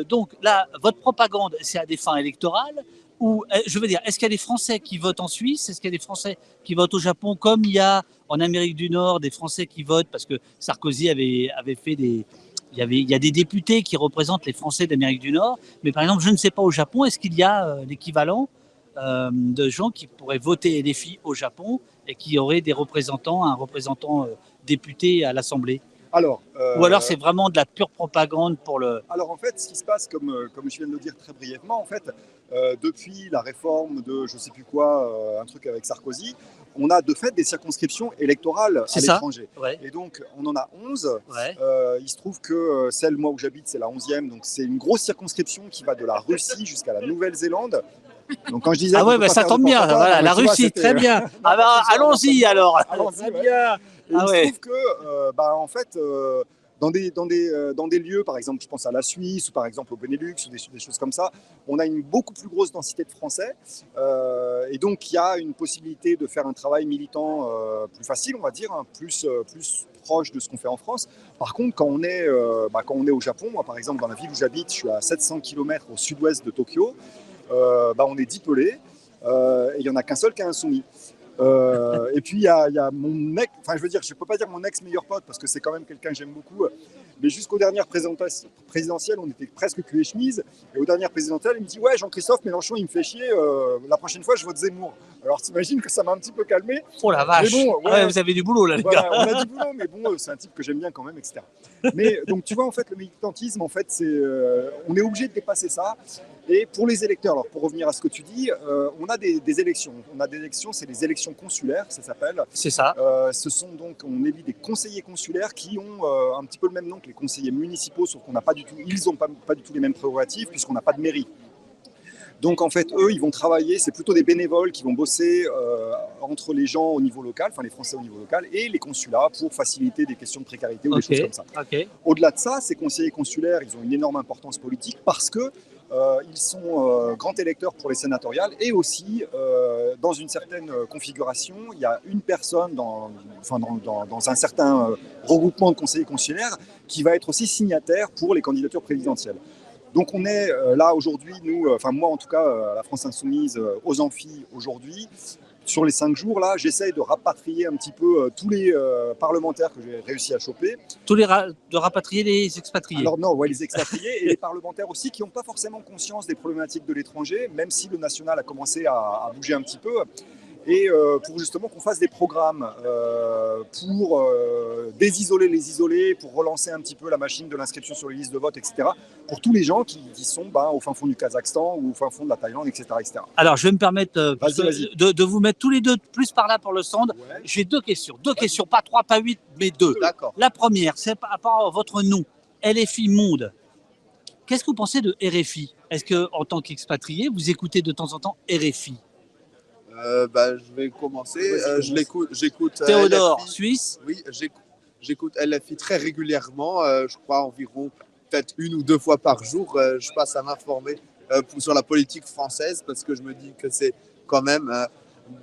Donc là, votre propagande, c'est à des fins électorales ou, je veux dire, est-ce qu'il y a des Français qui votent en Suisse? Est-ce qu'il y a des Français qui votent au Japon, comme il y a en Amérique du Nord des Français qui votent, parce que Sarkozy avait fait des... Il y a des députés qui représentent les Français d'Amérique du Nord, mais par exemple, je ne sais pas au Japon, est-ce qu'il y a l'équivalent de gens qui pourraient voter LFI au Japon et qui auraient un représentant député à l'Assemblée? Ou alors c'est vraiment de la pure propagande pour le... Alors en fait, ce qui se passe, comme je viens de le dire très brièvement, en fait, depuis la réforme de je ne sais plus quoi, un truc avec Sarkozy, on a de fait des circonscriptions électorales à l'étranger. Ouais. Et donc on en a 11. Ouais. Il se trouve que celle moi où j'habite, c'est la 11e. Donc c'est une grosse circonscription qui va de la Russie jusqu'à la Nouvelle-Zélande. Donc quand je disais ça tombe bien, voilà, la Russie, très bien. Allons-y alors. Allons-y, bien. Et il se trouve que, en fait, dans des lieux, par exemple, je pense à la Suisse ou par exemple au Benelux ou des choses comme ça, on a une beaucoup plus grosse densité de Français. Et donc, il y a une possibilité de faire un travail militant plus facile, on va dire, plus proche de ce qu'on fait en France. Par contre, quand on est au Japon, moi, par exemple, dans la ville où j'habite, je suis à 700 km au sud-ouest de Tokyo, on est 10 pelés et il n'y en a qu'un seul qui est insoumis. Et puis il y a mon ex, enfin je veux dire, je peux pas dire mon ex meilleur pote parce que c'est quand même quelqu'un que j'aime beaucoup, mais jusqu'aux dernières présidentielles on était presque cul et chemise, et aux dernières présidentielles il me dit ouais Jean-Christophe Mélenchon il me fait chier, la prochaine fois je vote Zemmour. Alors t'imagines que ça m'a un petit peu calmé. Oh la vache, bon, vous avez du boulot là les gars. On a du boulot, mais bon c'est un type que j'aime bien quand même, etc. Mais donc tu vois en fait le militantisme en fait c'est on est obligé de dépasser ça. Et pour les électeurs, alors pour revenir à ce que tu dis, on a des élections. On a des élections, c'est les élections consulaires, ça s'appelle. C'est ça. Ce sont donc, on élit des conseillers consulaires qui ont un petit peu le même nom que les conseillers municipaux, sauf qu'on n'a pas du tout, ils n'ont pas du tout les mêmes prérogatives puisqu'on n'a pas de mairie. Donc en fait, eux, ils vont travailler, c'est plutôt des bénévoles qui vont bosser entre les gens au niveau local, enfin les Français au niveau local, et les consulats pour faciliter des questions de précarité ou des choses comme ça. Au-delà de ça, ces conseillers consulaires, ils ont une énorme importance politique parce que ils sont grands électeurs pour les sénatoriales et aussi dans une certaine configuration, il y a une personne dans un certain regroupement de conseillers consulaires qui va être aussi signataire pour les candidatures présidentielles. Donc on est là aujourd'hui, nous, enfin moi en tout cas, à la France Insoumise, aux amphis aujourd'hui, sur les 5 jours là, j'essaye de rapatrier un petit peu tous les parlementaires que j'ai réussi à choper. De rapatrier les expatriés. Alors non, ouais, les expatriés et les parlementaires aussi qui n'ont pas forcément conscience des problématiques de l'étranger, même si le national a commencé à bouger un petit peu. Et pour justement qu'on fasse des programmes pour désisoler les isolés, pour relancer un petit peu la machine de l'inscription sur les listes de vote, etc. Pour tous les gens qui sont au fin fond du Kazakhstan ou au fin fond de la Thaïlande, etc. etc. Alors, je vais me permettre de vous mettre tous les deux plus par là pour le stand. Ouais. J'ai deux questions, pas 3, pas 8, mais 2. D'accord. La première, c'est par rapport à votre nom, LFI Monde. Qu'est-ce que vous pensez de RFI? Est-ce qu'en tant qu'expatrié, vous écoutez de temps en temps RFI? Je vais commencer. J'écoute Théodore, LFI. Suisse. Oui, j'écoute LFI très régulièrement. Je crois environ peut-être 1 ou 2 fois par jour. Je passe à m'informer sur la politique française parce que je me dis que c'est quand même.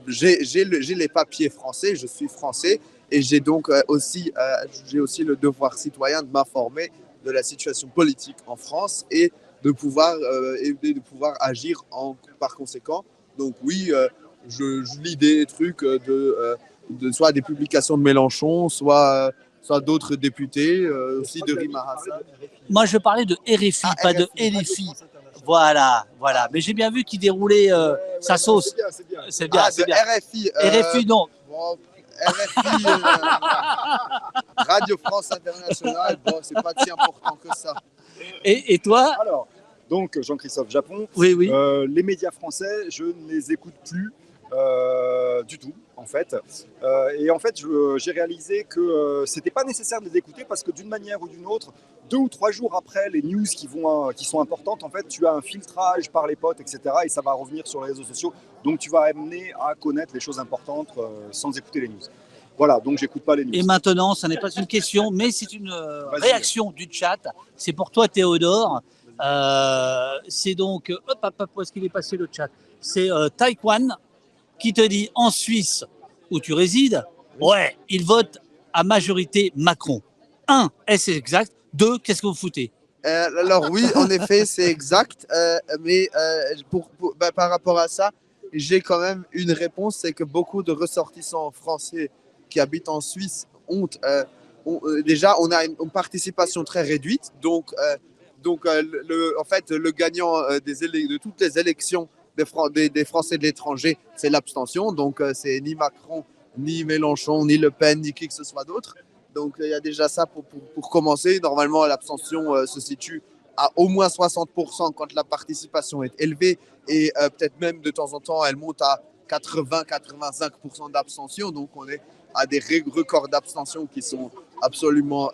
J'ai les papiers français, je suis français et j'ai donc aussi le devoir citoyen de m'informer de la situation politique en France et de pouvoir agir par conséquent. Donc oui, je lis des trucs de soit des publications de Mélenchon, soit d'autres députés, aussi de Rima Hassan. Moi, je parlais de RFI, pas de LFI. Voilà. Mais j'ai bien vu qu'il déroulait sa sauce. C'est bien. RFI. RFI, non. Bon, RFI, Radio France Internationale, bon, c'est pas si important que ça. Et toi? Alors, donc Jean-Christophe Japon. Oui. Les médias français, je ne les écoute plus du tout, en fait. Et en fait, j'ai réalisé que c'était pas nécessaire de les écouter parce que d'une manière ou d'une autre, 2 ou 3 jours après les news qui sont importantes, en fait, tu as un filtrage par les potes, etc. Et ça va revenir sur les réseaux sociaux. Donc, tu vas amener à connaître les choses importantes sans écouter les news. Voilà, donc j'écoute pas les news. Et maintenant, ça n'est pas une question, mais c'est une réaction du chat. C'est pour toi, Théodore. C'est donc, où est-ce qu'il est passé le chat? C'est Taïwan qui te dit en Suisse où tu résides, ouais, il vote à majorité Macron. 1, est-ce exact? 2, qu'est-ce que vous foutez? Alors oui, en effet, c'est exact. Mais par rapport à ça, j'ai quand même une réponse, c'est que beaucoup de ressortissants français qui habitent en Suisse déjà, on a une participation très réduite. Donc en fait, le gagnant de toutes les élections des Français de l'étranger, c'est l'abstention. Donc, c'est ni Macron, ni Mélenchon, ni Le Pen, ni qui que ce soit d'autre. Donc, il y a déjà ça pour commencer. Normalement, l'abstention se situe à au moins 60% quand la participation est élevée. Et peut-être même de temps en temps, elle monte à 80-85% d'abstention. Donc, on est à des records d'abstention qui sont absolument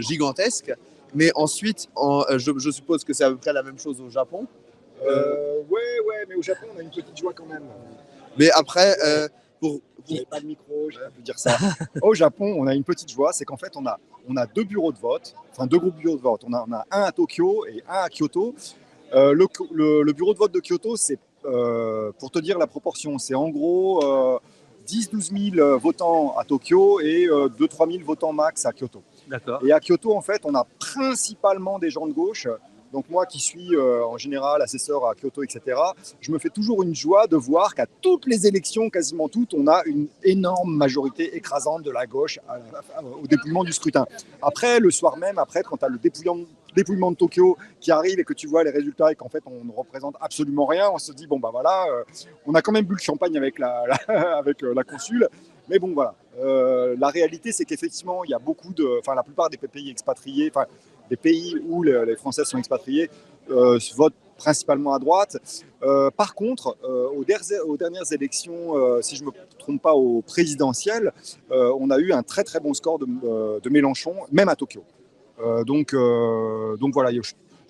gigantesques. Mais ensuite, je suppose que c'est à peu près la même chose au Japon. Ouais, mais au Japon, on a une petite joie quand même. Mais après, J'avais pas de micro, je peux dire ça. Au Japon, on a une petite joie, c'est qu'en fait, on a 2 bureaux de vote, enfin 2 groupes bureaux de vote. On a un à Tokyo et un à Kyoto. Le bureau de vote de Kyoto, c'est, pour te dire la proportion, c'est en gros 10-12 000 votants à Tokyo et 2-3 000 votants max à Kyoto. D'accord. Et à Kyoto, en fait, on a principalement des gens de gauche. Donc moi qui suis en général assesseur à Kyoto, etc., je me fais toujours une joie de voir qu'à toutes les élections, quasiment toutes, on a une énorme majorité écrasante de la gauche au dépouillement du scrutin. Après, le soir même, quand tu as le dépouillement de Tokyo qui arrive et que tu vois les résultats et qu'en fait on ne représente absolument rien, on se dit bon bah voilà, on a quand même bu le champagne avec la consul. Mais bon voilà, la réalité c'est qu'effectivement il y a la plupart des pays expatriés, des pays où les Français sont expatriés, votent principalement à droite. Par contre, aux dernières élections, si je ne me trompe pas, aux présidentielles, on a eu un très très bon score de Mélenchon, même à Tokyo. Donc voilà, je ne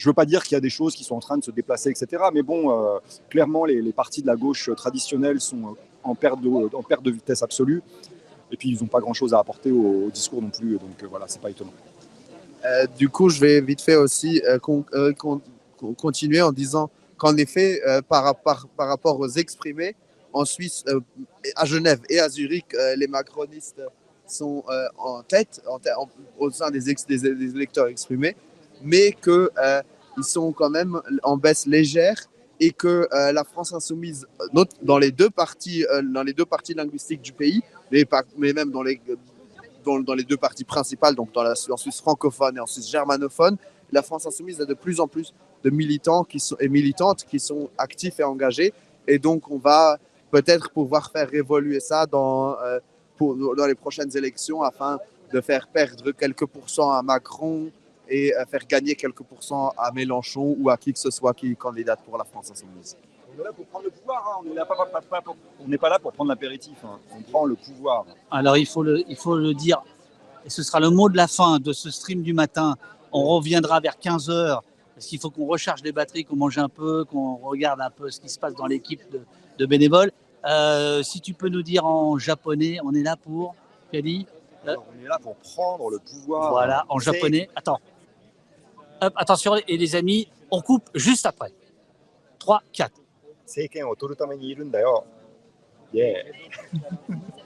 veux pas dire qu'il y a des choses qui sont en train de se déplacer, etc. Mais bon, clairement, les partis de la gauche traditionnelle sont en perte de vitesse absolue. Et puis, ils n'ont pas grand-chose à apporter au discours non plus. Donc voilà, c'est pas étonnant. Du coup, je vais vite fait aussi continuer en disant qu'en effet, par rapport aux exprimés, en Suisse, à Genève et à Zurich, les macronistes sont en tête au sein des électeurs exprimés, mais qu'ils sont quand même en baisse légère et que la France insoumise, dans les deux parties linguistiques du pays, mais même dans les 2 parties principales, donc en Suisse francophone et en Suisse germanophone, la France insoumise a de plus en plus de militants et militantes qui sont actifs et engagés. Et donc, on va peut-être pouvoir faire évoluer ça dans les prochaines élections afin de faire perdre quelques pourcents à Macron et faire gagner quelques pourcents à Mélenchon ou à qui que ce soit qui candidate pour la France insoumise. On est là pour prendre le pouvoir, hein. On n'est pas là pour prendre l'apéritif, hein. On prend le pouvoir. Alors, il faut le dire, et ce sera le mot de la fin de ce stream du matin. On reviendra vers 15h parce qu'il faut qu'on recharge les batteries, qu'on mange un peu, qu'on regarde un peu ce qui se passe dans l'équipe de bénévoles. Si tu peux nous dire en japonais, on est là pour, Kelly. Alors, on est là pour prendre le pouvoir. Voilà, en japonais. Attends. Hop, attention, et les amis, on coupe juste après. 3, 4. 政権を取るためにいるんだよ。イエーイ